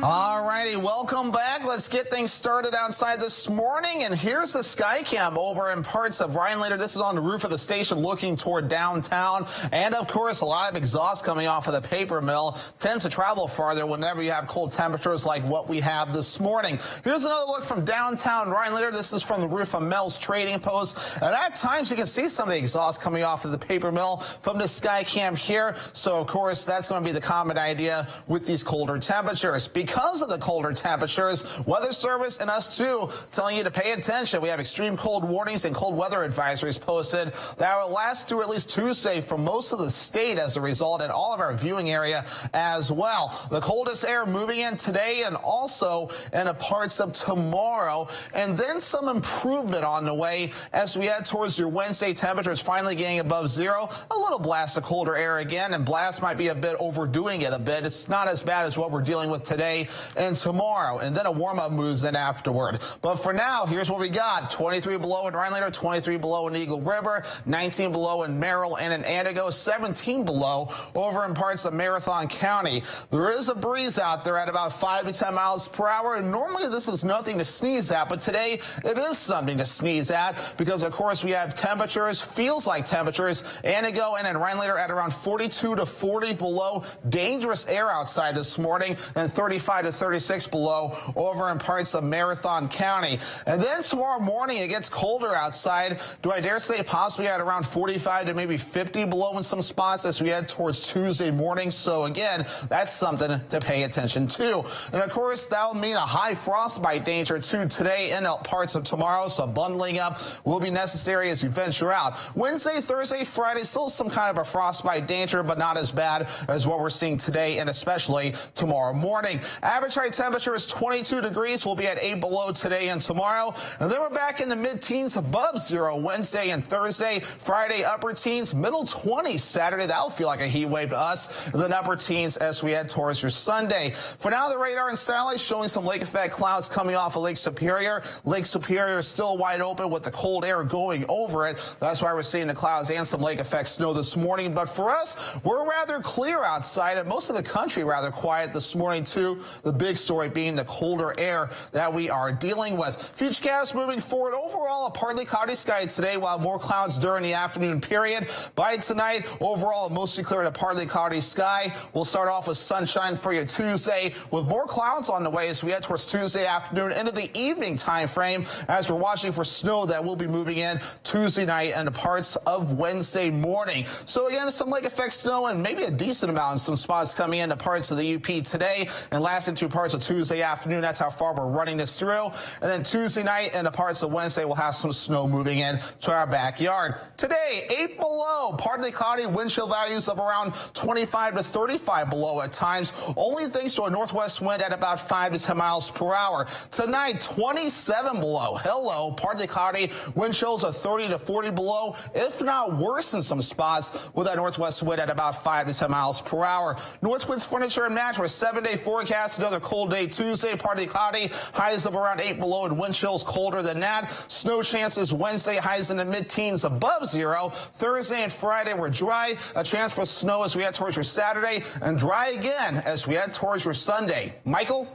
All righty, welcome back. Let's get things started outside this morning. And here's the sky cam over in parts of Rhinelander. This is on the roof of the station looking toward downtown. And of course, a lot of exhaust coming off of the paper mill. Tends to travel farther whenever you have cold temperatures like what we have this morning. Here's another look from downtown Rhinelander. This is from the roof of Mel's Trading Post. And at times you can see some of the exhaust coming off of the paper mill from the sky cam here. So of course, that's going to be the common idea with these colder temperatures. Because of the colder temperatures, Weather Service and us too telling you to pay attention. We have extreme cold warnings and cold weather advisories posted that will last through at least Tuesday for most of the state as a result, and all of our viewing area as well. The coldest air moving in today and also in parts of tomorrow, and then some improvement on the way as we head towards your Wednesday. Temperatures finally getting above zero. A little blast of colder air again, and blast might be a bit overdoing it a bit. It's not as bad as what we're dealing with today and tomorrow, and then a warm-up moves in afterward. But for now, here's what we got. 23 below in Rhinelander, 23 below in Eagle River, 19 below in Merrill and in Antigo, 17 below over in parts of Marathon County. There is a breeze out there at about 5 to 10 miles per hour, and normally this is nothing to sneeze at, but today it is something to sneeze at because, of course, we have temperatures, feels like temperatures, Antigo and in Rhinelander at around 42 to 40 below. Dangerous air outside this morning, and 35 to 36 below over in parts of Marathon County. And then tomorrow morning it gets colder outside. Do I dare say possibly at around 45 to maybe 50 below in some spots as we head towards Tuesday morning. So again, that's something to pay attention to. And of course, that will mean a high frostbite danger too today and parts of tomorrow. So bundling up will be necessary as you venture out. Wednesday, Thursday, Friday, still some kind of a frostbite danger, but not as bad as what we're seeing today and especially tomorrow morning. Average high temperature is 22 degrees. We'll be at 8 below today and tomorrow. And then we're back in the mid-teens above zero Wednesday and Thursday. Friday, upper teens, middle 20s Saturday. That'll feel like a heat wave to us. And then upper teens as we head towards your Sunday. For now, the radar and satellite showing some lake effect clouds coming off of Lake Superior. Lake Superior is still wide open with the cold air going over it. That's why we're seeing the clouds and some lake effect snow this morning. But for us, we're rather clear outside, and most of the country rather quiet this morning too. The big story being the colder air that we are dealing with. Futurecast moving forward. Overall, a partly cloudy sky today, while more clouds during the afternoon period. By tonight, overall, a mostly clear to partly cloudy sky. We'll start off with sunshine for you Tuesday, with more clouds on the way as we head towards Tuesday afternoon into the evening time frame, as we're watching for snow that will be moving in Tuesday night and parts of Wednesday morning. So again, some lake effect snow and maybe a decent amount in some spots coming into parts of the UP today and lasting through parts of to Tuesday afternoon. That's how far we're running this through. And then Tuesday night and the parts of Wednesday, we'll have some snow moving in to our backyard. Today, 8 below, partly cloudy, wind chill values of around 25 to 35 below at times, only thanks to a northwest wind at about 5 to 10 miles per hour. Tonight, 27 below. Hello, partly cloudy, wind chills of 30 to 40 below, if not worse in some spots, with that northwest wind at about 5 to 10 miles per hour. Northwoods Furniture and Mattress, 7-day forecast, another cold day Tuesday, partly cloudy, highs of around 8 below and wind chills colder than that. Snow chances Wednesday, highs in the mid-teens above 0. Thursday and Friday were dry, a chance for snow as we head towards your Saturday, and dry again as we head towards your Sunday. Michael?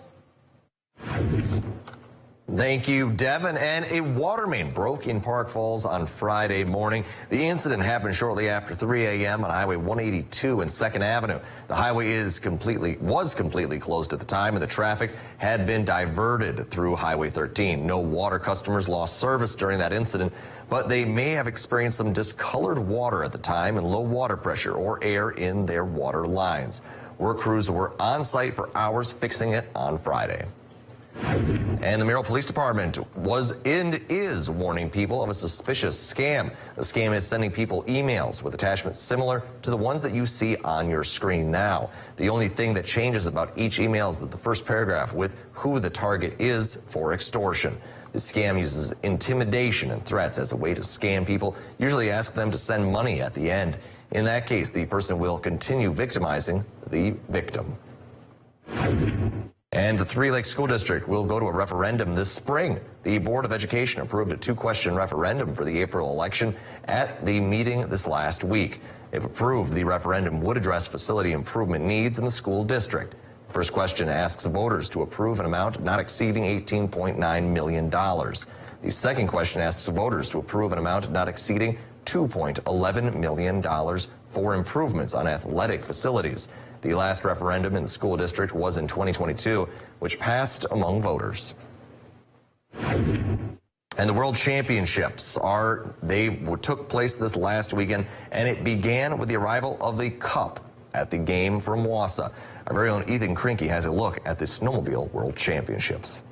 Thank you, Devin. And a water main broke in Park Falls on Friday morning. The incident happened shortly after 3 a.m. on Highway 182 and 2nd Avenue. The highway was completely closed at the time, and the traffic had been diverted through Highway 13. No water customers lost service during that incident, but they may have experienced some discolored water at the time and low water pressure or air in their water lines. Work crews were on site for hours fixing it on Friday. And the Merrill Police Department is warning people of a suspicious scam. The scam is sending people emails with attachments similar to the ones that you see on your screen now. The only thing that changes about each email is that the first paragraph with who the target is for extortion. The scam uses intimidation and threats as a way to scam people, usually ask them to send money at the end. In that case, the person will continue victimizing the victim. And the Three Lakes School District will go to a referendum this spring. The Board of Education approved a 2-question referendum for the April election at the meeting this last week. If approved, the referendum would address facility improvement needs in the school district. The first question asks voters to approve an amount not exceeding $18.9 million. The second question asks voters to approve an amount not exceeding $2.11 million for improvements on athletic facilities. The last referendum in the school district was in 2022, which passed among voters. And the World Championships took place this last weekend, and it began with the arrival of the Cup at the game from Wausau. Our very own Ethan Krinke has a look at the Snowmobile World Championships.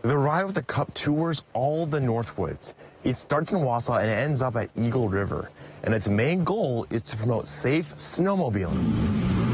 The ride with the Cup tours all the Northwoods. It starts in Wausau and ends up at Eagle River, and its main goal is to promote safe snowmobiling.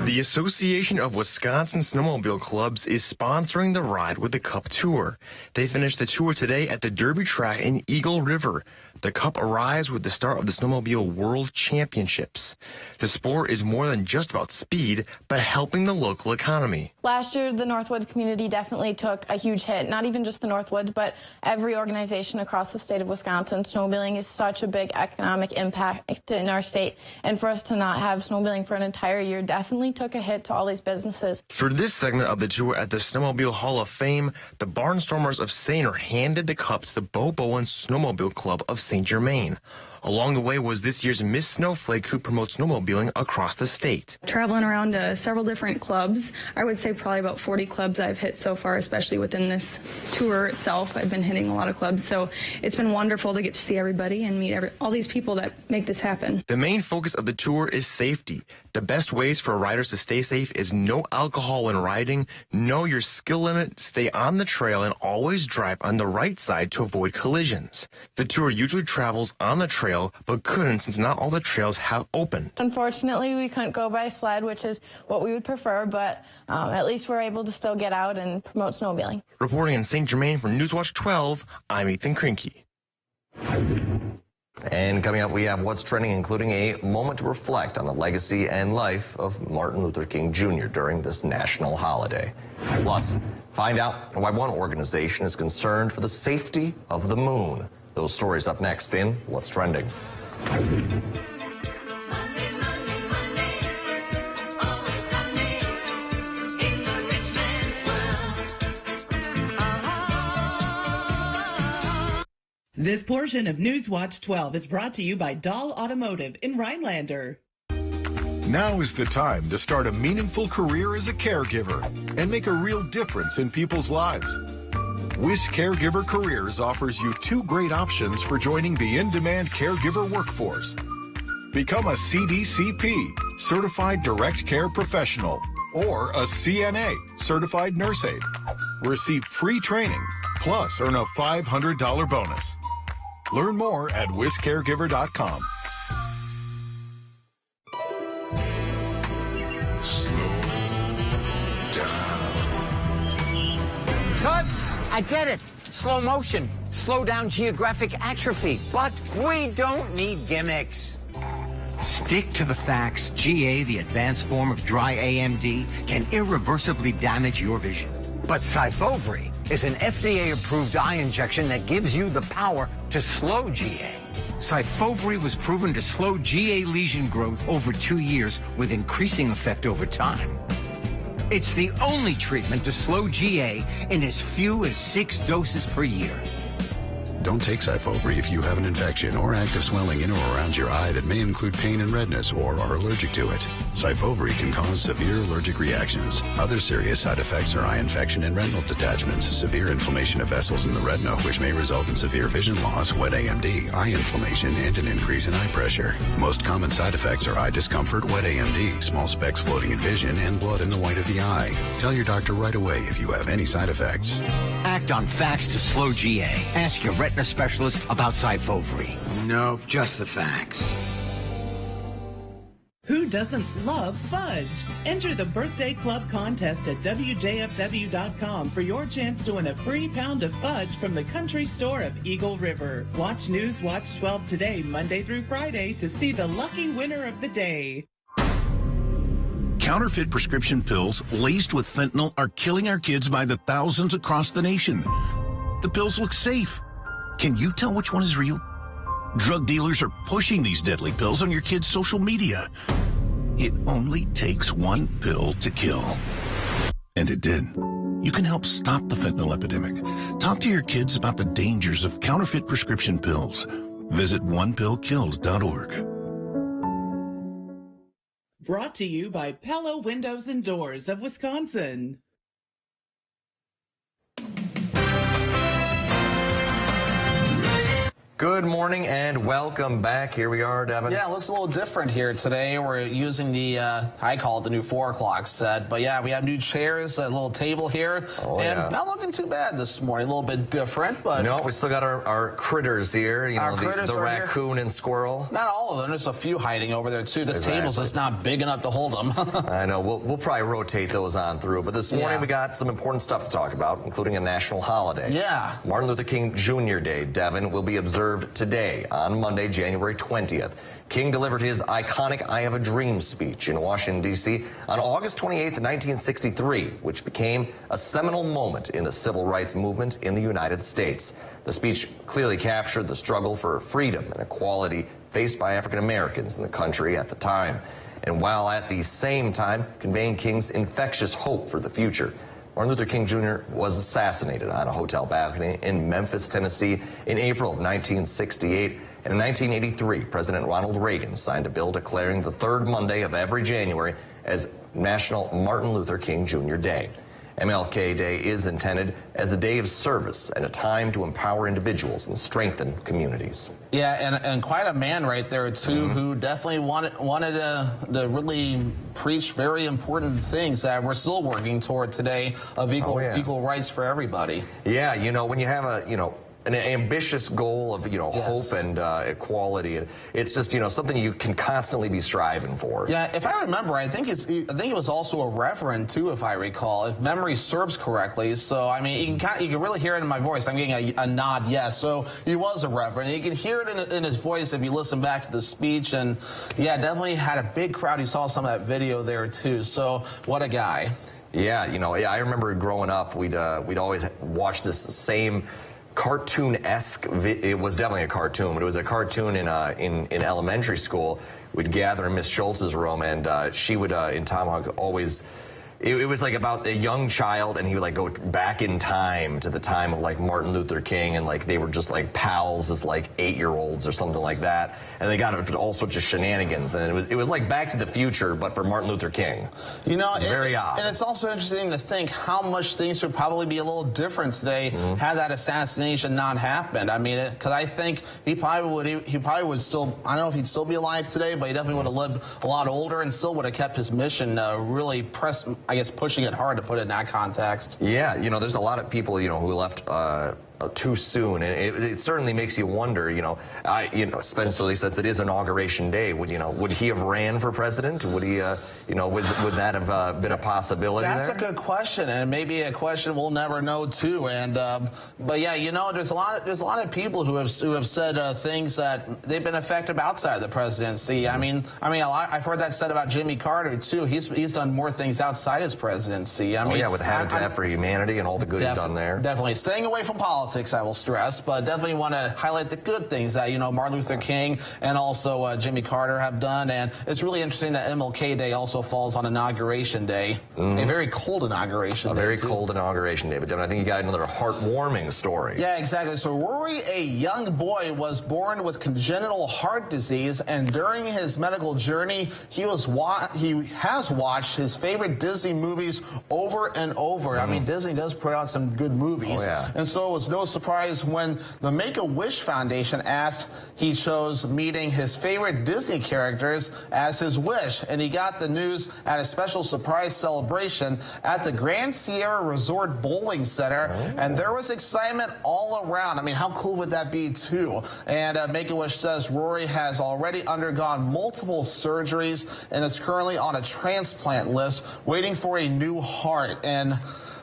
The Association of Wisconsin Snowmobile Clubs is sponsoring the Ride with the Cup Tour. They finished the tour today at the Derby track in Eagle River. The Cup arrives with the start of the Snowmobile World Championships. The sport is more than just about speed, but helping the local economy. Last year, the Northwoods community definitely took a huge hit. Not even just the Northwoods, but every organization across the state of Wisconsin. Snowmobiling is such a big economic impact in our state. And for us to not have snowmobiling for an entire year definitely took a hit to all these businesses. For this segment of the tour at the Snowmobile Hall of Fame, the Barnstormers of Sainer handed the Cup to the Bo Bowen Snowmobile Club of St. Germain. Along the way was this year's Miss Snowflake, who promotes snowmobiling across the state. Traveling around to several different clubs. I would say probably about 40 clubs I've hit so far, especially within this tour itself. I've been hitting a lot of clubs, so it's been wonderful to get to see everybody and meet all these people that make this happen. The main focus of the tour is safety. The best ways for riders to stay safe is no alcohol when riding, know your skill limit, stay on the trail, and always drive on the right side to avoid collisions. The tour usually travels on the trail, but couldn't since not all the trails have opened. Unfortunately, we couldn't go by sled, which is what we would prefer, but at least we're able to still get out and promote snowmobiling. Reporting in St. Germain for Newswatch 12, I'm Ethan Krinke. And coming up, we have what's trending, including a moment to reflect on the legacy and life of Martin Luther King Jr. during this national holiday. Plus, find out why one organization is concerned for the safety of the moon. Those stories up next in What's Trending. This portion of Newswatch 12 is brought to you by Dahl Automotive in Rhinelander. Now is the time to start a meaningful career as a caregiver and make a real difference in people's lives. Wish Caregiver Careers offers you 2 great options for joining the in-demand caregiver workforce. Become a CDCP, Certified Direct Care Professional, or a CNA, Certified Nurse Aide. Receive free training, plus earn a $500 bonus. Learn more at WISCaregiver.com. Cut! I get it. Slow motion. Slow down geographic atrophy. But we don't need gimmicks. Stick to the facts. GA, the advanced form of dry AMD, can irreversibly damage your vision. But Syfovre is an FDA-approved eye injection that gives you the power to slow GA. Syfovre was proven to slow GA lesion growth over 2 years with increasing effect over time. It's the only treatment to slow GA in as few as 6 doses per year. Don't take Syfovre if you have an infection or active swelling in or around your eye that may include pain and redness or are allergic to it. Syfovre can cause severe allergic reactions. Other serious side effects are eye infection and retinal detachments, severe inflammation of vessels in the retina, which may result in severe vision loss, wet AMD, eye inflammation, and an increase in eye pressure. Most common side effects are eye discomfort, wet AMD, small specks floating in vision, and blood in the white of the eye. Tell your doctor right away if you have any side effects. Act on facts to slow GA. Ask your retina specialist about Syfovre. Nope, just the facts. Who doesn't love fudge? Enter the Birthday Club contest at WJFW.com for your chance to win a free pound of fudge from the country store of Eagle River. Watch Newswatch 12 today, Monday through Friday, to see the lucky winner of the day. Counterfeit prescription pills laced with fentanyl are killing our kids by the thousands across the nation. The pills look safe. Can you tell which one is real? Drug dealers are pushing these deadly pills on your kids' social media. It only takes one pill to kill. And it did. You can help stop the fentanyl epidemic. Talk to your kids about the dangers of counterfeit prescription pills. Visit onepillkilled.org. Brought to you by Pella Windows and Doors of Wisconsin. Good morning and welcome back. Here we are, Devin. Yeah, it looks a little different here today. We're using the, I call it the new 4 o'clock set. But yeah, we have new chairs, a little table here. And not looking too bad this morning. A little bit different, but... No, we still got our critters here. You know, the raccoon here. And squirrel. Not all of them. There's a few hiding over there, too. This table's just not big enough to hold them. I know. We'll probably rotate those on through. But this morning we got some important stuff to talk about, including a national holiday. Yeah. Martin Luther King Jr. Day, Devin, will be observed today on Monday, January 20th. King delivered his iconic I Have a Dream speech in Washington, D.C. on August 28th, 1963, which became a seminal moment in the civil rights movement in the United States. The speech clearly captured the struggle for freedom and equality faced by African Americans in the country at the time. And while at the same time conveying King's infectious hope for the future, Martin Luther King Jr. was assassinated on a hotel balcony in Memphis, Tennessee in April of 1968. And in 1983, President Ronald Reagan signed a bill declaring the third Monday of every January as National Martin Luther King Jr. Day. MLK Day is intended as a day of service and a time to empower individuals and strengthen communities. Yeah, and quite a man right there, too, who definitely wanted to really preach very important things that we're still working toward today of equal rights for everybody. Yeah, you know, when you have an ambitious goal of, hope and equality. It's just, something you can constantly be striving for. Yeah, if I remember, I think it was also a reverend too, if I recall, if memory serves correctly. So I mean, you can really hear it in my voice. I'm getting a nod, yes. So he was a reverend. You can hear it in his voice if you listen back to the speech. And yeah, definitely had a big crowd. You saw some of that video there too. So what a guy. Yeah, I remember growing up, we'd always watch this same cartoon-esque, it was definitely a cartoon, but it was a cartoon in elementary school. We'd gather in Miss Schultz's room, and she would, in Tomahawk, always it was like about a young child, and he would like go back in time to the time of like Martin Luther King, and like they were just like pals as like 8-year-olds or something like that, and they got into all sorts of shenanigans. And it was like Back to the Future, but for Martin Luther King. You know, very odd. And it's also interesting to think how much things would probably be a little different today had that assassination not happened. I mean, because I think he probably would still. I don't know if he'd still be alive today, but he definitely would have lived a lot older and still would have kept his mission really pushing it hard, to put it in that context. Yeah, you know, there's a lot of people, you know, who left too soon, and it certainly makes you wonder. You know, especially since it is Inauguration Day. Would he have ran for president? Would he, would that have been a possibility? That's a good question, and maybe a question we'll never know too. And but yeah, you know, there's a lot of people who have said things that they've been effective outside of the presidency. I mean, I've heard that said about Jimmy Carter too. He's done more things outside his presidency. I mean, yeah, with Habitat for Humanity and all the good he's done there. Definitely staying away from politics, I will stress, but definitely want to highlight the good things that, you know, Martin Luther King and also Jimmy Carter have done. And it's really interesting that MLK Day also falls on Inauguration Day, a very cold inauguration day. A very cold inauguration day. But Devin, I think you got another heartwarming story. Yeah, exactly. So Rory, a young boy, was born with congenital heart disease, and during his medical journey, he has watched his favorite Disney movies over and over. I mean, Disney does put out some good movies. Oh, yeah. And so it was no surprise when the Make-A-Wish Foundation asked, he chose meeting his favorite Disney characters as his wish, and he got the news at a special surprise celebration at the Grand Sierra Resort Bowling Center, and there was excitement all around. I mean, how cool would that be too? And Make-A-Wish says Rory has already undergone multiple surgeries and is currently on a transplant list waiting for a new heart. And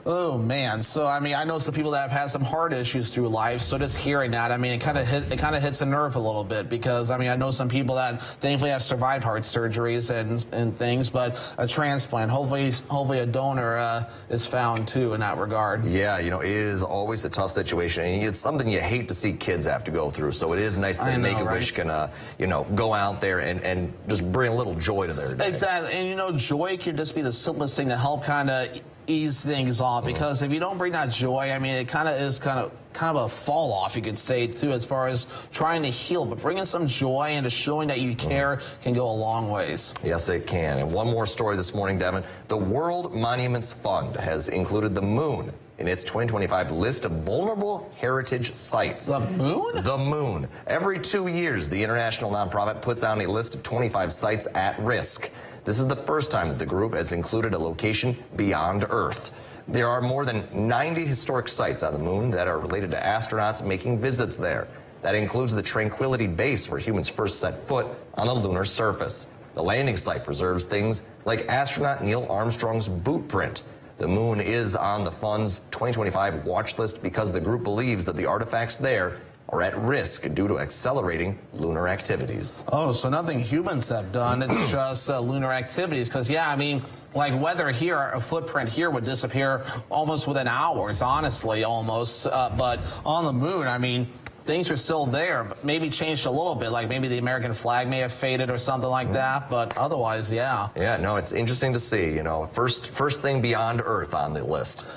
oh man, so I mean, I know some people that have had some heart issues through life, so just hearing that, I mean, it kind of hits a nerve a little bit, because I mean, I know some people that thankfully have survived heart surgeries and things, but a transplant, hopefully a donor is found too in that regard. Yeah, you know, it is always a tough situation, and it's something you hate to see kids have to go through. So it is nice that Make-A-Wish can, go out there and just bring a little joy to their day. Exactly, and you know, joy can just be the simplest thing to help kind of ease things off, because if you don't bring that joy, I mean, it kind of is kind of a fall off, you could say, too, as far as trying to heal. But bringing some joy and just showing that you care can go a long ways. Yes, it can. And one more story this morning, Devin. The World Monuments Fund has included the moon in its 2025 list of vulnerable heritage sites. The moon? The moon. Every 2 years, the international nonprofit puts out a list of 25 sites at risk. This is the first time that the group has included a location beyond Earth. There are more than 90 historic sites on the moon that are related to astronauts making visits there. That includes the Tranquility Base, where humans first set foot on the lunar surface. The landing site preserves things like astronaut Neil Armstrong's boot print. The moon is on the fund's 2025 watch list because the group believes that the artifacts there are at risk due to accelerating lunar activities. Oh, so nothing humans have done, it's just lunar activities. Because, yeah, I mean, like weather here, a footprint here would disappear almost within hours, honestly, almost. But on the moon, I mean, things are still there, but maybe changed a little bit. Like maybe the American flag may have faded or something like that, but otherwise, yeah. Yeah, no, it's interesting to see, you know, first thing beyond Earth on the list.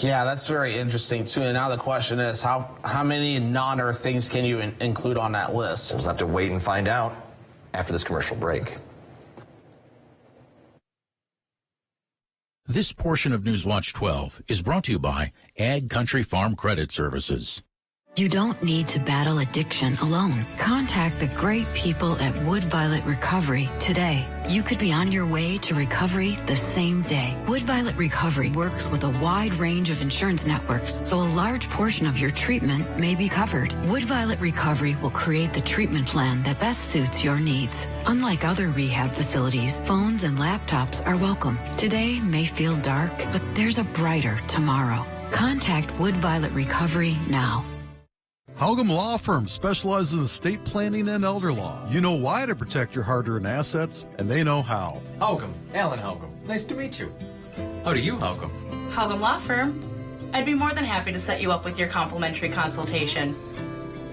Yeah, that's very interesting, too. And now the question is, how many non-Earth things can you include on that list? We'll just have to wait and find out after this commercial break. This portion of Newswatch 12 is brought to you by Ag Country Farm Credit Services. You don't need to battle addiction alone. Contact the great people at Wood Violet Recovery today. You could be on your way to recovery the same day. Wood Violet Recovery works with a wide range of insurance networks, so a large portion of your treatment may be covered. Wood Violet Recovery will create the treatment plan that best suits your needs. Unlike other rehab facilities, phones and laptops are welcome. Today may feel dark, but there's a brighter tomorrow. Contact Wood Violet Recovery now. Halgam Law Firm specializes in estate planning and elder law. You know why to protect your hard-earned assets, and they know how. Halgam, Alan Halgam. Nice to meet you. How do you, Halgam? Halgam Law Firm. I'd be more than happy to set you up with your complimentary consultation.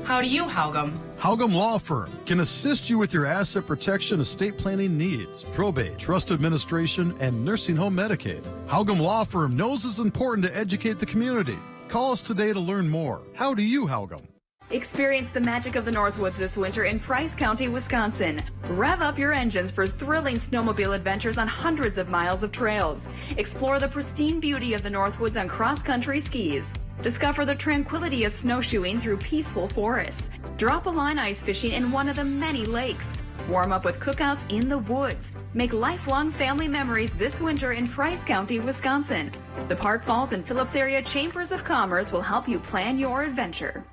How do you, Haugum? Haugum Law Firm can assist you with your asset protection, estate planning needs, probate, trust administration, and nursing home Medicaid. Haugum Law Firm knows it's important to educate the community. Call us today to learn more. How do you, Haugum? Experience the magic of the Northwoods this winter in Price County, Wisconsin. Rev up your engines for thrilling snowmobile adventures on hundreds of miles of trails. Explore the pristine beauty of the Northwoods on cross-country skis. Discover the tranquility of snowshoeing through peaceful forests. Drop a line ice fishing in one of the many lakes. Warm up with cookouts in the woods. Make lifelong family memories this winter in Price County, Wisconsin. The Park Falls and Phillips Area Chambers of Commerce will help you plan your adventure.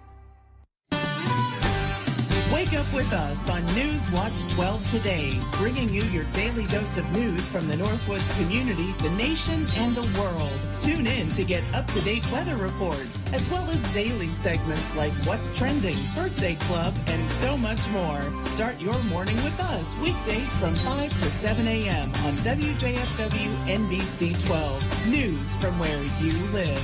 Wake up with us on Newswatch 12 today, bringing you your daily dose of news from the Northwoods community, the nation, and the world. Tune in to get up-to-date weather reports, as well as daily segments like What's Trending, Birthday Club, and so much more. Start your morning with us weekdays from 5 to 7 a.m. on WJFW NBC 12. News from where you live.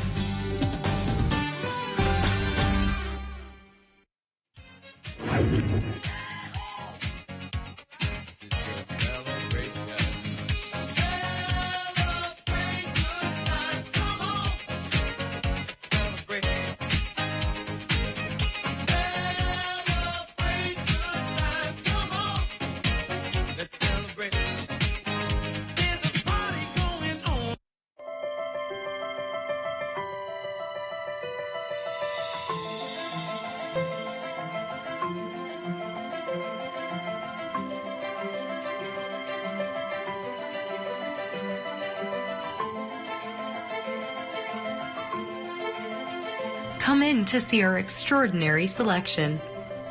Come in to see our extraordinary selection.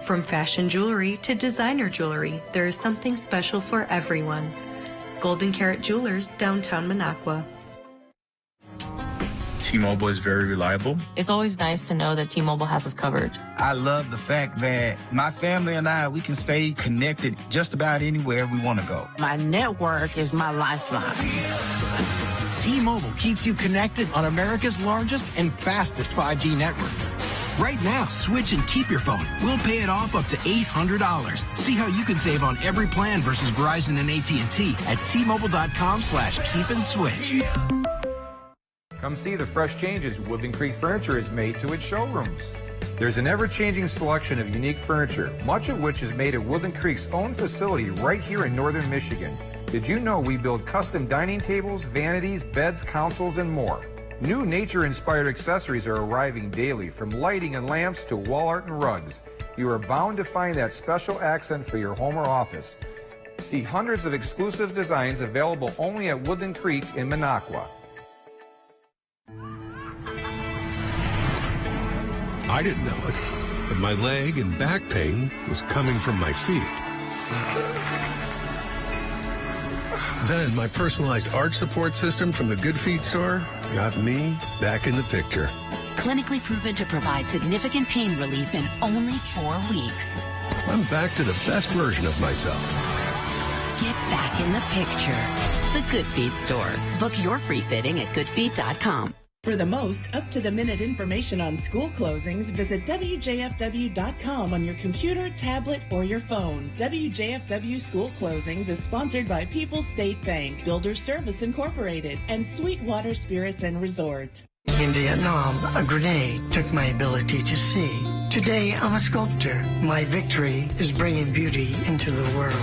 From fashion jewelry to designer jewelry, there is something special for everyone. Golden Carat Jewelers, downtown Minocqua. T-Mobile is very reliable. It's always nice to know that T-Mobile has us covered. I love the fact that my family and I, we can stay connected just about anywhere we want to go. My network is my lifeline. T-Mobile keeps you connected on America's largest and fastest 5G network. Right now, switch and keep your phone. We'll pay it off up to $800. See how you can save on every plan versus Verizon and AT&T at T-Mobile.com/keep-and-switch. Come see the fresh changes Woodland Creek Furniture has made to its showrooms. There's an ever-changing selection of unique furniture, much of which is made at Woodland Creek's own facility right here in northern Michigan. Did you know we build custom dining tables, vanities, beds, consoles, and more? New nature-inspired accessories are arriving daily, from lighting and lamps to wall art and rugs. You are bound to find that special accent for your home or office. See hundreds of exclusive designs available only at Woodland Creek in Minocqua. I didn't know it, but my leg and back pain was coming from my feet. Then my personalized arch support system from the Good Feet store got me back in the picture. Clinically proven to provide significant pain relief in only 4 weeks. I'm back to the best version of myself. Get back in the picture. The Good Feet store. Book your free fitting at goodfeet.com. For the most up-to-the-minute information on school closings, visit WJFW.com on your computer, tablet, or your phone. WJFW School Closings is sponsored by People's State Bank, Builder Service Incorporated, and Sweetwater Spirits and Resort. In Vietnam, a grenade took my ability to see. Today, I'm a sculptor. My victory is bringing beauty into the world.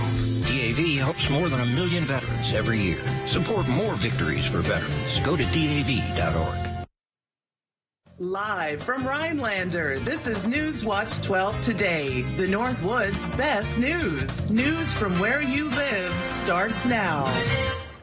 DAV helps more than 1 million veterans every year. Support more victories for veterans. Go to DAV.org. Live from Rhinelander, this is Newswatch 12 Today, the Northwoods' best news. News from where you live starts now.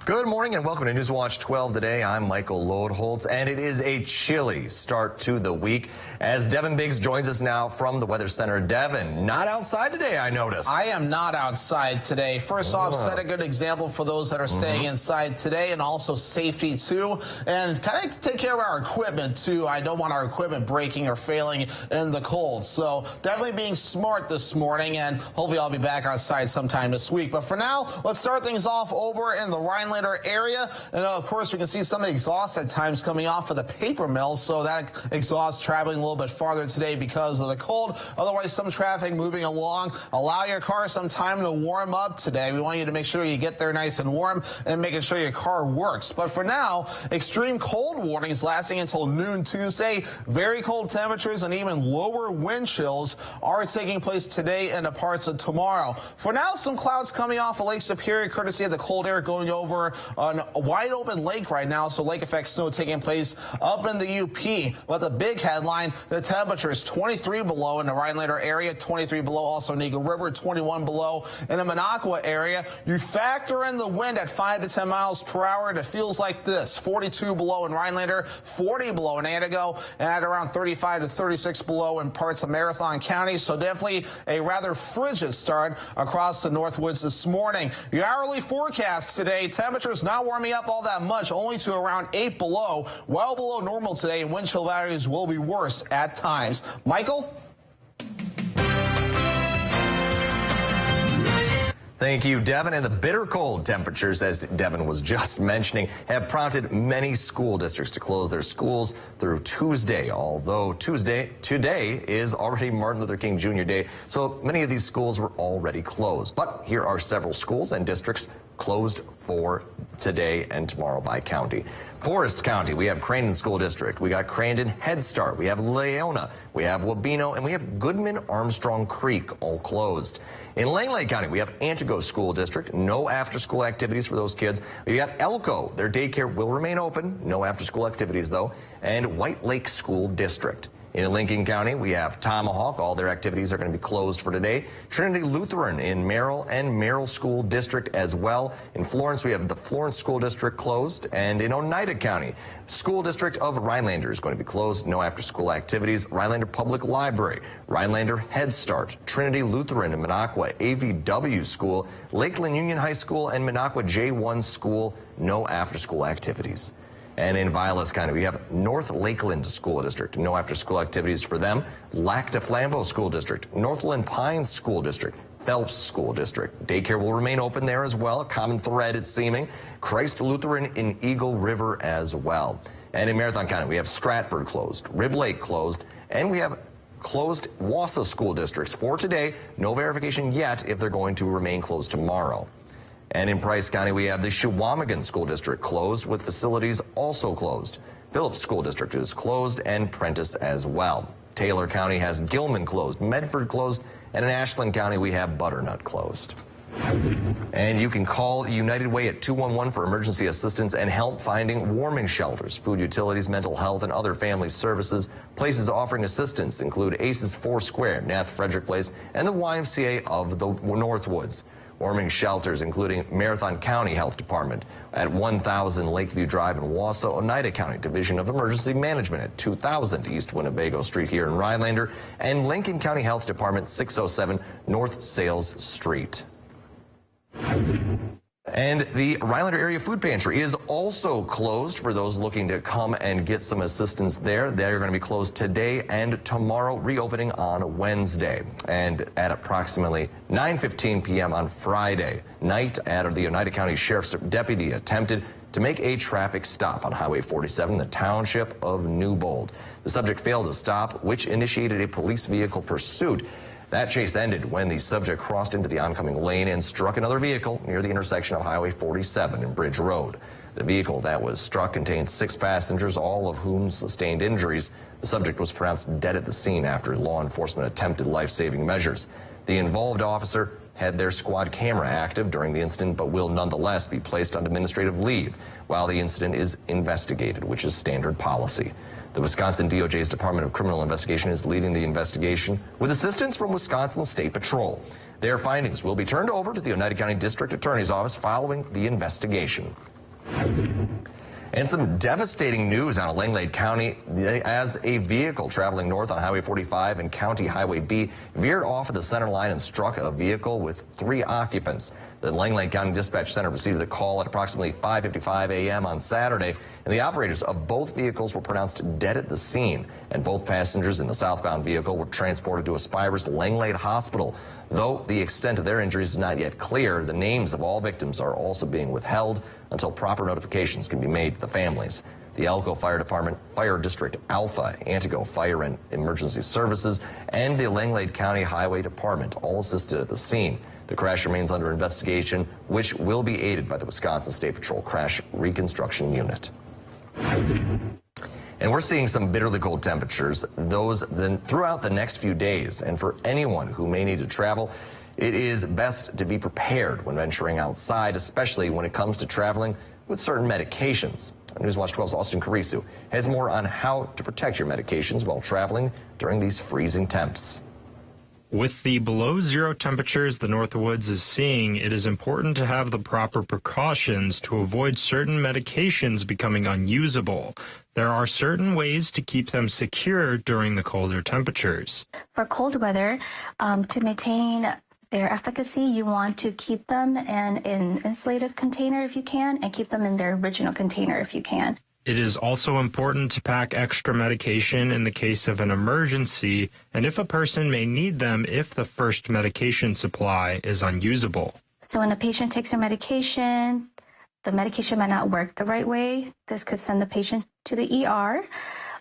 Good morning and welcome to Newswatch 12 today. I'm Michael Lodeholtz, and it is a chilly start to the week as Devin Biggs joins us now from the Weather Center. Devin, not outside today, I noticed. I am not outside today. First off, set a good example for those that are staying inside today, and also safety too, and kind of take care of our equipment too. I don't want our equipment breaking or failing in the cold. So definitely being smart this morning, and hopefully I'll be back outside sometime this week. But for now, let's start things off over in the Rhineland Rhinelander area. And of course, we can see some exhaust at times coming off of the paper mill. So that exhaust traveling a little bit farther today because of the cold. Otherwise, some traffic moving along. Allow your car some time to warm up today. We want you to make sure you get there nice and warm and making sure your car works. But for now, extreme cold warnings lasting until noon Tuesday. Very cold temperatures and even lower wind chills are taking place today and the parts of tomorrow. For now, some clouds coming off of Lake Superior, courtesy of the cold air going over on a wide open lake right now. So lake effect snow taking place up in the UP. But the big headline, the temperature is 23 below in the Rhinelander area, 23 below also in Eagle River, 21 below in the Minocqua area. You factor in the wind at 5 to 10 miles per hour, and it feels like this: 42 below in Rhinelander, 40 below in Antigo, and at around 35 to 36 below in parts of Marathon County. So definitely a rather frigid start across the Northwoods this morning. Your hourly forecast today, temperatures not warming up all that much, only to around 8 below, well below normal today, and wind chill values will be worse at times. Michael? Thank you, Devin. And the bitter cold temperatures, as Devin was just mentioning, have prompted many school districts to close their schools through Tuesday, although today is already Martin Luther King Jr. Day, so many of these schools were already closed. But here are several schools and districts closed for today and tomorrow by county. Forest County, we have Crandon School District, we got Crandon Head Start, we have Leona, we have Wabeno, and we have Goodman Armstrong Creek, all closed. In Langley County, we have Antigo School District, no after-school activities for those kids. We got Elko, their daycare will remain open, no after-school activities though, and White Lake School District. In Lincoln County, we have Tomahawk. All their activities are going to be closed for today. Trinity Lutheran in Merrill and Merrill School District as well. In Florence, we have the Florence School District closed. And in Oneida County, School District of Rhinelander is going to be closed. No after-school activities. Rhinelander Public Library, Rhinelander Head Start, Trinity Lutheran in Minocqua, AVW School, Lakeland Union High School, and Minocqua J1 School. No after-school activities. And in Vilas County, we have North Lakeland School District. No after-school activities for them. Lac de Flambeau School District, Northland Pines School District, Phelps School District. Daycare will remain open there as well. Common thread, it's seeming. Christ Lutheran in Eagle River as well. And in Marathon County, we have Stratford closed, Rib Lake closed, and we have closed Wausau school districts for today. No verification yet if they're going to remain closed tomorrow. And in Price County, we have the Chequamegon School District closed, with facilities also closed. Phillips School District is closed, and Prentice as well. Taylor County has Gilman closed, Medford closed, and in Ashland County, we have Butternut closed. And you can call United Way at 211 for emergency assistance and help finding warming shelters, food utilities, mental health, and other family services. Places offering assistance include Aces Foursquare, Nath Frederick Place, and the YMCA of the Northwoods. Warming shelters, including Marathon County Health Department at 1000 Lakeview Drive in Wausau, Oneida County Division of Emergency Management at 2000 East Winnebago Street here in Rhinelander, and Lincoln County Health Department 607 North Sales Street. And the Rhinelander Area Food Pantry is also closed for those looking to come and get some assistance there. They're going to be closed today and tomorrow, reopening on Wednesday. And at approximately 9:15 p.m. on Friday night, the Oneida County Sheriff's deputy attempted to make a traffic stop on Highway 47 in the township of Newbold. The subject failed to stop, which initiated a police vehicle pursuit. That chase ended when the subject crossed into the oncoming lane and struck another vehicle near the intersection of Highway 47 and Bridge Road. The vehicle that was struck contained 6 passengers, all of whom sustained injuries. The subject was pronounced dead at the scene after law enforcement attempted life-saving measures. The involved officer had their squad camera active during the incident, but will nonetheless be placed on administrative leave while the incident is investigated, which is standard policy. The Wisconsin DOJ's Department of Criminal Investigation is leading the investigation with assistance from Wisconsin State Patrol. Their findings will be turned over to the Oneida County District Attorney's Office following the investigation. And some devastating news out of Langlade County as a vehicle traveling north on Highway 45 and County Highway B veered off of the center line and struck a vehicle with 3 occupants. The Langley County Dispatch Center received the call at approximately 5:55 a.m. on Saturday, and the operators of both vehicles were pronounced dead at the scene, and both passengers in the southbound vehicle were transported to Aspira's Langley Hospital. Though the extent of their injuries is not yet clear, the names of all victims are also being withheld until proper notifications can be made to the families. The Elko Fire Department, Fire District Alpha, Antigo Fire and Emergency Services, and the Langley County Highway Department all assisted at the scene. The crash remains under investigation, which will be aided by the Wisconsin State Patrol Crash Reconstruction Unit. And we're seeing some bitterly cold temperatures, throughout the next few days. And for anyone who may need to travel, it is best to be prepared when venturing outside, especially when it comes to traveling with certain medications. Newswatch 12's Austin Carisu has more on how to protect your medications while traveling during these freezing temps. With the below zero temperatures the Northwoods is seeing, it is important to have the proper precautions to avoid certain medications becoming unusable. There are certain ways to keep them secure during the colder temperatures. For cold weather, to maintain their efficacy, you want to keep them in an insulated container if you can, and keep them in their original container if you can. It is also important to pack extra medication in the case of an emergency, and if a person may need them if the first medication supply is unusable. So when a patient takes their medication, the medication might not work the right way. This could send the patient to the ER.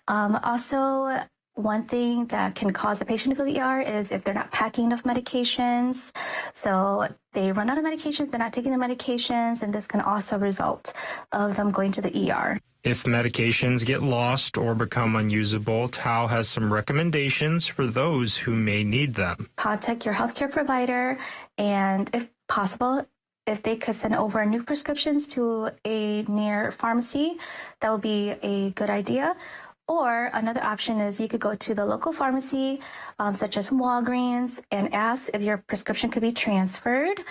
Also, one thing that can cause a patient to go to the ER is if they're not packing enough medications. So they run out of medications, they're not taking the medications, and this can also result of them going to the ER. If medications get lost or become unusable, TAO has some recommendations for those who may need them. Contact your healthcare provider, and if possible, if they could send over new prescriptions to a near pharmacy, that would be a good idea. Or another option is you could go to the local pharmacy, such as Walgreens, and ask if your prescription could be transferred.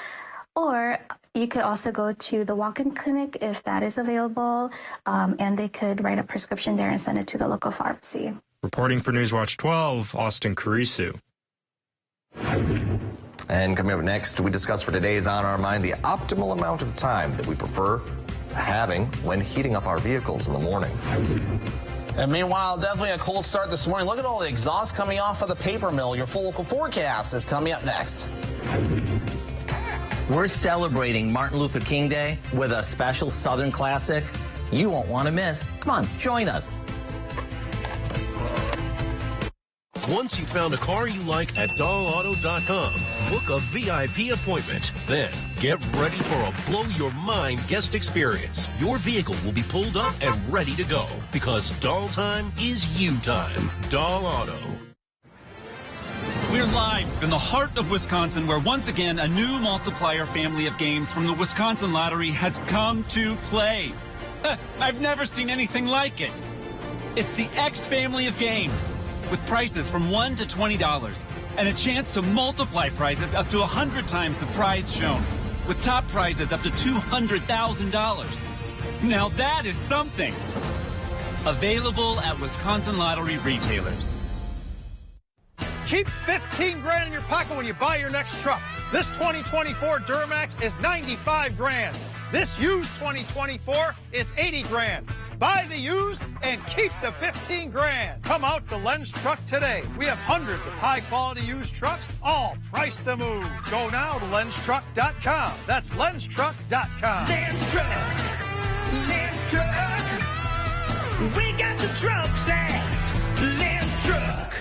Or you could also go to the walk-in clinic if that is available, and they could write a prescription there and send it to the local pharmacy. Reporting for Newswatch 12, Austin Carisu. And coming up next, we discuss for today's On Our Mind the optimal amount of time that we prefer having when heating up our vehicles in the morning. And meanwhile, definitely a cold start this morning. Look at all the exhaust coming off of the paper mill. Your full forecast is coming up next. We're celebrating Martin Luther King Day with a special Southern classic you won't want to miss. Come on, join us. Once you've found a car you like at dollauto.com, book a VIP appointment. Then get ready for a blow-your-mind guest experience. Your vehicle will be pulled up and ready to go because Doll time is you time. Doll Auto. We're live in the heart of Wisconsin, where once again a new multiplier family of games from the Wisconsin Lottery has come to play. I've never seen anything like it. It's the X family of games, with prices from $1 to $20 and a chance to multiply prizes up to 100 times the prize shown, with top prizes up to $200,000. Now that is something. Available at Wisconsin Lottery retailers. Keep 15 grand in your pocket when you buy your next truck. This 2024 Duramax is 95 grand. This used 2024 is 80 grand. Buy the used and keep the 15 grand. Come out to Len's Truck today. We have hundreds of high-quality used trucks, all priced to move. Go now to lenstruck.com. That's lenstruck.com. Len's Truck. Len's Truck. We got the trucks at Len's Truck.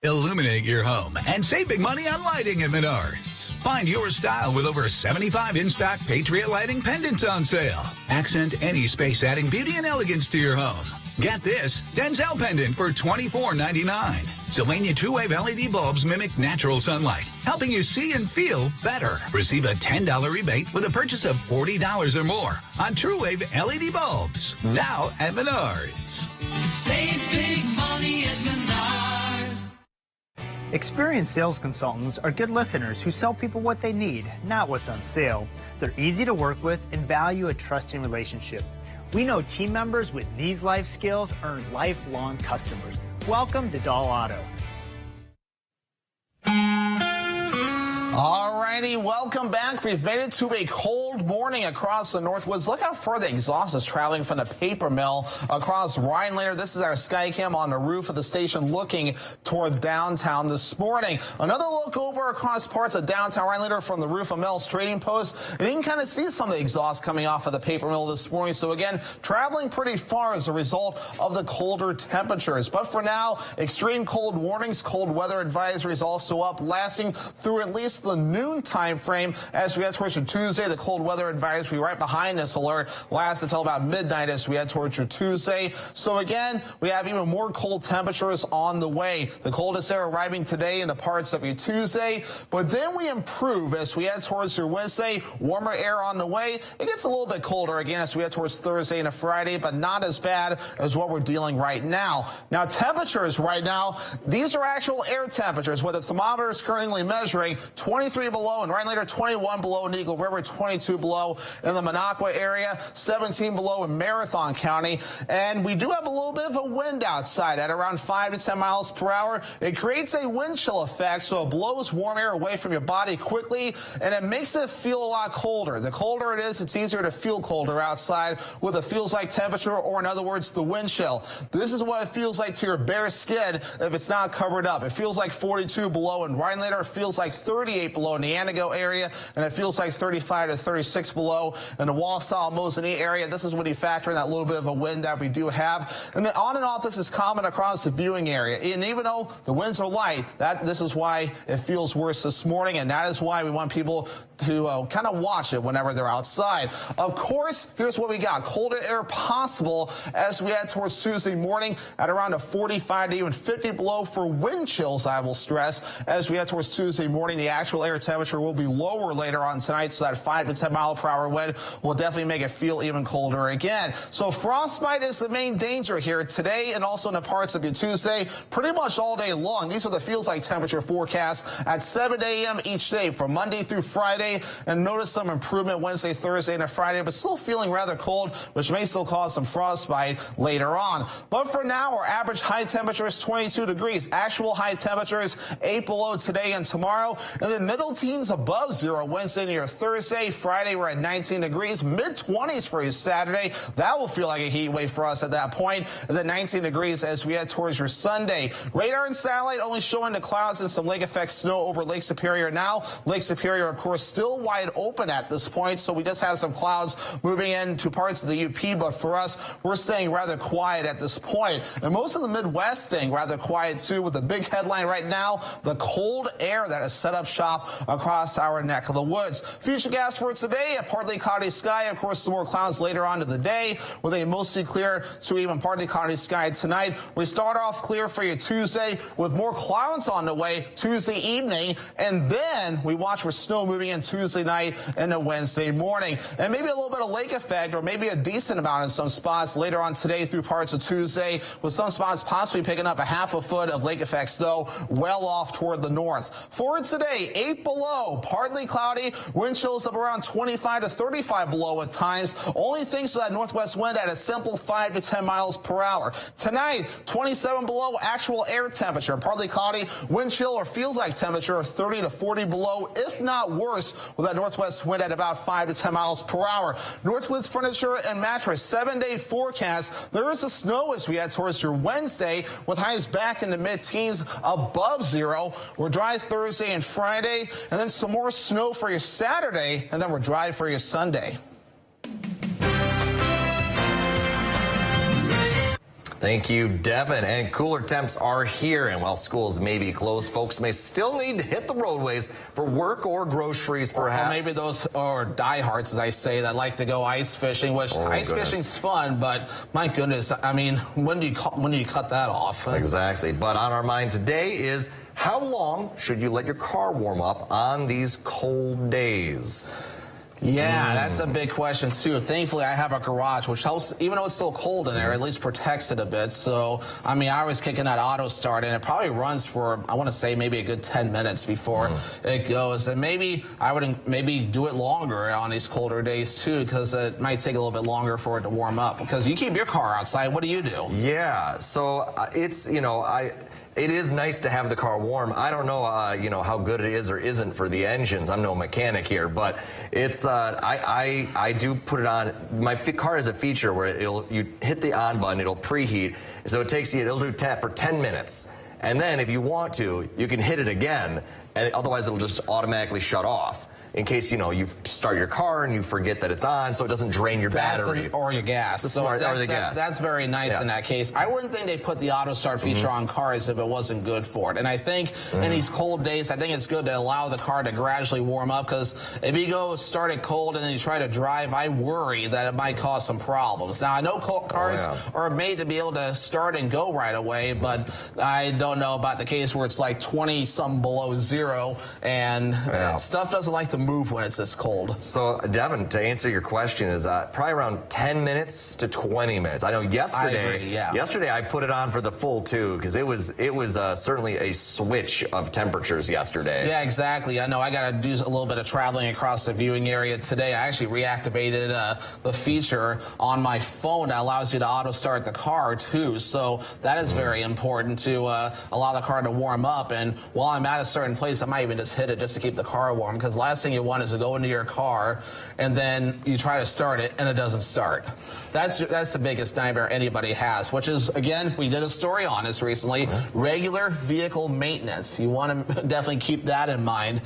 Illuminate your home and save big money on lighting at Menards. Find your style with over 75 in-stock Patriot lighting pendants on sale. Accent any space, adding beauty and elegance to your home. Get this Denzel pendant for $24.99. Sylvania True-Wave LED bulbs mimic natural sunlight, helping you see and feel better. Receive a $10 rebate with a purchase of $40 or more on True-Wave LED bulbs. Now at Menards. Save big money at Menards. Experienced sales consultants are good listeners who sell people what they need, not what's on sale. They're easy to work with and value a trusting relationship. We know team members with these life skills earn lifelong customers. Welcome to Doll Auto. All right. righty, welcome back. We've made it to a cold morning across the Northwoods. Look how far the exhaust is traveling from the paper mill across Rhinelander. This is our Skycam on the roof of the station looking toward downtown this morning. Another look over across parts of downtown Rhinelander from the roof of Mel's Trading Post. And you can kind of see some of the exhaust coming off of the paper mill this morning. So again, traveling pretty far as a result of the colder temperatures. But for now, extreme cold warnings, cold weather advisories also up, lasting through at least the noon time frame as we head towards your Tuesday. The cold weather advisory right behind this alert lasts until about midnight as we head towards your Tuesday. So again, we have even more cold temperatures on the way. The coldest air arriving today in the parts of your Tuesday, but then we improve as we head towards your Wednesday. Warmer air on the way. It gets a little bit colder again as we head towards Thursday and a Friday, but not as bad as what we're dealing right now. Now, temperatures right now, these are actual air temperatures. What the thermometer is currently measuring, 23 below in Rhinelander, 21 below in Eagle River, 22 below in the Minocqua area, 17 below in Marathon County. And we do have a little bit of a wind outside at around 5 to 10 miles per hour. It creates a wind chill effect, so it blows warm air away from your body quickly, and it makes it feel a lot colder. The colder it is, it's easier to feel colder outside with a feels-like temperature, or in other words, the wind chill. This is what it feels like to your bare skin if it's not covered up. It feels like 42 below in Rhinelander. It feels like 38 below in the Antigo area, and it feels like 35 to 36 below in the Wausau, Mosinee area. This is when you factor in that little bit of a wind that we do have. And then on and off, this is common across the viewing area. And even though the winds are light, this is why it feels worse this morning, and that is why we want people to kind of watch it whenever they're outside. Of course, here's what we got. Colder air possible as we head towards Tuesday morning at around a 45 to even 50 below for wind chills, I will stress. As we head towards Tuesday morning, the actual air temperature will be lower later on tonight, so that 5 to 10 mile per hour wind will definitely make it feel even colder again. So frostbite is the main danger here today and also in the parts of your Tuesday, pretty much all day long. These are the feels like temperature forecasts at 7 a.m. each day from Monday through Friday, and notice some improvement Wednesday, Thursday, and a Friday, but still feeling rather cold, which may still cause some frostbite later on. But for now, our average high temperature is 22 degrees. Actual high temperatures 8 below today and tomorrow, and then middle teens above zero Wednesday and your Thursday. Friday, we're at 19 degrees, mid-20s for your Saturday. That will feel like a heat wave for us at that point, and then 19 degrees as we head towards your Sunday. Radar and satellite only showing the clouds and some lake effect snow over Lake Superior now. Lake Superior, of course, still wide open at this point, so we just have some clouds moving into parts of the UP, but for us, we're staying rather quiet at this point. And most of the Midwest staying rather quiet too, with the big headline right now, the cold air that has set up shop across our neck of the woods. Future gas for today, a partly cloudy sky. Of course, some more clouds later on in the day, with a mostly clear to even partly cloudy sky tonight. We start off clear for you Tuesday with more clouds on the way Tuesday evening, and then we watch for snow moving in Tuesday night and a Wednesday morning. And maybe a little bit of lake effect, or maybe a decent amount in some spots later on today through parts of Tuesday, with some spots possibly picking up a half a foot of lake effect snow well off toward the north. For today, 8 below, partly cloudy, wind chills of around 25 to 35 below at times. Only thanks to that northwest wind at a simple 5 to 10 miles per hour. Tonight, 27 below, actual air temperature, partly cloudy, wind chill or feels like temperature of 30 to 40 below, if not worse, with that northwest wind at about 5 to 10 miles per hour. Northwoods Furniture and Mattress 7-day forecast. There is a snow as we head towards your Wednesday, with highs back in the mid-teens above zero. We're dry Thursday and Friday, and then some more snow for your Saturday, and then we're dry for your Sunday. Thank you, Devin. And cooler temps are here, and while schools may be closed, folks may still need to hit the roadways for work or groceries, perhaps. Or maybe those are diehards, as I say, that like to go ice fishing, which fishing's fun, but my goodness, I mean, when do you cut that off? Exactly. But on our mind today is, how long should you let your car warm up on these cold days? Yeah, that's a big question, too. Thankfully, I have a garage, which helps, even though it's still cold in there, at least protects it a bit. So, I mean, I was kicking that auto start, and it probably runs for, I want to say, maybe a good 10 minutes before it goes. And maybe I would do it longer on these colder days, too, because it might take a little bit longer for it to warm up. Because you keep your car outside, what do you do? Yeah, so it's, it is nice to have the car warm. I don't know, you know, how good it is or isn't for the engines. I'm no mechanic here, but it's, I do put it on. My car has a feature where you hit the on button, it'll preheat. So it'll do tap for 10 minutes. And then if you want to, you can hit it again, and otherwise it'll just automatically shut off. In case, you know, you start your car and you forget that it's on, so it doesn't drain your battery. Or your gas. That's very nice in that case. I wouldn't think they put the auto start feature on cars if it wasn't good for it. And I think in these cold days, I think it's good to allow the car to gradually warm up, because if you go start it cold and then you try to drive, I worry that it might cause some problems. Now, I know cars are made to be able to start and go right away, but I don't know about the case where it's like 20-something below zero and stuff doesn't like to move when it's this cold. So, Devin, to answer your question, is probably around 10 minutes to 20 minutes. I know yesterday I put it on for the full 2 because it was certainly a switch of temperatures yesterday. Yeah, exactly. I know I got to do a little bit of traveling across the viewing area today. I actually reactivated the feature on my phone that allows you to auto start the car too. So that is very important to allow the car to warm up. And while I'm at a certain place, I might even just hit it just to keep the car warm, because last thing you want is to go into your car and then you try to start it and it doesn't start. That's the biggest nightmare anybody has, which is, again, we did a story on this recently, regular vehicle maintenance. You want to definitely keep that in mind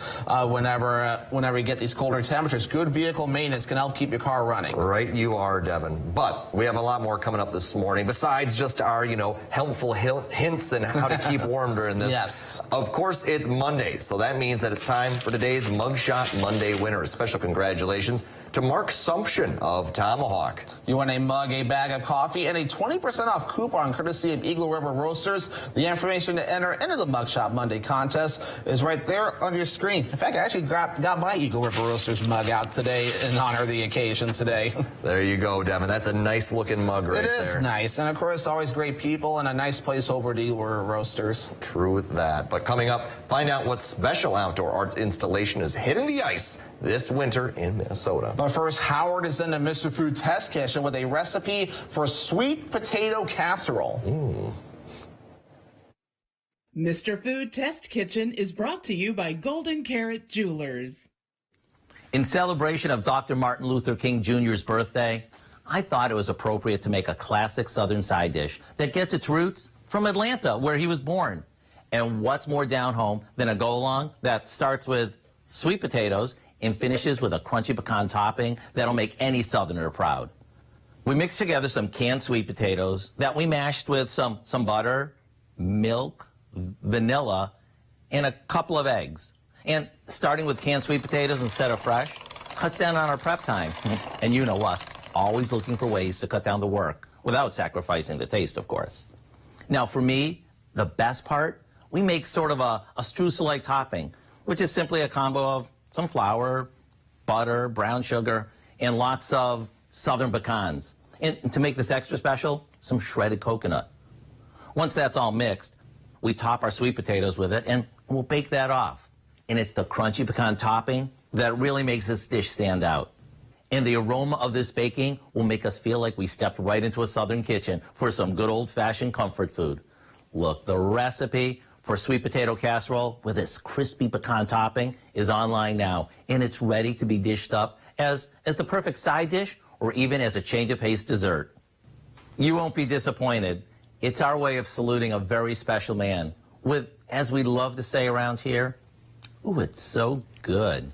whenever you get these colder temperatures. Good vehicle maintenance can help keep your car running. Right, you are, Devin. But we have a lot more coming up this morning besides just our, you know, helpful hints and how to keep warm during this. Yes. Of course, it's Monday, so that means that it's time for today's Mugshot Monday winner. Special congratulations to Mark Sumption of Tomahawk. You want a mug, a bag of coffee, and a 20% off coupon courtesy of Eagle River Roasters. The information to enter into the Mugshot Monday contest is right there on your screen. In fact, I actually got my Eagle River Roasters mug out today in honor of the occasion today. There you go, Devin. That's a nice looking mug right there. It is nice. And of course, always great people and a nice place over at Eagle River Roasters. True that. But coming up, find out what special outdoor arts installation is hitting the ice this winter in Minnesota. But first, Howard is in the Mr. Food Test Kitchen with a recipe for sweet potato casserole. Mr. Food Test Kitchen is brought to you by Golden Carrot Jewelers. In celebration of Dr. Martin Luther King Jr.'s birthday, I thought it was appropriate to make a classic Southern side dish that gets its roots from Atlanta, where he was born. And what's more down home than a go-along that starts with sweet potatoes and finishes with a crunchy pecan topping that'll make any Southerner proud. We mixed together some canned sweet potatoes that we mashed with some butter, milk, vanilla, and a couple of eggs. And starting with canned sweet potatoes instead of fresh cuts down on our prep time. And you know us, always looking for ways to cut down the work without sacrificing the taste, of course. Now, for me, the best part, we make sort of a streusel-like topping, which is simply a combo of some flour, butter, brown sugar, and lots of Southern pecans. And to make this extra special, some shredded coconut. Once that's all mixed, we top our sweet potatoes with it, and we'll bake that off. And it's the crunchy pecan topping that really makes this dish stand out. And the aroma of this baking will make us feel like we stepped right into a Southern kitchen for some good old-fashioned comfort food. Look, the recipe for sweet potato casserole with this crispy pecan topping is online now, and it's ready to be dished up as the perfect side dish or even as a change of pace dessert. You won't be disappointed. It's our way of saluting a very special man with, as we love to say around here, ooh, it's so good.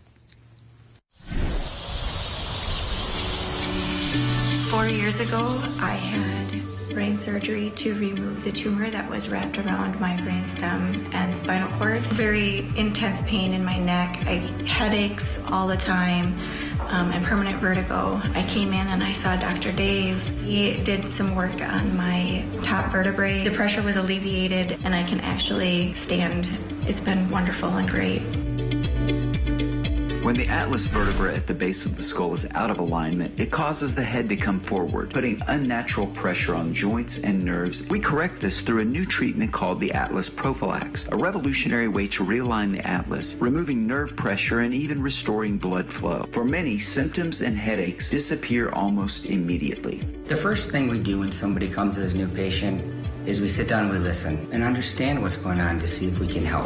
4 years ago, I had brain surgery to remove the tumor that was wrapped around my brainstem and spinal cord. Very intense pain in my neck. I headaches all the time and permanent vertigo. I came in and I saw Dr. Dave. He did some work on my top vertebrae. The pressure was alleviated and I can actually stand. It's been wonderful and great. When the atlas vertebra at the base of the skull is out of alignment, it causes the head to come forward, putting unnatural pressure on joints and nerves. We correct this through a new treatment called the Atlas Prophylax, a revolutionary way to realign the atlas, removing nerve pressure and even restoring blood flow. For many, symptoms and headaches disappear almost immediately. The first thing we do when somebody comes as a new patient is we sit down and we listen and understand what's going on to see if we can help.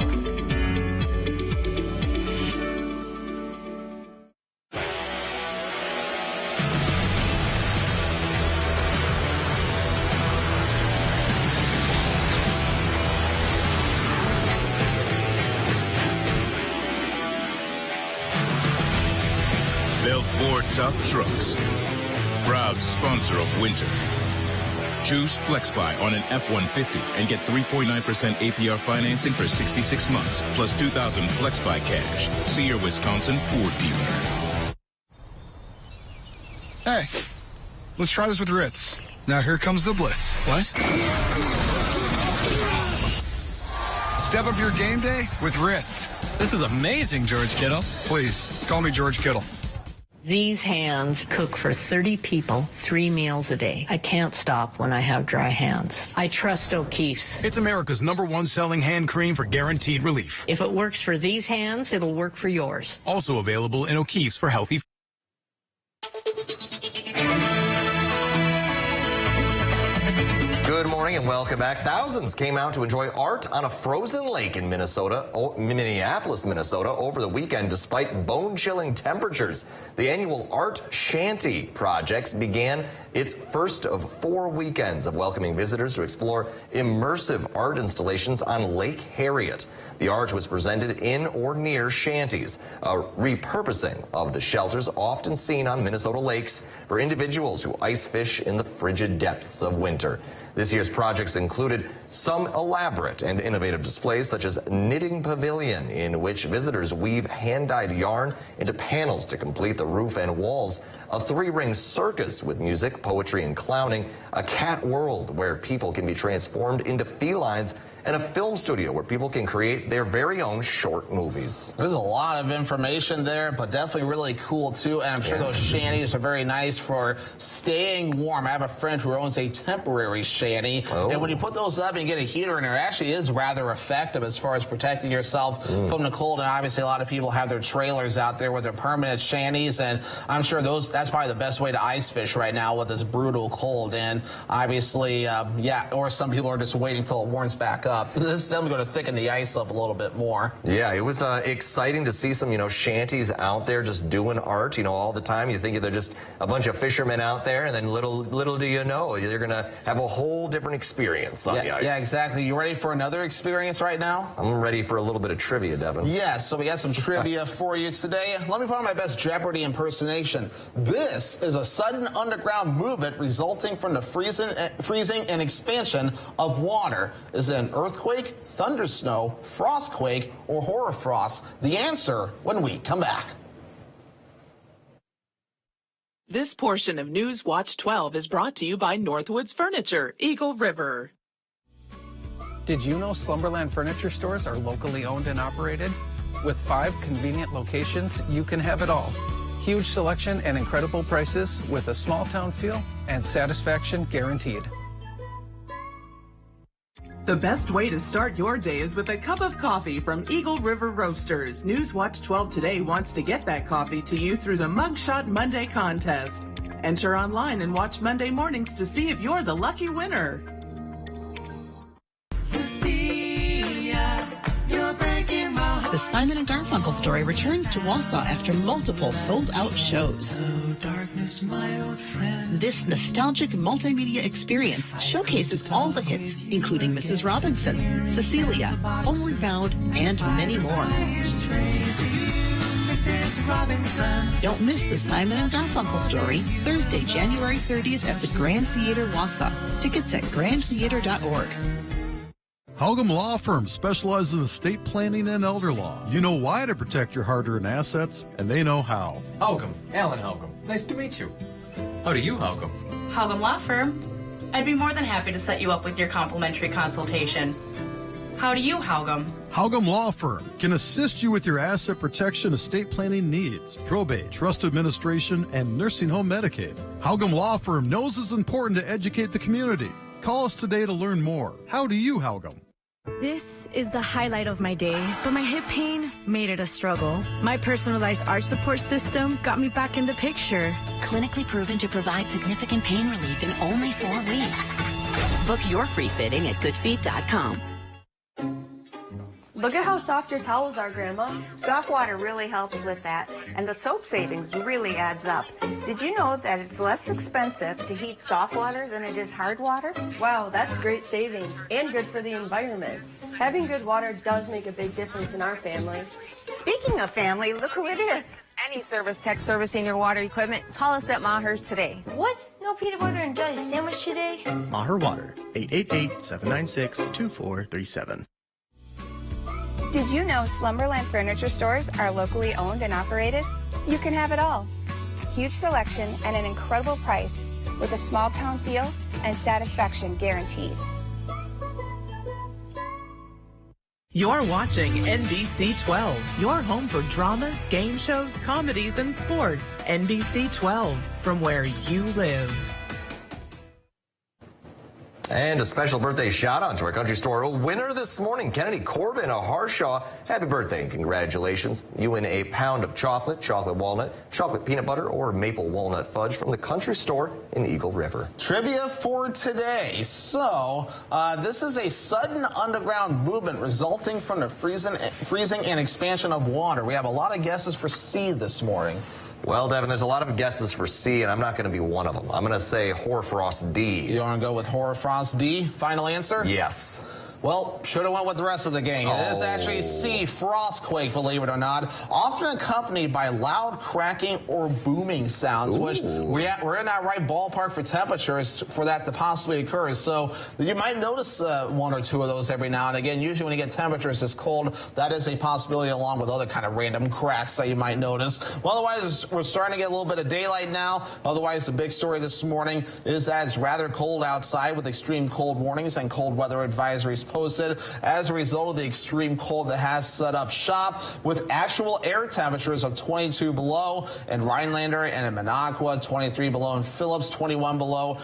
Built Ford Tough Trucks. Proud sponsor of winter. Choose FlexBuy on an F-150 and get 3.9% APR financing for 66 months, plus $2,000 FlexBuy cash. See your Wisconsin Ford dealer. Hey, let's try this with Ritz. Now here comes the blitz. What? Step up your game day with Ritz. This is amazing, George Kittle. Please, call me George Kittle. These hands cook for 30 people 3 meals a day. I can't stop when I have dry hands. I trust O'Keeffe's. It's America's #1 selling hand cream for guaranteed relief. If it works for these hands, it'll work for yours. Also available in O'Keeffe's for healthy. Good morning and welcome back. Thousands came out to enjoy art on a frozen lake in Minneapolis, Minnesota over the weekend despite bone-chilling temperatures. The annual Art Shanty Projects began its first of 4 weekends of welcoming visitors to explore immersive art installations on Lake Harriet. The art was presented in or near shanties, a repurposing of the shelters often seen on Minnesota lakes for individuals who ice fish in the frigid depths of winter. This year's projects included some elaborate and innovative displays, such as Knitting Pavilion, in which visitors weave hand-dyed yarn into panels to complete the roof and walls, a 3-ring circus with music, poetry, and clowning, a cat world where people can be transformed into felines, and a film studio where people can create their very own short movies. There's a lot of information there, but definitely really cool, too. And I'm sure those shanties are very nice for staying warm. I have a friend who owns a temporary shanty. Oh. And when you put those up and get a heater in there, it actually is rather effective as far as protecting yourself from the cold. And obviously, a lot of people have their trailers out there with their permanent shanties. And I'm sure that's probably the best way to ice fish right now with this brutal cold. And obviously, or some people are just waiting till it warms back up. This is definitely going to thicken the ice up a little bit more. Yeah, it was exciting to see some, shanties out there just doing art, all the time. You think they're just a bunch of fishermen out there, and then little do you know, you're going to have a whole different experience on the ice. Yeah, exactly. You ready for another experience right now? I'm ready for a little bit of trivia, Devin. Yes, so we got some trivia for you today. Let me put on my best Jeopardy impersonation. This is a sudden underground movement resulting from the freezing and expansion of water. Is it an earthquake, thundersnow, frostquake, or hoarfrost? The answer when we come back. This portion of Newswatch 12 is brought to you by Northwoods Furniture, Eagle River. Did you know Slumberland Furniture Stores are locally owned and operated? With 5 convenient locations, you can have it all. Huge selection and incredible prices with a small town feel and satisfaction guaranteed. The best way to start your day is with a cup of coffee from Eagle River Roasters. Newswatch 12 Today wants to get that coffee to you through the Mugshot Monday contest. Enter online and watch Monday mornings to see if you're the lucky winner. Cecilia, you're breaking my heart. The Simon & Garfunkel story returns to Wausau after multiple sold-out shows. Hello, darkness, my old friend. This nostalgic multimedia experience showcases all the hits, including Mrs. Robinson, Cecilia, Homeward Bound, and many more. Don't miss the Simon & Garfunkel story, Thursday, January 30th at the Grand Theater Wausau. Tickets at grandtheater.org. Halgam Law Firm specializes in estate planning and elder law. You know why to protect your hard-earned assets, and they know how. Halgam, Alan Halgam. Nice to meet you. How do you, Halgam? Halgam Law Firm. I'd be more than happy to set you up with your complimentary consultation. How do you, Halgam? Halgam Law Firm can assist you with your asset protection, estate planning needs, probate, trust administration, and nursing home Medicaid. Halgam Law Firm knows it's important to educate the community. Call us today to learn more. How do you, Halgam? This is the highlight of my day, but my hip pain made it a struggle. My personalized arch support system got me back in the picture. Clinically proven to provide significant pain relief in only 4 weeks. Book your free fitting at goodfeet.com. Look at how soft your towels are, Grandma. Soft water really helps with that, and the soap savings really adds up. Did you know that it's less expensive to heat soft water than it is hard water? Wow, that's great savings and good for the environment. Having good water does make a big difference in our family. Speaking of family, look who it is. Any service tech servicing your water equipment, call us at Maher's today. What? No peanut butter and jelly sandwich today? Maher Water, 888-796-2437. Did you know Slumberland Furniture Stores are locally owned and operated? You can have it all. Huge selection and an incredible price with a small town feel and satisfaction guaranteed. You're watching NBC 12, your home for dramas, game shows, comedies, and sports. NBC 12, from where you live. And a special birthday shout out to our country store winner this morning, Kennedy Corbin of Harshaw. Happy birthday and congratulations. You win a pound of chocolate, chocolate walnut, chocolate peanut butter, or maple walnut fudge from the country store in Eagle River. Trivia for today. So, this is a sudden underground movement resulting from the freezing and expansion of water. We have a lot of guesses for C this morning. Well, Devin, there's a lot of guesses for C, and I'm not going to be one of them. I'm going to say Hoarfrost D. You want to go with Hoarfrost D? Final answer? Yes. Well, should have went with the rest of the gang. It is actually C, frostquake, believe it or not, often accompanied by loud cracking or booming sounds, which we're in that right ballpark for temperatures for that to possibly occur. So you might notice one or two of those every now and again. Usually when you get temperatures this cold, that is a possibility along with other kind of random cracks that you might notice. Well, otherwise, we're starting to get a little bit of daylight now. Otherwise, the big story this morning is that it's rather cold outside with extreme cold warnings and cold weather advisories posted as a result of the extreme cold that has set up shop, with actual air temperatures of 22 below in Rhinelander and in Minocqua, 23 below in Phillips, 21 below